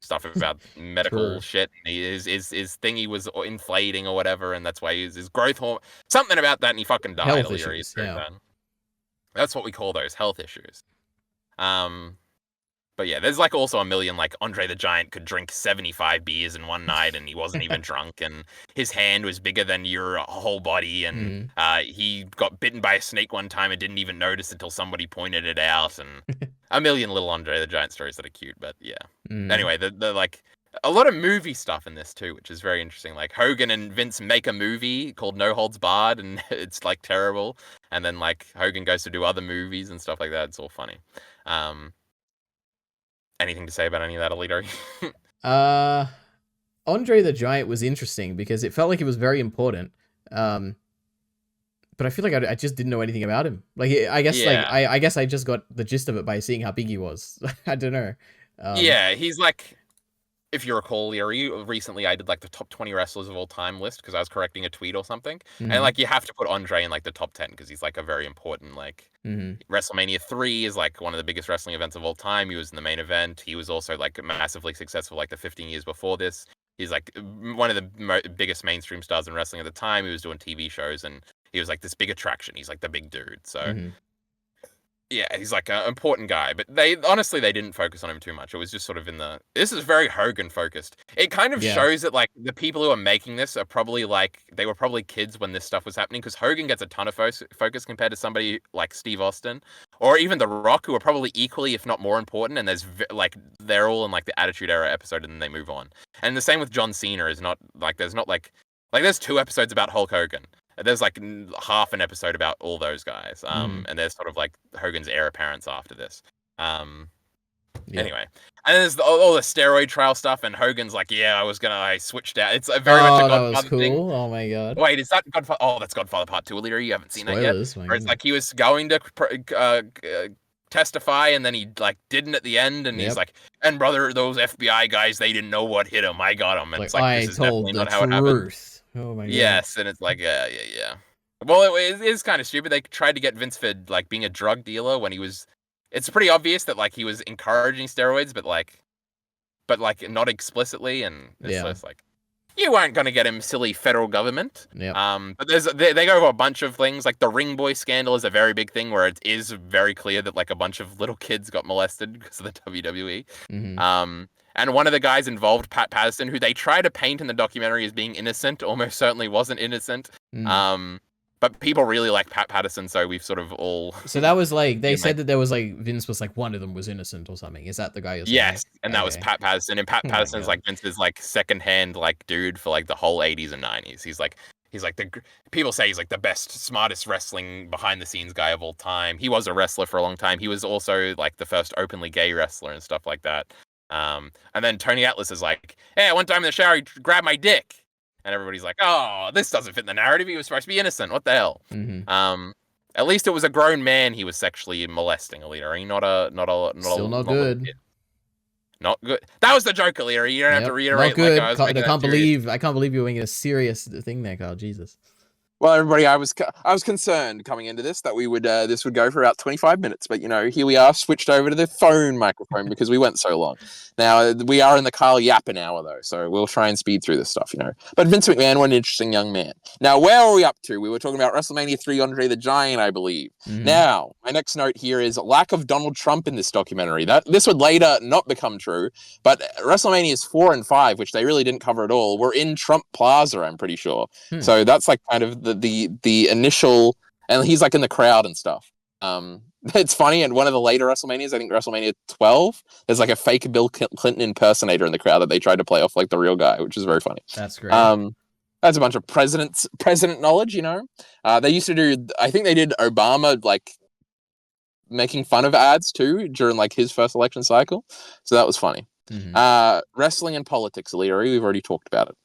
stuff about medical shit. His thing he was inflating or whatever, and that's why his growth hormone, something about that, and he fucking died. Health issues, yeah. That's what we call those, health issues. But yeah, there's like also a million, like Andre the Giant could drink 75 beers in one night and he wasn't even drunk, and his hand was bigger than your whole body, and he got bitten by a snake one time and didn't even notice until somebody pointed it out, and a million little Andre the Giant stories that are cute. But yeah. Anyway, the like a lot of movie stuff in this too, which is very interesting. Like Hogan and Vince make a movie called No Holds Barred, and it's like terrible. And then like Hogan goes to do other movies and stuff like that. It's all funny. Anything to say about any of that, ELITEARI? Andre the Giant was interesting because it felt like it was very important. But I feel like I just didn't know anything about him. Like I guess I guess I just got the gist of it by seeing how big he was. I don't know. Yeah, he's like, if you recall, ELITEARI, recently I did like the top 20 wrestlers of all time list, because I was correcting a tweet or something. And like you have to put Andre in like the top 10, because he's like a very important, like WrestleMania 3 is like one of the biggest wrestling events of all time. He was in the main event. He was also like massively successful like the 15 years before this. He's like one of the biggest mainstream stars in wrestling at the time. He was doing TV shows, and he was like this big attraction. He's like the big dude. So yeah, he's like an important guy, but they didn't focus on him too much. It was just sort of this is very Hogan focused. It kind of shows that like the people who are making this are probably like, they were probably kids when this stuff was happening, because Hogan gets a ton of focus compared to somebody like Steve Austin or even The Rock, who are probably equally, if not more important. And there's like, they're all in like the Attitude Era episode, and then they move on. And the same with John Cena is not like, there's not like there's 2 episodes about Hulk Hogan. There's like half an episode about all those guys. And there's sort of like Hogan's heir apparents after this. Yeah. Anyway, and there's all the steroid trial stuff, and Hogan's like, "Yeah, I switched out." It's very much a Oh, that was Godfather thing. cool. Oh my god. Wait, is that Godfather? Oh, that's Godfather Part 2, Alita. You haven't seen that yet? Spoilers. My Where it's goodness. like he was going to testify, and then he like didn't at the end, and he's Yep. like, "And brother, those FBI guys, they didn't know what hit him. I got him." And Like, it's like, I this is told definitely the not how it happened. truth. Oh my god. Yes, and it's like, yeah. Well, it is kind of stupid. They tried to get Vince for like being a drug dealer when he was. It's pretty obvious that like he was encouraging steroids, but like not explicitly, and it's Yeah. just like, you weren't going to get him, silly federal government. Yeah. But they go over a bunch of things. Like the Ring Boy scandal is a very big thing where it is very clear that like a bunch of little kids got molested because of the WWE. Mm-hmm. And one of the guys involved, Pat Patterson, who they try to paint in the documentary as being innocent, almost certainly wasn't innocent. Mm. But people really like Pat Patterson, so we've sort of all. So that was like they said that there was like Vince was like one of them was innocent or something. Is that the guy you're saying? Yes, and that was Pat Patterson, and Pat Patterson's like Vince's like secondhand like dude for like the whole 80s and 90s. He's like people say he's like the best, smartest wrestling behind the scenes guy of all time. He was a wrestler for a long time. He was also like the first openly gay wrestler and stuff like that. And then Tony Atlas is like, "Hey, one time in the shower, he grabbed my dick." And everybody's like, "Oh, this doesn't fit in the narrative. He was supposed to be innocent. What the hell?" Mm-hmm. At least it was a grown man he was sexually molesting, Alita. Still not good. Not good. That was the joke, Alita. You don't have to reiterate. Not good. Like I can't believe you're making a serious thing there, Carl. Jesus. Well, everybody, I was concerned coming into this that we would this would go for about 25 minutes, but here we are, switched over to the phone microphone because we went so long. Now we are in the Carl yapping hour though, so we'll try and speed through this stuff, But Vince McMahon, what an interesting young man. Now, where are we up to? We were talking about WrestleMania 3, Andre the Giant, I believe. Mm-hmm. Now, my next note here is lack of Donald Trump in this documentary. This would later not become true, but WrestleManias 4 and 5, which they really didn't cover at all, were in Trump Plaza, I'm pretty sure. So that's like kind of the initial, and he's like in the crowd and stuff. It's funny, and one of the later WrestleManias, I think WrestleMania 12, there's like a fake Bill Clinton impersonator in the crowd that they tried to play off like the real guy, which is very funny. That's great. That's a bunch of president knowledge, They used to do, I think they did Obama like making fun of ads too during like his first election cycle, so that was funny. Mm-hmm. Wrestling and politics, Leary, we've already talked about it.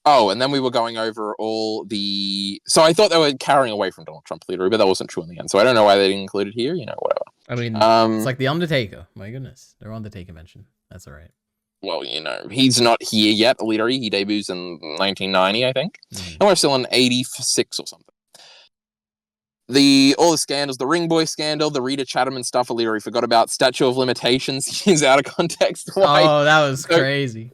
Oh, and then we were going over all the... So I thought they were carrying away from Donald Trump, Leary, but that wasn't true in the end. So I don't know why they didn't include it here, whatever. I mean, it's like The Undertaker. My goodness. They're Undertaker mention. That's all right. Well, he's not here yet, Leary. He debuts in 1990, I think. And we're still in 86 or something. All the scandals, the Ring Boy scandal, the Rita Chatterman stuff, Leary forgot about. Statute of Limitations. He's out of context. Oh, that was crazy.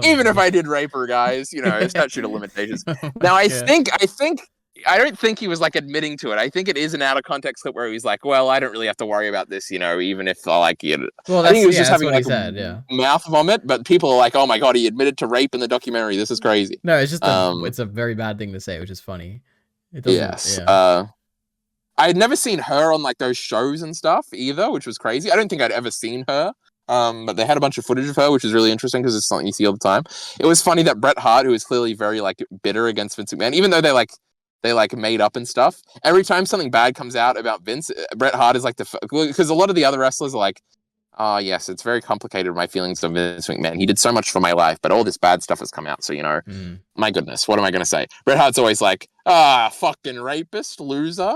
Even if I did rape her, guys, statute of limitations. Now, I don't think he was like admitting to it. I think it is an out of context clip where he's like, "Well, I don't really have to worry about this, even if I like it." Well, I think he was just having what like he said, yeah. Mouth vomit, but people are like, "Oh my god, he admitted to rape in the documentary. This is crazy." No, it's just it's a very bad thing to say, which is funny. Yes. Yeah. I had never seen her on like those shows and stuff either, which was crazy. I don't think I'd ever seen her. But they had a bunch of footage of her, which is really interesting because it's something you see all the time. It was funny that Bret Hart, who is clearly very like bitter against Vince McMahon, even though they made up and stuff, every time something bad comes out about Vince, Bret Hart is like because a lot of the other wrestlers are like, "Oh yes, it's very complicated, my feelings of Vince McMahon. He did so much for my life, but all this bad stuff has come out. So my goodness, what am I going to say?" Bret Hart's always like, fucking rapist, loser."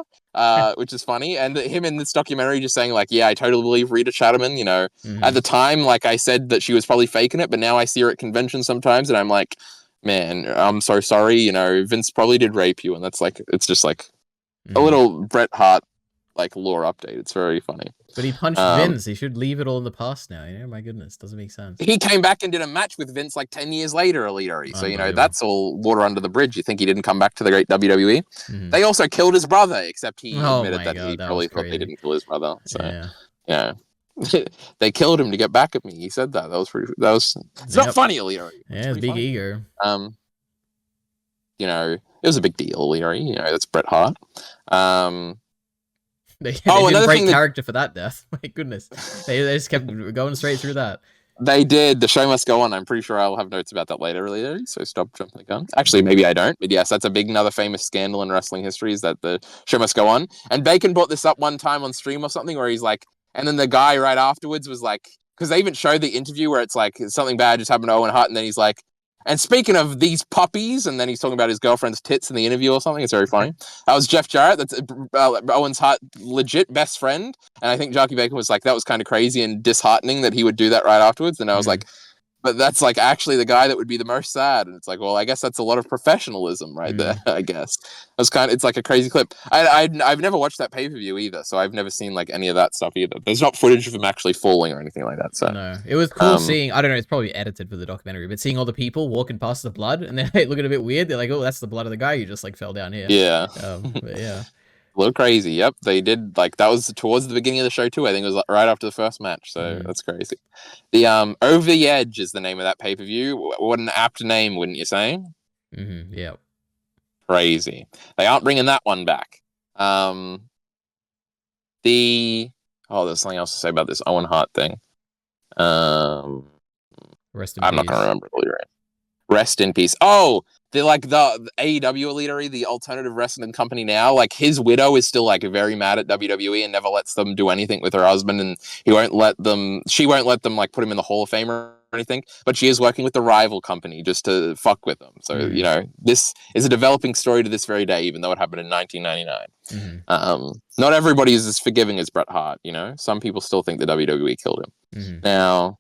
Which is funny, and him in this documentary just saying like, "Yeah, I totally believe Rita Chatterman." At the time, like I said that she was probably faking it, but now I see her at conventions sometimes, and I'm like, man, I'm so sorry. Vince probably did rape you, and that's like, it's just like a little Bret Hart like lore update. It's very funny. But he punched Vince. He should leave it all in the past now. My goodness, doesn't make sense. He came back and did a match with Vince like 10 years later, Elite. So that's all water under the bridge. You think he didn't come back to the great WWE? They also killed his brother, except he admitted that he probably thought they didn't kill his brother. So yeah. They killed him to get back at me. He said that. It's not funny, Elite. Yeah, it's big funny. Ego. It was a big deal, Elite. That's Bret Hart. They didn't break character for that death. My goodness. They just kept going straight through that. They did. The show must go on. I'm pretty sure I'll have notes about that later, so stop jumping the gun. Actually, maybe I don't. But yes, that's another famous scandal in wrestling history is that the show must go on. And Bacon brought this up one time on stream or something where he's like, And then the guy right afterwards was like, because they even showed the interview where it's like something bad just happened to Owen Hart, and then he's like, and speaking of these puppies, and then he's talking about his girlfriend's tits in the interview or something. It's very funny. That was Jeff Jarrett. That's Owen's Hart legit best friend. And I think Jockey Bacon was like, that was kind of crazy and disheartening that he would do that right afterwards. And I was like, but that's like actually the guy that would be the most sad. And it's like, well, I guess that's a lot of professionalism right there, I guess. It's like a crazy clip. I've never watched that pay-per-view either, so I've never seen like any of that stuff either. There's not footage of him actually falling or anything like that. So no, it was cool seeing, I don't know, it's probably edited for the documentary, but seeing all the people walking past the blood and then they looking a bit weird. They're like, oh, that's the blood of the guy who just like fell down here. Yeah. But yeah. A little crazy. Yep, they did. Like that was towards the beginning of the show too. I think it was like, right after the first match. So that's crazy. The Over the Edge is the name of that pay per view. What an apt name, wouldn't you say? Yeah. Crazy. They aren't bringing that one back. There's something else to say about this Owen Hart thing. Rest in I'm peace. not gonna remember. Rest in peace. Oh, the AEW Eliteari, the alternative wrestling company now, like his widow is still like very mad at WWE and never lets them do anything with her husband, and she won't let them like put him in the Hall of Fame or anything, but she is working with the rival company just to fuck with them. So, you know, this is a developing story to this very day, even though it happened in 1999. Not everybody is as forgiving as Bret Hart, you know? Some people still think the WWE killed him. Now,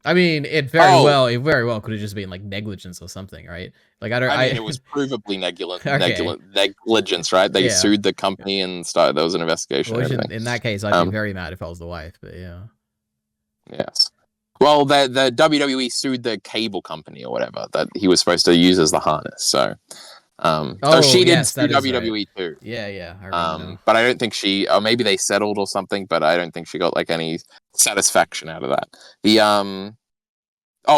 I mean, it very well could have just been like negligence or something, right? Like I mean, it was provably negligence, right? They sued the company and started. There was an investigation. Well, in that case, I'd be very mad if I was the wife. But yeah. Yes. Well, the WWE sued the cable company or whatever that he was supposed to use as the harness. So, she did sue WWE too. Yeah. I remember but I don't think or maybe they settled or something, but I don't think she got like any satisfaction out of that.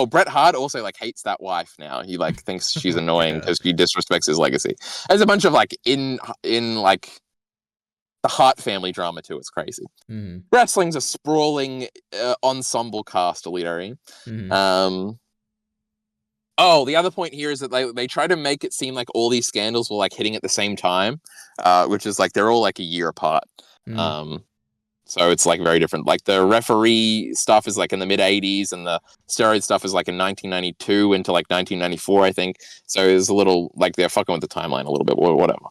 Bret Hart also like hates that wife now. He like thinks she's annoying because she disrespects his legacy. There's a bunch of like in like the Hart family drama too. It's crazy. Wrestling's a sprawling ensemble cast, Eliteari. The other point here is that they try to make it seem like all these scandals were like hitting at the same time, which is like they're all like a year apart. So it's like very different. Like the referee stuff is like in the mid 80s and the steroid stuff is like in 1992 into like 1994, I think. So it's a little like they're fucking with the timeline a little bit or whatever.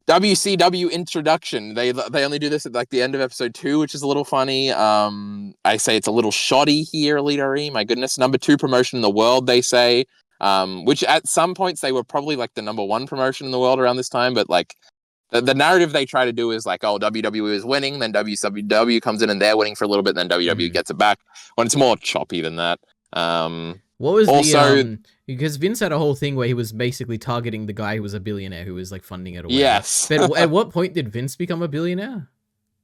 WCW introduction. They only do this at like the end of episode 2, which is a little funny. I say it's a little shoddy here, Eliteari. My goodness, number 2 promotion in the world, they say. Which at some points they were probably like the number 1 promotion in the world around this time, but like the narrative they try to do is like, oh, WWE is winning, then WCW comes in and they're winning for a little bit, then WWE gets it back. When it's more choppy than that. What was also because Vince had a whole thing where he was basically targeting the guy who was a billionaire who was like funding it or whatever. Yes. But at what point did Vince become a billionaire?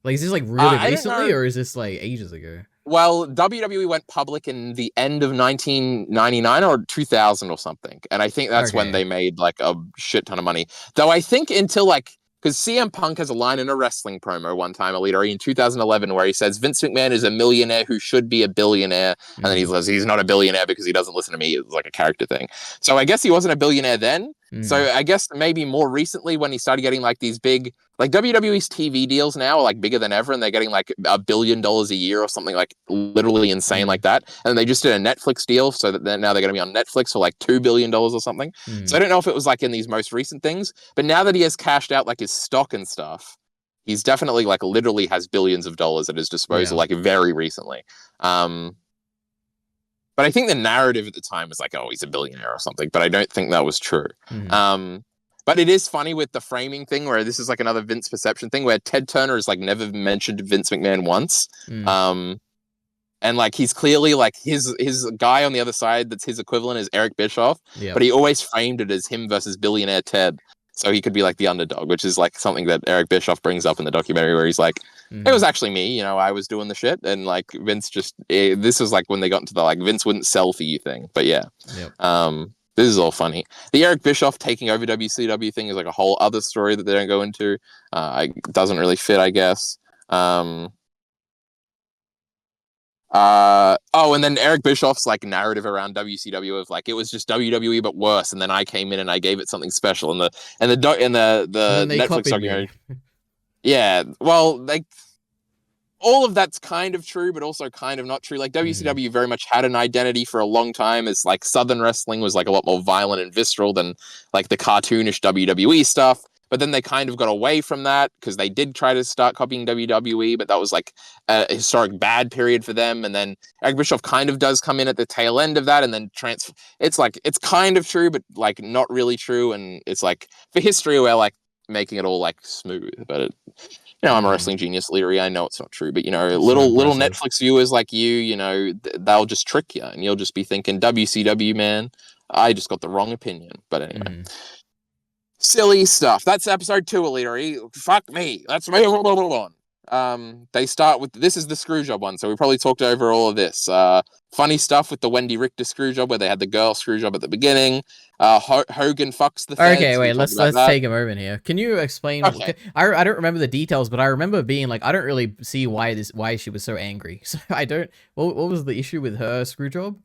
Like, is this like really recently or is this like ages ago? Well, WWE went public in the end of 1999 or 2000 or something. And I think that's when they made like a shit ton of money. Though I think until like, because CM Punk has a line in a wrestling promo one time, Eliteari, in 2011, where he says, Vince McMahon is a millionaire who should be a billionaire. And then he says, he's not a billionaire because he doesn't listen to me. It's like a character thing. So I guess he wasn't a billionaire then. So I guess maybe more recently when he started getting like these big, like WWE's TV deals now are like bigger than ever. And they're getting like $1 billion a year or something like literally insane like that. And they just did a Netflix deal so that now they're going to be on Netflix for like $2 billion or something. So I don't know if it was like in these most recent things, but now that he has cashed out like his stock and stuff, he's definitely like literally has billions of dollars at his disposal, like very recently. But I think the narrative at the time was like, oh, he's a billionaire or something. But I don't think that was true. But it is funny with the framing thing where this is like another Vince perception thing where Ted Turner has like never mentioned Vince McMahon once. And like he's clearly like his guy on the other side that's his equivalent is Eric Bischoff. But he always framed it as him versus billionaire Ted. So he could be like the underdog, which is like something that Eric Bischoff brings up in the documentary where he's like, it was actually me, you know, I was doing the shit. And like Vince this was like when they got into the like Vince wouldn't sell for you thing. But yeah, this is all funny. The Eric Bischoff taking over WCW thing is like a whole other story that they don't go into. It doesn't really fit, I guess. And then Eric Bischoff's like narrative around WCW of like it was just WWE but worse, and then I came in and I gave it something special, and the Netflix documentary. Yeah, well, like all of that's kind of true, but also kind of not true. Like WCW very much had an identity for a long time as like Southern wrestling was like a lot more violent and visceral than like the cartoonish WWE stuff. But then they kind of got away from that because they did try to start copying WWE, but that was like a historic bad period for them. And then Eric Bischoff kind of does come in at the tail end of that, and then it's like it's kind of true, but like not really true. And it's like for history, we're like making it all like smooth, but I'm a wrestling genius, Leary. I know it's not true, but little Netflix viewers like you, they'll just trick you, and you'll just be thinking, WCW, man, I just got the wrong opinion. But anyway, silly stuff. That's episode 2, Leary. Fuck me. Let's move on. They start with this is the screwjob one, so we probably talked over all of this. Funny stuff with the Wendy Richter screwjob, where they had the girl screwjob at the beginning. Hogan fucks the feds. Okay, wait, let's take a moment here. Can you explain? Okay. I don't remember the details, but I remember being like, I don't really see why she was so angry. So I don't. What was the issue with her screwjob?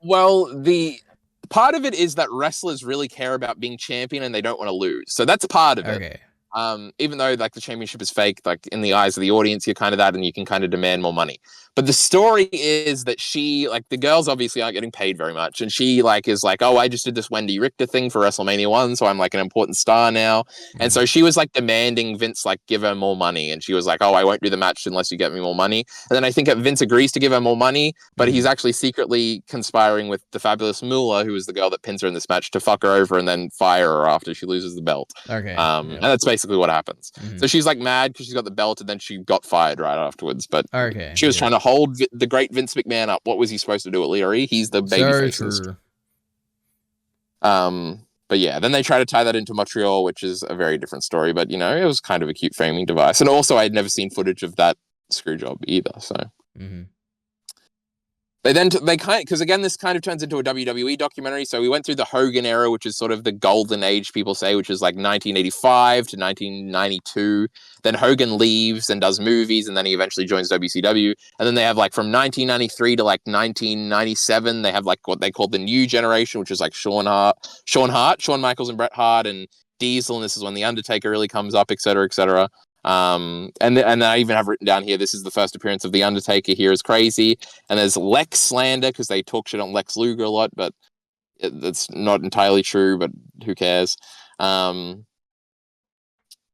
Well, the part of it is that wrestlers really care about being champion and they don't want to lose. So that's part of it. Okay. Even though like the championship is fake, like in the eyes of the audience, you're kind of that, and you can kind of demand more money. But the story is that she, like, the girls obviously aren't getting paid very much, and she like is like, oh, I just did this Wendy Richter thing for WrestleMania 1, so I'm like an important star now. And so she was like demanding Vince like give her more money, and she was like, oh, I won't do the match unless you get me more money. And then I think Vince agrees to give her more money, but he's actually secretly conspiring with the fabulous Moolah, who is the girl that pins her in this match, to fuck her over and then fire her after she loses the belt. Okay. And that's basically what happens. So she's like mad because she's got the belt, and then she got fired right afterwards. But she was trying to hold the great Vince McMahon up. What was he supposed to do at Leary? He's the babyface. But yeah, then they try to tie that into Montreal, which is a very different story. But it was kind of a cute framing device. And also, I had never seen footage of that screw job either. So. They kind because again, this kind of turns into a WWE documentary. So we went through the Hogan era, which is sort of the golden age, people say, which is like 1985 to 1992. Then Hogan leaves and does movies, and then he eventually joins WCW. And then they have like from 1993 to like 1997, they have like what they call the new generation, which is like Shawn Michaels and Bret Hart and Diesel. And this is when the Undertaker really comes up, et cetera, et cetera. And I even have written down here, this is the first appearance of the Undertaker here is crazy. And there's Lex slander because they talk shit on Lex Luger a lot, but that's not entirely true, but who cares? And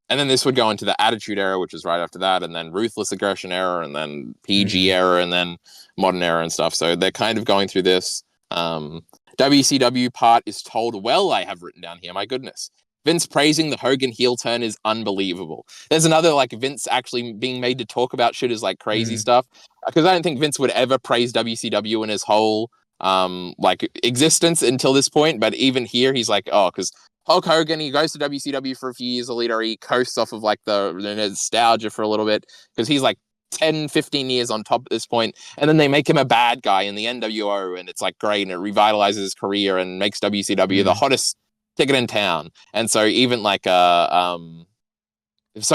then this would go into the Attitude Era, which is right after that, and then Ruthless Aggression Era, and then PG Era, and then Modern Era and stuff. So they're kind of going through this. WCW part is told well, I have written down here, my goodness. Vince praising the Hogan heel turn is unbelievable. There's another like Vince actually being made to talk about shit is like crazy stuff, because I don't think Vince would ever praise WCW in his whole like existence until this point. But even here, he's like, oh, because Hulk Hogan, he goes to WCW for a few years later, he coasts off of like the nostalgia for a little bit because he's like 10, 15 years on top at this point, and then they make him a bad guy in the NWO, and it's like great, and it revitalizes his career and makes WCW the hottest ticket in town. And so even like so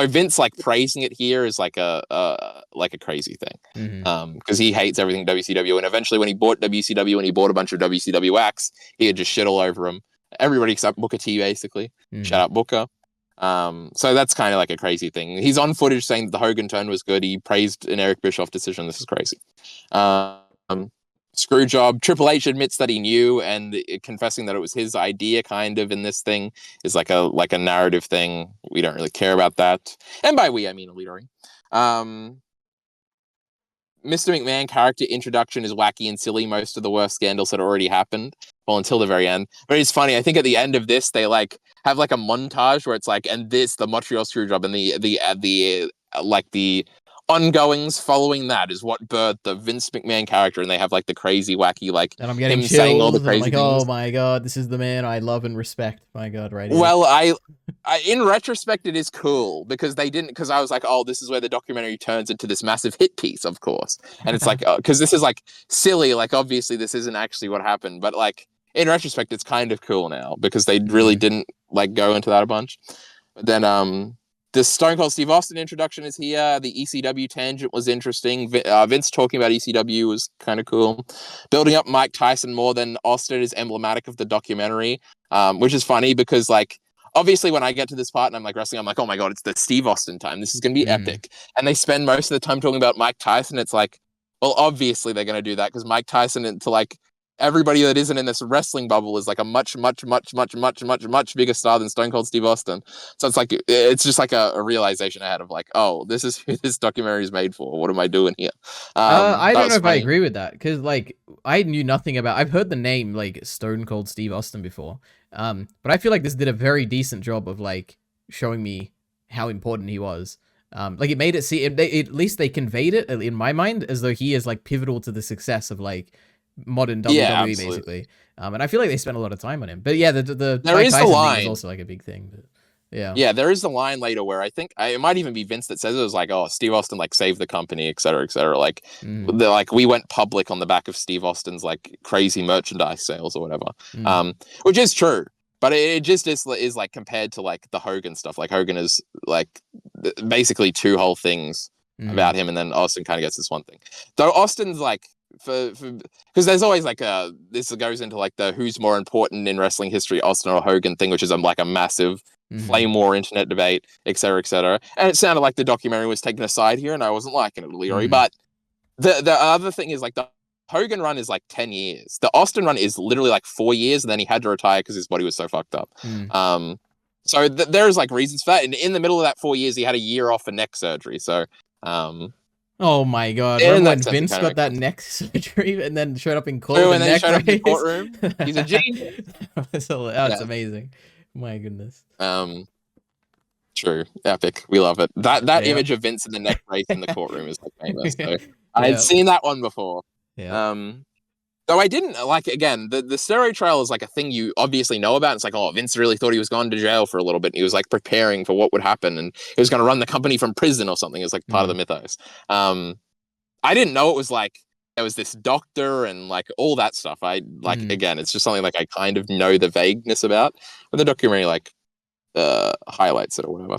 Vince like praising it here is like a crazy thing, because he hates everything WCW. And eventually when he bought WCW and he bought a bunch of WCW acts, he had just shit all over him, everybody except Booker T, basically. Shout out Booker. So that's kind of like a crazy thing. He's on footage saying that the Hogan turn was good. He praised an Eric Bischoff decision. This is crazy. Screwjob. Triple H admits that he knew, and confessing that it was his idea kind of in this thing is like a narrative thing. We don't really care about that. And by we, I mean ELITEARI. Mr. McMahon character introduction is wacky and silly. Most of the worst scandals had already happened. Well, until the very end. But it's funny. I think at the end of this, they like have like a montage where it's like, and this, the Montreal Screwjob, and the ongoings following that is what birthed the Vince McMahon character, and they have like the crazy, wacky, like, and I'm getting him saying all the crazy like, things. oh my god, this is the man I love and respect. My god, right here. Well, I in retrospect, it is cool because I was like, oh, this is where the documentary turns into this massive hit piece, of course. And it's like, because this is like silly, like obviously this isn't actually what happened, but like in retrospect, it's kind of cool now because they really didn't like go into that a bunch. But then the Stone Cold Steve Austin introduction is here. The ECW tangent was interesting. Vince talking about ECW was kind of cool. Building up Mike Tyson more than Austin is emblematic of the documentary, which is funny because like obviously when I get to this part and I'm like wrestling, I'm like, oh my god, it's the Steve Austin time. This is going to be epic. And they spend most of the time talking about Mike Tyson. It's like, well, obviously they're going to do that because Mike Tyson, to like everybody that isn't in this wrestling bubble, is like a much bigger star than Stone Cold Steve Austin. So it's like, it's just like a realization I had of like, oh, this is who this documentary is made for. What am I doing here? I don't know if I funny. agree with that, because like I knew nothing about. I've heard the name like Stone Cold Steve Austin before, but I feel like this did a very decent job of like showing me how important he was. Like it made it seem, at least they conveyed it in my mind as though he is like pivotal to the success of like modern WWE basically. And I feel like they spent a lot of time on him. But yeah, the There Mike is the Tyson thing line. is also like a big thing. But yeah. Yeah, there is the line later where I think it might even be Vince that says it was like, oh, Steve Austin like saved the company, et cetera, et cetera. Like, they're like, we went public on the back of Steve Austin's like crazy merchandise sales or whatever. Which is true. But it just is like compared to like the Hogan stuff. Like Hogan is like basically two whole things about him, and then Austin kind of gets this one thing. Though Austin's like, because there's always like this goes into like the who's more important in wrestling history, Austin or Hogan thing, which is like a massive flame war internet debate, et cetera, et cetera. And it sounded like the documentary was taking a side here, and I wasn't liking it, ELITEARI. But the other thing is like the Hogan run is like 10 years. The Austin run is literally like 4 years, and then he had to retire because his body was so fucked up. So there's like reasons for that. And in the middle of that 4 years, he had a year off for neck surgery. So, oh my god! Remember when Vince got that neck surgery and then showed up in court? And then showed up in the courtroom. He's a genius. That's amazing. My goodness. True, epic. We love it. That image of Vince in the neck brace in the courtroom is like famous. So I had seen that one before. Though I didn't like, again, the steroid trial is like a thing you obviously know about. It's like, oh, Vince really thought he was going to jail for a little bit. And he was like preparing for what would happen, and he was going to run the company from prison or something. It's like part of the mythos. I didn't know it was like there was this doctor and like all that stuff. I like again, it's just something like I kind of know the vagueness about, but the documentary like highlights it or whatever.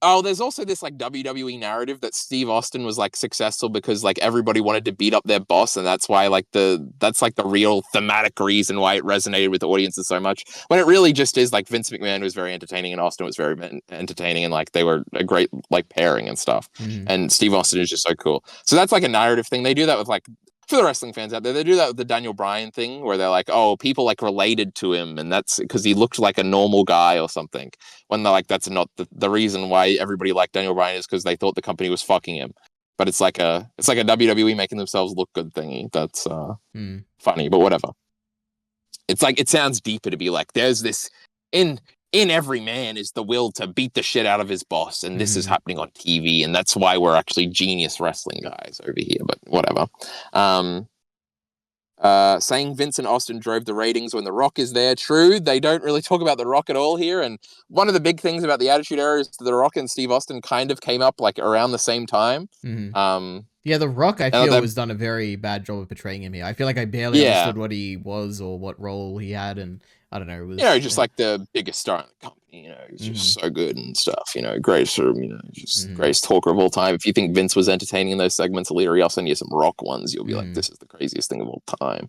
Oh, there's also this like WWE narrative that Steve Austin was like successful because like everybody wanted to beat up their boss, and that's why like that's like the real thematic reason why it resonated with the audiences so much. When it really just is like Vince McMahon was very entertaining and Austin was very entertaining, and like they were a great like pairing and stuff. And Steve Austin is just so cool. So that's like a narrative thing. They do that with like, for the wrestling fans out there, they do that with the Daniel Bryan thing where they're like, oh, people like related to him, and that's because he looked like a normal guy or something. When they're like, that's not the reason why everybody liked Daniel Bryan, is because they thought the company was fucking him. But it's like a WWE making themselves look good thingy. That's funny, but whatever. It's like, it sounds deeper to be like, there's this in every man is the will to beat the shit out of his boss, and this is happening on TV, and that's why we're actually genius wrestling guys over here, but whatever. Saying Vince and Austin drove the ratings when The Rock is there. True, they don't really talk about The Rock at all here, and one of the big things about the Attitude Era is The Rock and Steve Austin kind of came up like around the same time. Yeah, The Rock, I feel, has done a very bad job of portraying him here. I feel like I barely understood what he was or what role he had, and I don't know. It was, just like the biggest star in the company, he's just so good and stuff, greatest, just greatest talker of all time. If you think Vince was entertaining in those segments, ELITEARI, I'll send you some Rock ones. You'll be like, this is the craziest thing of all time.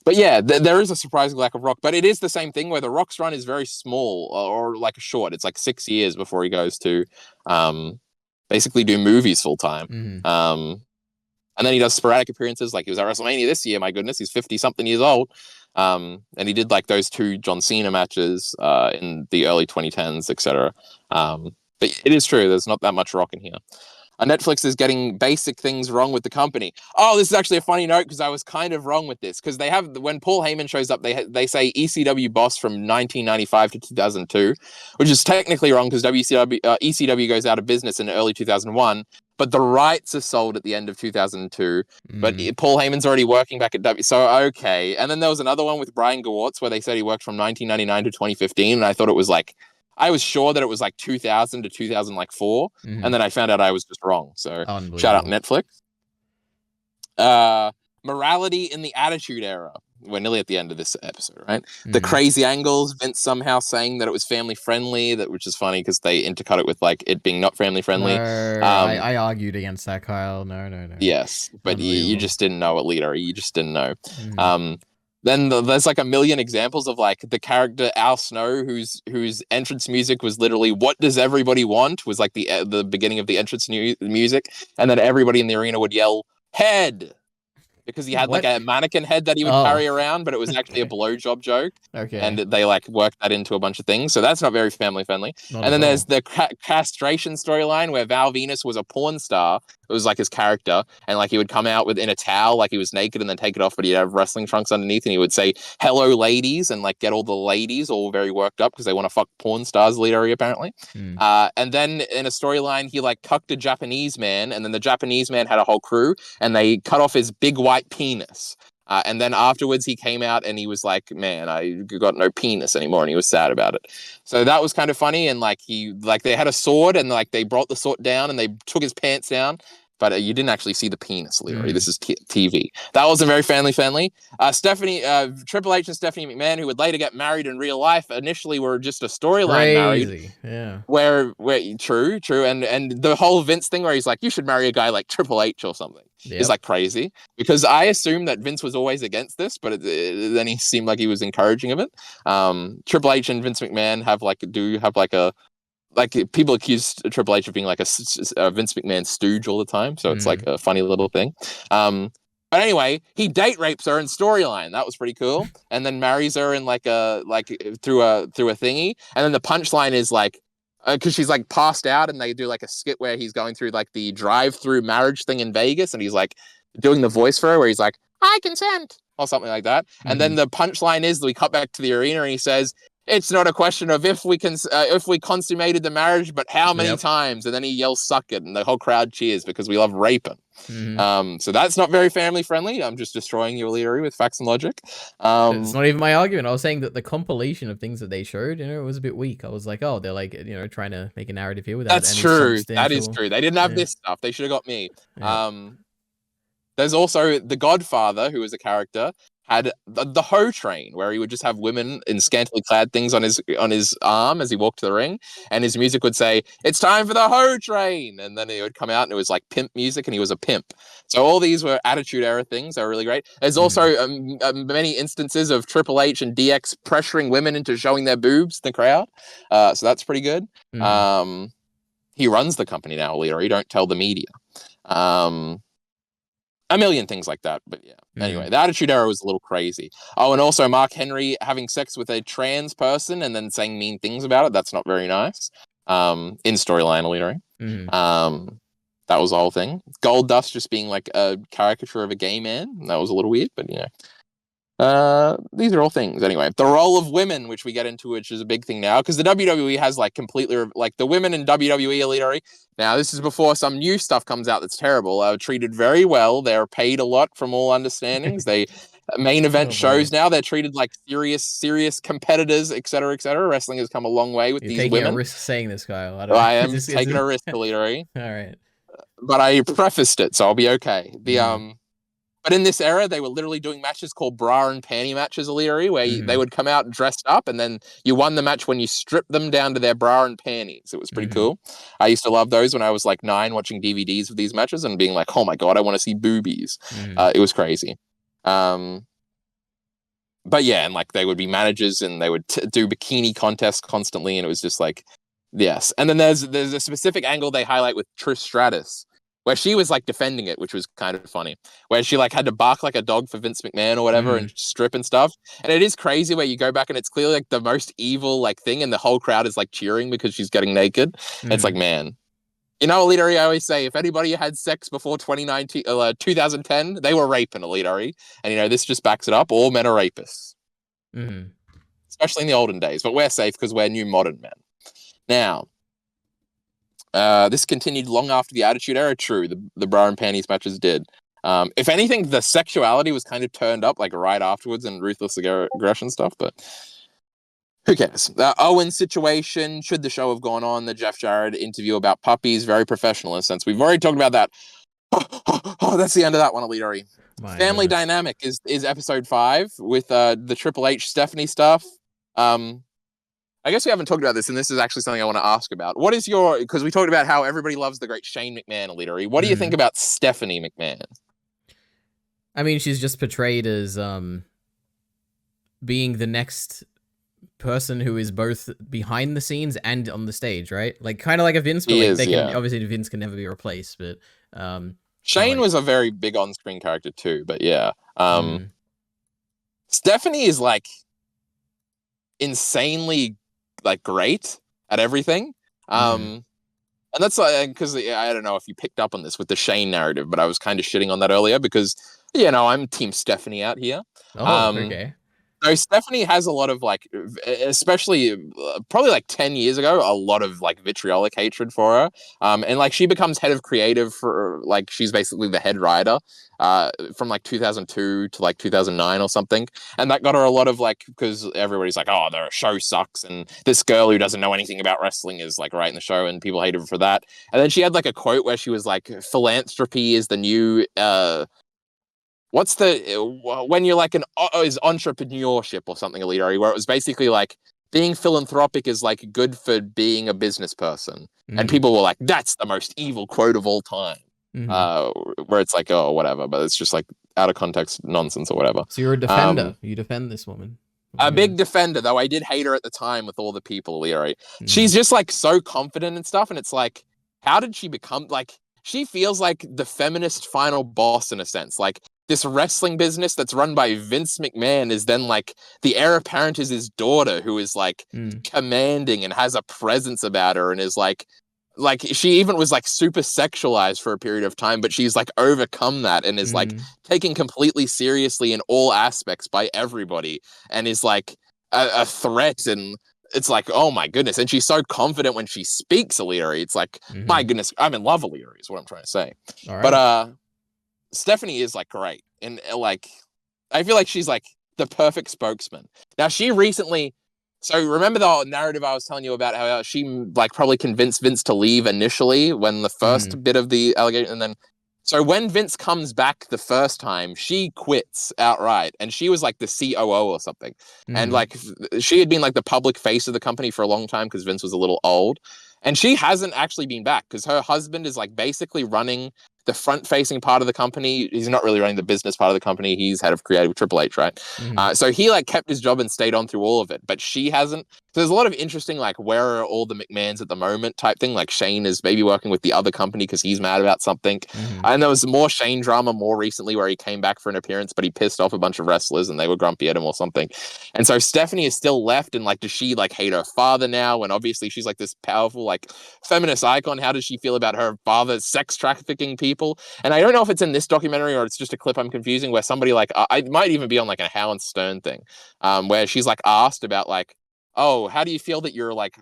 But yeah, there is a surprising lack of Rock, but it is the same thing where The Rock's run is very small or like short. It's like 6 years before he goes to basically do movies full time. And then he does sporadic appearances, like he was at WrestleMania this year. My goodness, he's 50-something years old. And he did like those 2 John Cena matches in the early 2010s, etc. But it is true, there's not that much Rock in here. Netflix is getting basic things wrong with the company. Oh, this is actually a funny note because I was kind of wrong with this, because they have, when Paul Heyman shows up, they say ECW boss from 1995 to 2002, which is technically wrong because ECW goes out of business in early 2001. But the rights are sold at the end of 2002. But Paul Heyman's already working back at W. So, okay. And then there was another one with Brian Gewirtz where they said he worked from 1999 to 2015. And I thought it was like, I was sure that it was like 2000 to 2004. And then I found out I was just wrong. So shout out Netflix. Morality in the Attitude Era. We're nearly at the end of this episode, right? The crazy angles, Vince somehow saying that it was family friendly, which is funny because they intercut it with like it being not family friendly. No, I argued against that, Kyle. No. Yes, but you just didn't know it, ELITEARI. You just didn't know. then there's like a million examples of like the character Al Snow, whose entrance music was literally "What does everybody want?" was like the beginning of the entrance music, and then everybody in the arena would yell "Head," because he had like What? a mannequin head that he would carry around, but it was actually a blowjob joke. Okay. And they like worked that into a bunch of things, so that's not very family friendly. Not And then at there's all. the castration storyline where Val Venus was a porn star. It was like his character, and like he would come out in a towel, like he was naked, and then take it off, but he'd have wrestling trunks underneath, and he would say "Hello, ladies," and like get all the ladies all very worked up because they want to fuck porn stars, literally, apparently. And then in a storyline, he like cucked a Japanese man, and then the Japanese man had a whole crew, and they cut off his big white penis. And then afterwards, he came out and he was like, "Man, I got no penis anymore," and he was sad about it. So that was kind of funny. And like they had a sword, and like they brought the sword down, and they took his pants down. But you didn't actually see the penis, literally. This is TV. That wasn't very family-friendly. Triple H and Stephanie McMahon, who would later get married in real life, initially were just a storyline married. Yeah. Where true, and the whole Vince thing where he's like, you should marry a guy like Triple H or something is like crazy, because I assume that Vince was always against this, but then he seemed like he was encouraging of it. Triple H and Vince McMahon have people accuse Triple H of being like a Vince McMahon stooge all the time, so it's like a funny little thing. But anyway, he date rapes her in storyline. That was pretty cool, and then marries her in through a thingy. And then the punchline is like, because she's like passed out, and they do like a skit where he's going through like the drive-through marriage thing in Vegas, and he's like doing the voice for her, where he's like, "I consent," or something like that. And then the punchline is we cut back to the arena, and he says, "It's not a question of if we consummated the marriage, but how many times." And then he yells, "Suck it," and the whole crowd cheers because we love raping. So that's not very family friendly. I'm just destroying your ELITEARI with facts and logic. It's not even my argument. I was saying that the compilation of things that they showed, it was a bit weak. I was like, oh, they're like, trying to make a narrative here without That's any true. That is true. They didn't have this stuff. They should have got me. There's also The Godfather, who was a character, had the hoe train, where he would just have women in scantily clad things on his arm as he walked to the ring, and his music would say, "It's time for the hoe train," and then he would come out and it was like pimp music, and he was a pimp. So all these were Attitude Era things. They were really great. There's also many instances of Triple H and DX pressuring women into showing their boobs in the crowd. So that's pretty good. He runs the company now, Leader. He don't tell the media. A million things like that, but yeah. Anyway, the Attitude Era was a little crazy. Oh, and also Mark Henry having sex with a trans person and then saying mean things about it. That's not very nice. In storyline, Elite. That was the whole thing. Gold Dust just being like a caricature of a gay man. That was a little weird, but these are all things. Anyway, the role of women, which we get into, which is a big thing now, because the WWE has like completely, like the women in WWE Elite. Now, this is before some new stuff comes out that's terrible. Treated very well. They're paid a lot from all understandings. They main event shows now. They're treated like serious competitors, etc., etc. Wrestling has come a long way with these women. You're taking a risk saying this, Kyle. I am taking a risk, Elite. All right. But I prefaced it, so I'll be okay. But in this era, they were literally doing matches called bra and panty matches, Elite, where they would come out dressed up, and then you won the match when you stripped them down to their bra and panties. It was pretty cool. I used to love those when I was like 9, watching DVDs of these matches and being like, oh my God, I want to see boobies. It was crazy. But yeah, and like they would be managers, and they would do bikini contests constantly, and it was just like, yes. And then there's a specific angle they highlight with Trish Stratus, where she was like defending it, which was kind of funny, where she like had to bark like a dog for Vince McMahon or whatever and strip and stuff. And it is crazy where you go back and it's clearly like the most evil like thing, and the whole crowd is like cheering because she's getting naked. It's like, man, ELITEARI, I always say, if anybody had sex before 2010, they were raping ELITEARI. And this just backs it up. All men are rapists. Especially in the olden days, but we're safe because we're new modern men. Now, this continued long after the Attitude Era. True, the bra and panties matches did. If anything, the sexuality was kind of turned up like right afterwards in Ruthless Aggression stuff, but who cares? The Owen situation, should the show have gone on? The Jeff Jarrett interview about puppies, very professional in a sense. We've already talked about that. Oh, that's the end of that one, ELITEARI. Family Dynamic is episode 5 with the Triple H Stephanie stuff. I guess we haven't talked about this, and this is actually something I want to ask about. What is because we talked about how everybody loves the great Shane McMahon, ELITEARI. What do you think about Stephanie McMahon? I mean, she's just portrayed as being the next person who is both behind the scenes and on the stage, right? Like kind of like a Vince, but He like is, they can yeah. obviously Vince can never be replaced, but Shane like, was a very big on-screen character too, but yeah. mm, Stephanie is like insanely like great at everything. mm. And that's because I don't know if you picked up on this with the Shane narrative, but I was kind of shitting on that earlier because, I'm Team Stephanie out here. Oh, Um, okay. so Stephanie has a lot of like, especially probably like 10 years ago, a lot of like vitriolic hatred for her. And like she becomes head of creative for like, she's basically the head writer from like 2002 to like 2009 or something. And that got her a lot of like, because everybody's like, oh, the show sucks. And this girl who doesn't know anything about wrestling is like writing the show and people hated her for that. And then she had like a quote where she was like, philanthropy is the new, what's the when you're like is entrepreneurship or something ELITEARI, where it was basically like being philanthropic is like good for being a business person, and Mm-hmm. people were like, that's the most evil quote of all time. Mm-hmm. Where it's like, oh, whatever, but it's just like out of context nonsense or whatever. So you're a defender. You defend this woman. A Yeah. big defender, though I did hate her at the time with all the people, ELITEARI. Mm. She's just like so confident and stuff, and it's like, how did she become like? She feels like the feminist final boss in a sense. Like this wrestling business that's run by Vince McMahon is then like the heir apparent is his daughter, who is like Mm. commanding and has a presence about her, and is like she even was like super sexualized for a period of time, but she's like overcome that and is like Mm. taken completely seriously in all aspects by everybody, and is like a threat. And it's like, oh my goodness. And she's so confident when she speaks ELITEARI. It's like, my Mm-hmm. goodness, I'm in love ELITEARI is what I'm trying to say. All But right. Stephanie is like great, and like I feel like she's like the perfect spokesman. Now she recently, so remember the narrative I was telling you about how she like probably convinced Vince to leave initially when the Mm. first bit of the allegation, and then so when Vince comes back the first time, she quits outright, and she was like the COO or something, and Mm. like she had been like the public face of the company for a long time because Vince was a little old, and she hasn't actually been back because her husband is like basically running the front-facing part of the company. He's not really running the business part of the company. He's head of creative, Triple H, right? Mm. So he like kept his job and stayed on through all of it, but she hasn't. So there's a lot of interesting like where are all the McMahons at the moment type thing. Like Shane is maybe working with the other company because he's mad about something. Mm. And there was more Shane drama more recently where he came back for an appearance, but he pissed off a bunch of wrestlers and they were grumpy at him or something. And so Stephanie is still left, and like, does she like hate her father now? And obviously she's like this powerful like feminist icon. How does she feel about her father sex trafficking people? And I don't know if it's in this documentary or it's just a clip I'm confusing where somebody like, I might even be on like a Howard Stern thing, where she's like asked about like, oh, how do you feel that your like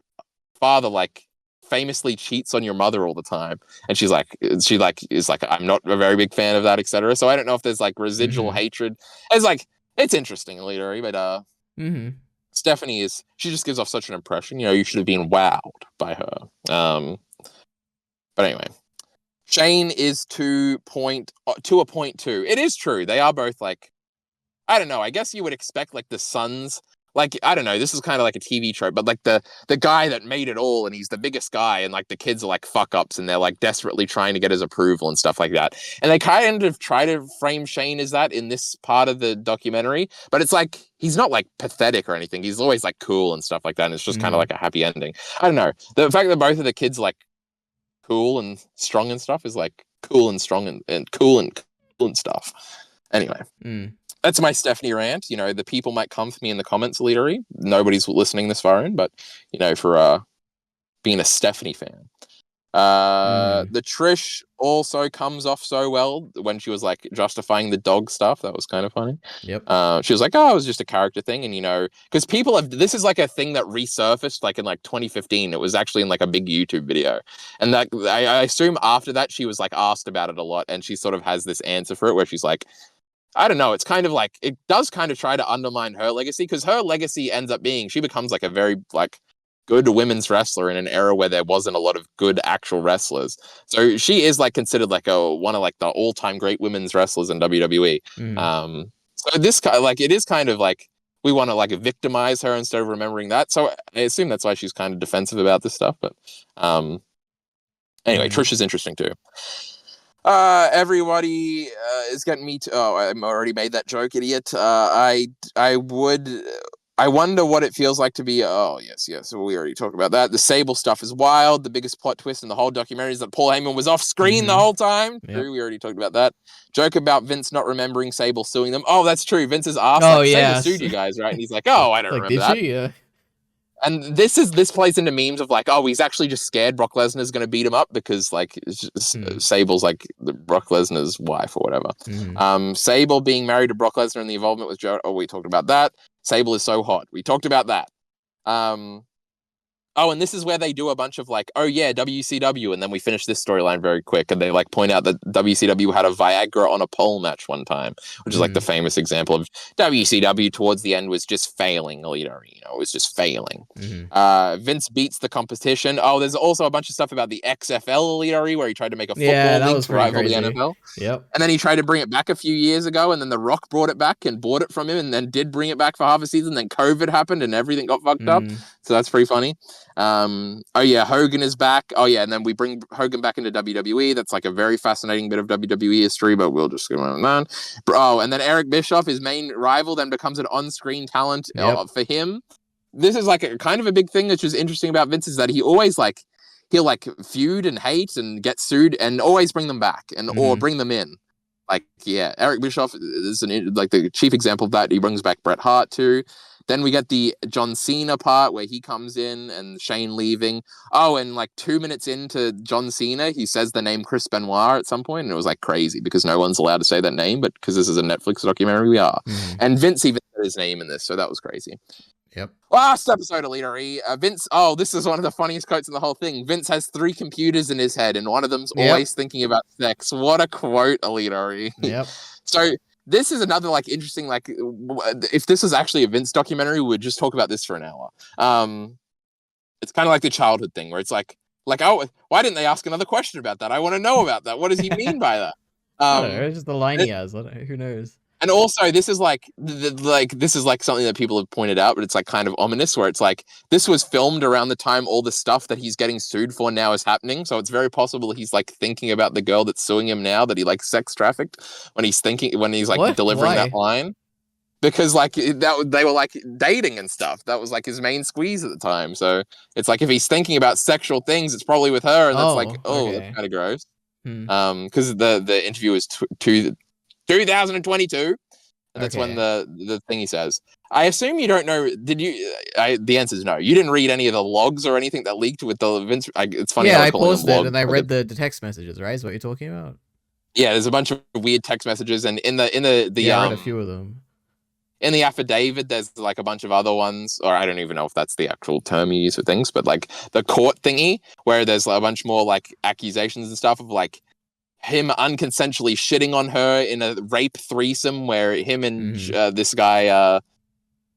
father like famously cheats on your mother all the time? And she like is like, I'm not a very big fan of that, etc. So I don't know if there's like residual Mm. hatred. It's like, it's interesting, ELITEARI, but Mm. Stephanie is, she just gives off such an impression. You should have been wowed by her. But anyway, Shane is to a point too. It is true. They are both like, I don't know. I guess you would expect like the sons, like, I don't know. This is kind of like a TV trope, but like the guy that made it all and he's the biggest guy, and like the kids are like fuck ups and they're like desperately trying to get his approval and stuff like that. And they kind of try to frame Shane as that in this part of the documentary, but it's like he's not like pathetic or anything. He's always like cool and stuff like that. And it's just kind of Mm. like a happy ending. I don't know. The fact that both of the kids like cool and strong and stuff is like cool and strong and cool and stuff. Anyway, Mm. that's my Stephanie rant. The people might come for me in the comments, ELITEARI. Nobody's listening this far in, but for being a Stephanie fan. Mm. The Trish also comes off so well when she was like justifying the dog stuff. That was kind of funny. Yep. She was like, oh, it was just a character thing. And because people have, this is like a thing that resurfaced like in like 2015. It was actually in like a big YouTube video. And that I assume after that, she was like asked about it a lot. And she sort of has this answer for it where she's like, I don't know. It's kind of like, it does kind of try to undermine her legacy, because her legacy ends up being, she becomes like a very like good women's wrestler in an era where there wasn't a lot of good actual wrestlers. So she is like considered like one of like the all-time great women's wrestlers in WWE. Mm. So this kind of like, it is kind of like we want to like victimize her instead of remembering that. So I assume that's why she's kind of defensive about this stuff. But anyway, Mm. Trish is interesting too. Everybody is getting me to. Oh, I already made that joke, idiot. I wonder what it feels like to be. Oh, yes. We already talked about that. The Sable stuff is wild. The biggest plot twist in the whole documentary is that Paul Heyman was off screen the whole time. Yep. True, we already talked about that. Joke about Vince not remembering Sable suing them. Oh, that's true. Vince is asked, Oh, Sable yes. sued you guys, right? And he's like, oh, I don't Like, remember did that. she? Yeah. And this plays into memes of like, oh, he's actually just scared Brock Lesnar's going to beat him up because like it's just, Sable's like Brock Lesnar's wife or whatever. Sable being married to Brock Lesnar and the involvement with Joe. Oh, we talked about that. Sable is so hot. We talked about that. Oh, and this is where they do a bunch of like, oh yeah, WCW, and then we finish this storyline very quick, and they like point out that WCW had a Viagra on a pole match one time, which is like the famous example of WCW towards the end was just failing ELITEARI, you know, it was just failing. Vince beats the competition. Oh, there's also a bunch of stuff about the XFL ELITEARI where he tried to make a football league to rival the NFL. Yep. And then he tried to bring it back a few years ago, and then The Rock brought it back and bought it from him, and then did bring it back for half a season. Then COVID happened, and everything got fucked up. So that's pretty funny. Oh yeah, Hogan is back. Oh yeah, and then we bring Hogan back into WWE. That's like a very fascinating bit of WWE history, but we'll just go on that. Oh, and then Eric Bischoff, his main rival, then becomes an on-screen talent for him. This is like a kind of a big thing which is interesting about Vince is that he always like he'll like feud and hate and get sued and always bring them back and or bring them in. Like yeah, Eric Bischoff is like the chief example of that. He brings back Bret Hart too. Then we get the John Cena part where he comes in and Shane leaving. Oh, and like 2 minutes into John Cena, he says the name Chris Benoit at some point, and it was like crazy because no one's allowed to say that name, but because this is a Netflix documentary, we are. And Vince even said his name in this, so that was crazy. Yep. Last episode of ELITEARI, Vince. Oh, this is one of the funniest quotes in the whole thing. Vince has 3 computers in his head, and one of them's always thinking about sex. What a quote, ELITEARI. Yep. So this is another like interesting like if this was actually a Vince documentary, we would just talk about this for an hour. It's kind of like the childhood thing where it's like oh, why didn't they ask another question about that? I want to know about that. What does he mean by that? I don't know, it's just the line he has. Who knows? And also, this is like this is like something that people have pointed out, but it's like kind of ominous, where it's like this was filmed around the time all the stuff that he's getting sued for now is happening. So it's very possible he's like thinking about the girl that's suing him now that he like sex trafficked when he's like delivering that line, because like they were like dating and stuff. That was like his main squeeze at the time. So it's like if he's thinking about sexual things, it's probably with her, and that's that's kind of gross. Because the interview is 2022, and that's when the thing he says. I assume you don't know. Did you? The answer is no. You didn't read any of the logs or anything that leaked with the Vince. It's funny. Yeah, I paused it and I read the text messages. Right, is what you're talking about. Yeah, there's a bunch of weird text messages, and in the I read a few of them. In the affidavit, there's like a bunch of other ones, or I don't even know if that's the actual term you use for things, but like the court thingy where there's a bunch more like accusations and stuff of like him unconsensually shitting on her in a rape threesome where him and this guy,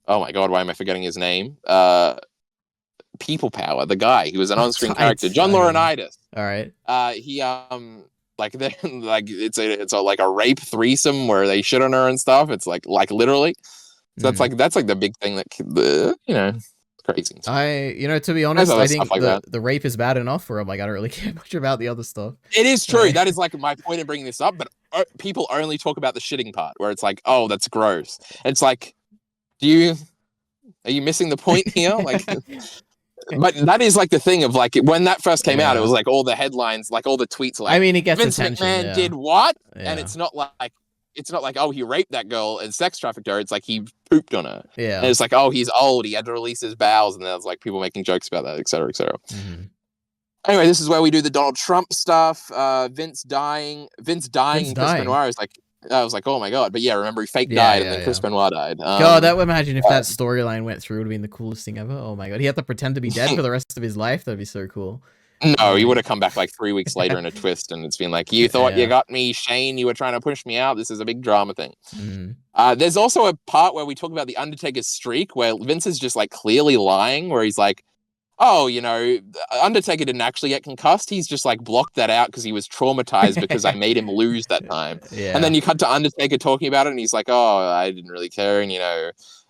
oh my god, why am I forgetting his name? People Power, the guy, he was an on-screen character, John Laurinaitis. All right. He like it's like a rape threesome where they shit on her and stuff. It's like literally. So that's like the big thing that you know. Crazy. To be honest, I think the rape is bad enough where I'm like, I don't really care much about the other stuff. It is true. That is like my point in bringing this up, but people only talk about the shitting part where it's like, oh, that's gross. It's like, are you missing the point here? Like, but that is like the thing of like, when that first came out, it was like all the headlines, like all the tweets, like, I mean, it gets Vince attention, McMahon did what? And it's not like, oh, he raped that girl and sex trafficked her. It's like he pooped on her. Yeah. And it's like, oh, he's old. He had to release his bowels. And there's like people making jokes about that, et cetera, et cetera. Anyway, this is where we do the Donald Trump stuff. Vince dying. Chris Benoit is like, I was like, oh my god. But yeah, remember he fake died and then Chris Benoit died. God, that would imagine if that storyline went through, it would have been the coolest thing ever. Oh my god. He had to pretend to be dead for the rest of his life. That'd be so cool. No, he would have come back like 3 weeks later in a twist, and it's been like, you thought you got me, Shane. You were trying to push me out. This is a big drama thing. There's also a part where we talk about the Undertaker's streak, where Vince is just like clearly lying, where he's like, oh, Undertaker didn't actually get concussed. He's just like blocked that out because he was traumatized because I made him lose that time. And then you cut to Undertaker talking about it, and he's like, oh, I didn't really care, and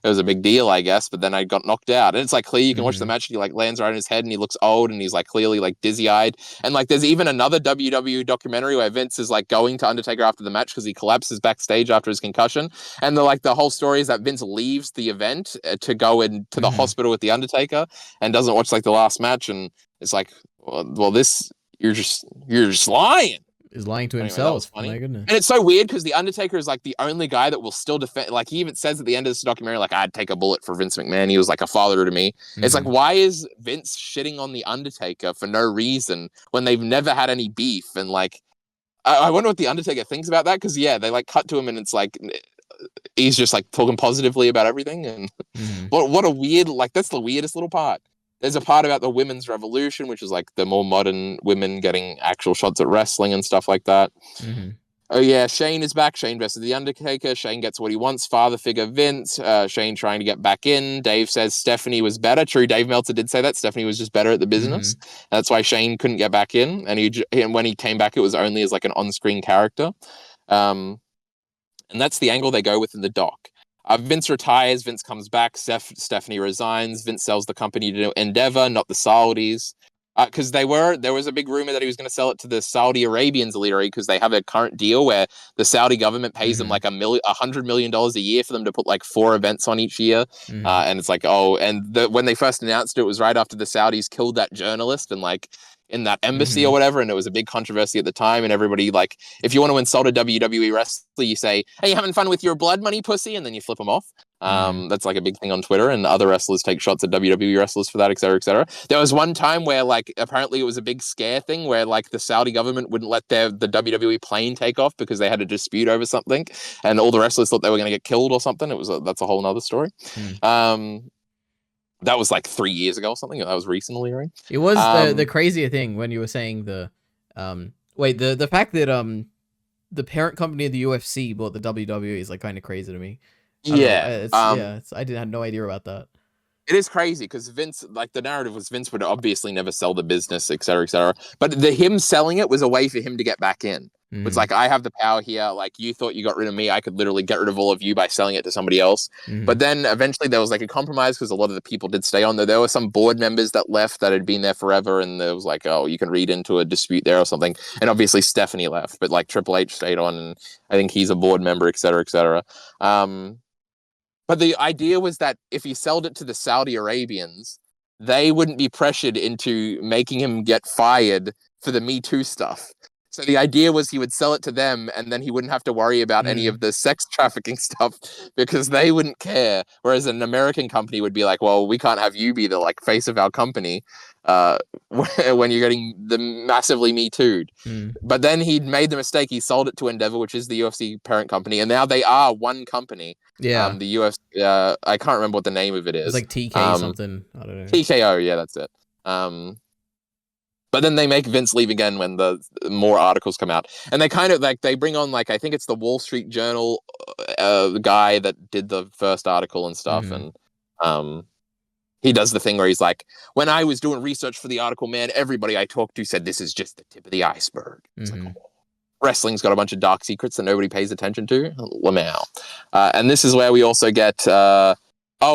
it was a big deal, I guess. But then I got knocked out, and it's like clear you can watch the Mhm. match. And he like lands right on his head, and he looks old, and he's like clearly like dizzy eyed. And like there's even another WWE documentary where Vince is like going to Undertaker after the match because he collapses backstage after his concussion. And the whole story is that Vince leaves the event to go into the Mhm. hospital with the Undertaker and doesn't watch like the last match. And it's like, well, this you're just lying. Is lying to Anyway, that was himself. funny. My goodness. And it's so weird because the Undertaker is like the only guy that will still defend. Like he even says at the end of this documentary, like I'd take a bullet for Vince McMahon. He was like a father to me. It's like, Mhm. why is Vince shitting on the Undertaker for no reason when they've never had any beef? And like, I wonder what the Undertaker thinks about that because yeah, they like cut to him and it's like he's just like talking positively about everything. And Mhm. what a weird, like that's the weirdest little part. There's a part about the women's revolution, which is like the more modern women getting actual shots at wrestling and stuff like that. Mhm. Oh yeah, Shane is back. Shane versus the Undertaker. Shane gets what he wants. Father figure Vince. Shane trying to get back in. Dave says Stephanie was better. True, Dave Meltzer did say that Stephanie was just better at the business. Mhm. That's why Shane couldn't get back in. And when he came back, it was only as like an on-screen character. And that's the angle they go with in the doc. Vince retires. Vince comes back. Stephanie resigns. Vince sells the company to Endeavor, not the Saudis. Because there was a big rumor that he was going to sell it to the Saudi Arabians, literally, because they have a current deal where the Saudi government pays them Mhm. like $100 million a year for them to put like 4 events on each year. Mhm. And it's like, when they first announced it was right after the Saudis killed that journalist and like in that embassy or Mhm. whatever, and it was a big controversy at the time. And everybody like, if you want to insult a WWE wrestler, you say, "Hey, you having fun with your blood money, pussy?" And then you flip them off. Mhm. That's like a big thing on Twitter, and other wrestlers take shots at WWE wrestlers for that, et cetera, et cetera. There was one time where like apparently it was a big scare thing where like the Saudi government wouldn't let the WWE plane take off because they had a dispute over something, and all the wrestlers thought they were going to get killed or something. That's a whole nother story. Mhm. That was like 3 years ago or something. That was recently, right? It was the crazier thing when you were saying the fact that the parent company of the UFC bought the WWE is like kind of crazy to me. I don't know. Yeah. I didn't have no idea about that. It is crazy because Vince, like the narrative was Vince would obviously never sell the business, et cetera, et cetera. But him selling it was a way for him to get back in. It's Mhm. like, I have the power here. Like, you thought you got rid of me. I could literally get rid of all of you by selling it to somebody else. But Mhm. then eventually there was like a compromise because a lot of the people did stay on there. There were some board members that left that had been there forever. And there was like, oh, you can read into a dispute there or something. And obviously Stephanie left, but like Triple H stayed on. And I think he's a board member, et cetera, et cetera. But the idea was that if he sold it to the Saudi Arabians, they wouldn't be pressured into making him get fired for the Me Too stuff. So the idea was he would sell it to them and then he wouldn't have to worry about any of Mhm. the sex trafficking stuff because they wouldn't care. Whereas an American company would be like, well, we can't have you be the like face of our company uh, when you're getting the massively Me Too'd. Mhm. But then he'd made the mistake. He sold it to Endeavor, which is the UFC parent company, and now they are one company. Yeah. The UFC, I can't remember what the name of it It was is. like TK something. I don't know. TKO, yeah, that's it. But then they make Vince leave again when the more articles come out, and they kind of like they bring on like I think it's the Wall Street Journal guy that did the first article and stuff, Mhm. and he does the thing where he's like, when I was doing research for the article, man, everybody I talked to said this is just the tip of the iceberg. It's like, Mhm. oh, wrestling's got a bunch of dark secrets that nobody pays attention to. Lamau. And this is where we also get.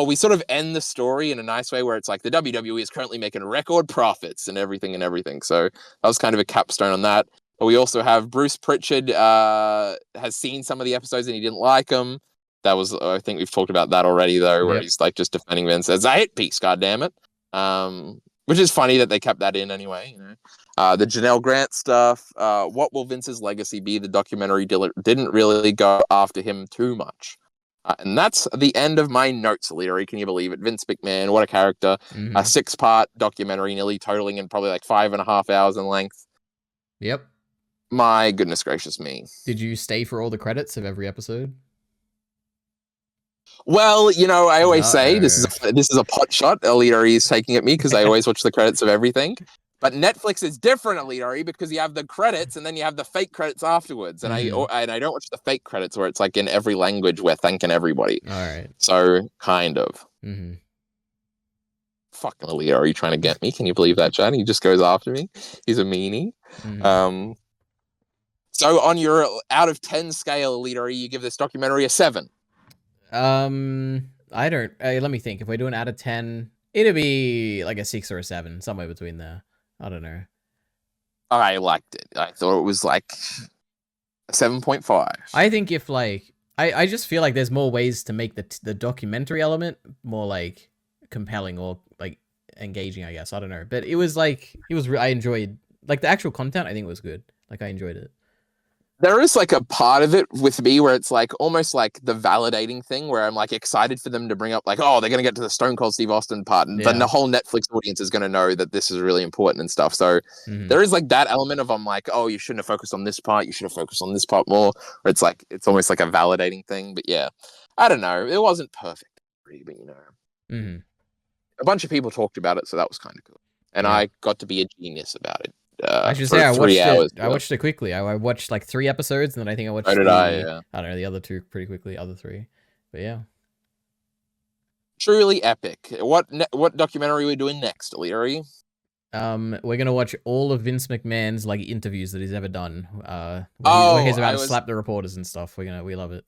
We sort of end the story in a nice way where it's like the WWE is currently making record profits and everything and everything. So that was kind of a capstone on that. But we also have Bruce Pritchard has seen some of the episodes and he didn't like them. That was, I think we've talked about that already though, where Yep. he's like just defending Vince as a hit piece, goddammit. Which is funny that they kept that in anyway, you know. The Janelle Grant stuff. What will Vince's legacy be? The documentary didn't really go after him too much. And that's the end of my notes, Leary. Can you believe it? Vince McMahon, what a character. A Mhm. 6-part documentary, nearly totaling in probably like 5.5 hours in length. Yep. My goodness gracious me. Did you stay for all the credits of every episode? Well, you know, I always say this Uh-oh. is a pot shot. Leary is taking at me because I always watch the credits of everything. But Netflix is different, Leary, because you have the credits and then you have the fake credits afterwards. And Mhm. I don't watch the fake credits where it's like in every language we're thanking everybody. All right. So kind of. Mhm. Fucking Leary, are you trying to get me? Can you believe that, Chad? He just goes after me. He's a meanie. Mhm. So on your out of 10 scale, Leary, you give this documentary a 7. I don't. Let me think. If we're doing out of 10, it'd be like a 6 or a 7, somewhere between there. I don't know. I liked it. I thought it was like a 7.5. I think if like I just feel like there's more ways to make the documentary element more like compelling or like engaging, I guess. I don't know. But it was like I enjoyed like the actual content. I think was good. Like I enjoyed it. There is like a part of it with me where it's like almost like the validating thing where I'm like excited for them to bring up like, oh, they're going to get to the Stone Cold Steve Austin part. And then the whole Netflix audience is going to know that this is really important and stuff. So there is like that element of I'm like, oh, you shouldn't have focused on this part. You should have focused on this part more. Or it's like, it's almost like a validating thing. But yeah, I don't know. It wasn't perfect, but you know, a bunch of people talked about it. So that was kind of cool. And I got to be a genius about it. I should say I watched 3 hours. I watched it quickly. I watched like 3 episodes, and then I think I watched I don't know, the other 2 pretty quickly. Other 3, but yeah, truly epic. What documentary are we doing next, ELITEARI? we're gonna watch all of Vince McMahon's like interviews that he's ever done. Where he's about to slap the reporters and stuff. We love it.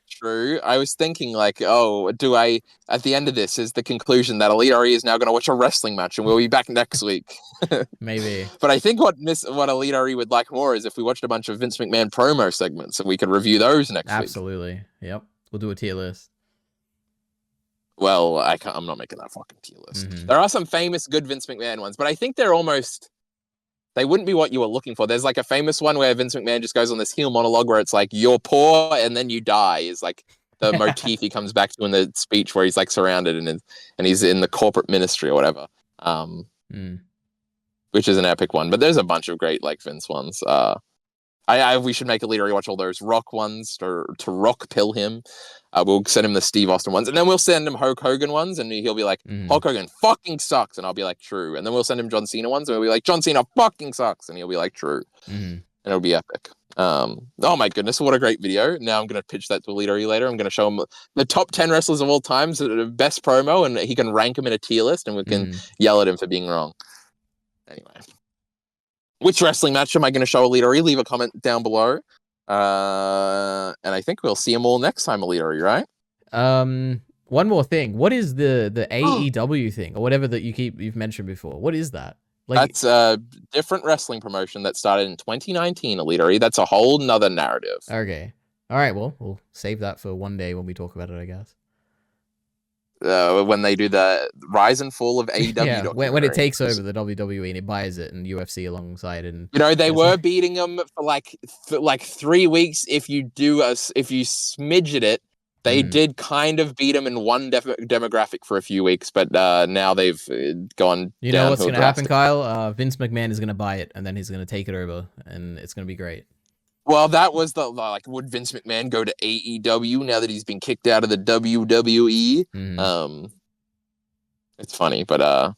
True. I was thinking like, oh, do I at the end of this is the conclusion that ELITEARI is now going to watch a wrestling match and we'll be back next week. Maybe. But I think what ELITEARI would like more is if we watched a bunch of Vince McMahon promo segments and we could review those next week. Absolutely. Yep. We'll do a tier list. Well, I'm not making that fucking tier list. There are some famous good Vince McMahon ones, but I think they wouldn't be what you were looking for. There's like a famous one where Vince McMahon just goes on this heel monologue where it's like, you're poor and then you die is like the motif he comes back to in the speech where he's like surrounded and he's in the corporate ministry or whatever. Which is an epic one. But there's a bunch of great like Vince ones. We should make ELITEARI watch all those Rock ones to rock pill him. We'll send him the Steve Austin ones, and then we'll send him Hulk Hogan ones, and he'll be like, Hulk Hogan fucking sucks, and I'll be like, true. And then we'll send him John Cena ones, and we'll be like, John Cena fucking sucks, and he'll be like, true. And it'll be epic. Oh my goodness, what a great video. Now I'm going to pitch that to ELITEARI later. I'm going to show him the top 10 wrestlers of all time, the best promo, and he can rank them in a tier list, and we can yell at him for being wrong. Anyway. Which wrestling match am I going to show ELITEARI? Leave a comment down below. And I think we'll see them all next time, ELITEARI, right? One more thing. What is the AEW thing or whatever that you've mentioned before? What is that? Like, that's a different wrestling promotion that started in 2019, ELITEARI. That's a whole nother narrative. Okay. All right. Well, we'll save that for one day when we talk about it, I guess. When they do the rise and fall of AEW. Yeah, when it takes over the WWE and it buys it and UFC alongside, and they were beating them for like 3 weeks. If you smidget it, they did kind of beat them in one demographic for a few weeks, but now they've gone. You know what's going to happen, Kyle? Vince McMahon is going to buy it, and then he's going to take it over, and it's going to be great. Well, that was would Vince McMahon go to AEW now that he's been kicked out of the WWE? It's funny, but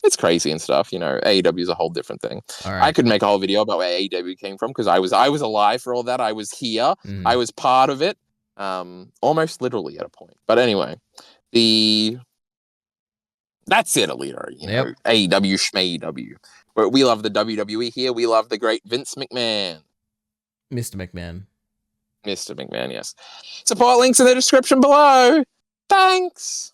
it's crazy and stuff. AEW is a whole different thing. Right. I could make a whole video about where AEW came from because I was alive for all that. I was here. I was part of it, almost literally at a point. But anyway, that's it, ELITEARI. AEW, schmaew. But we love the WWE here. We love the great Vince McMahon. Mr. McMahon. Mr. McMahon, yes. Support links in the description below. Thanks.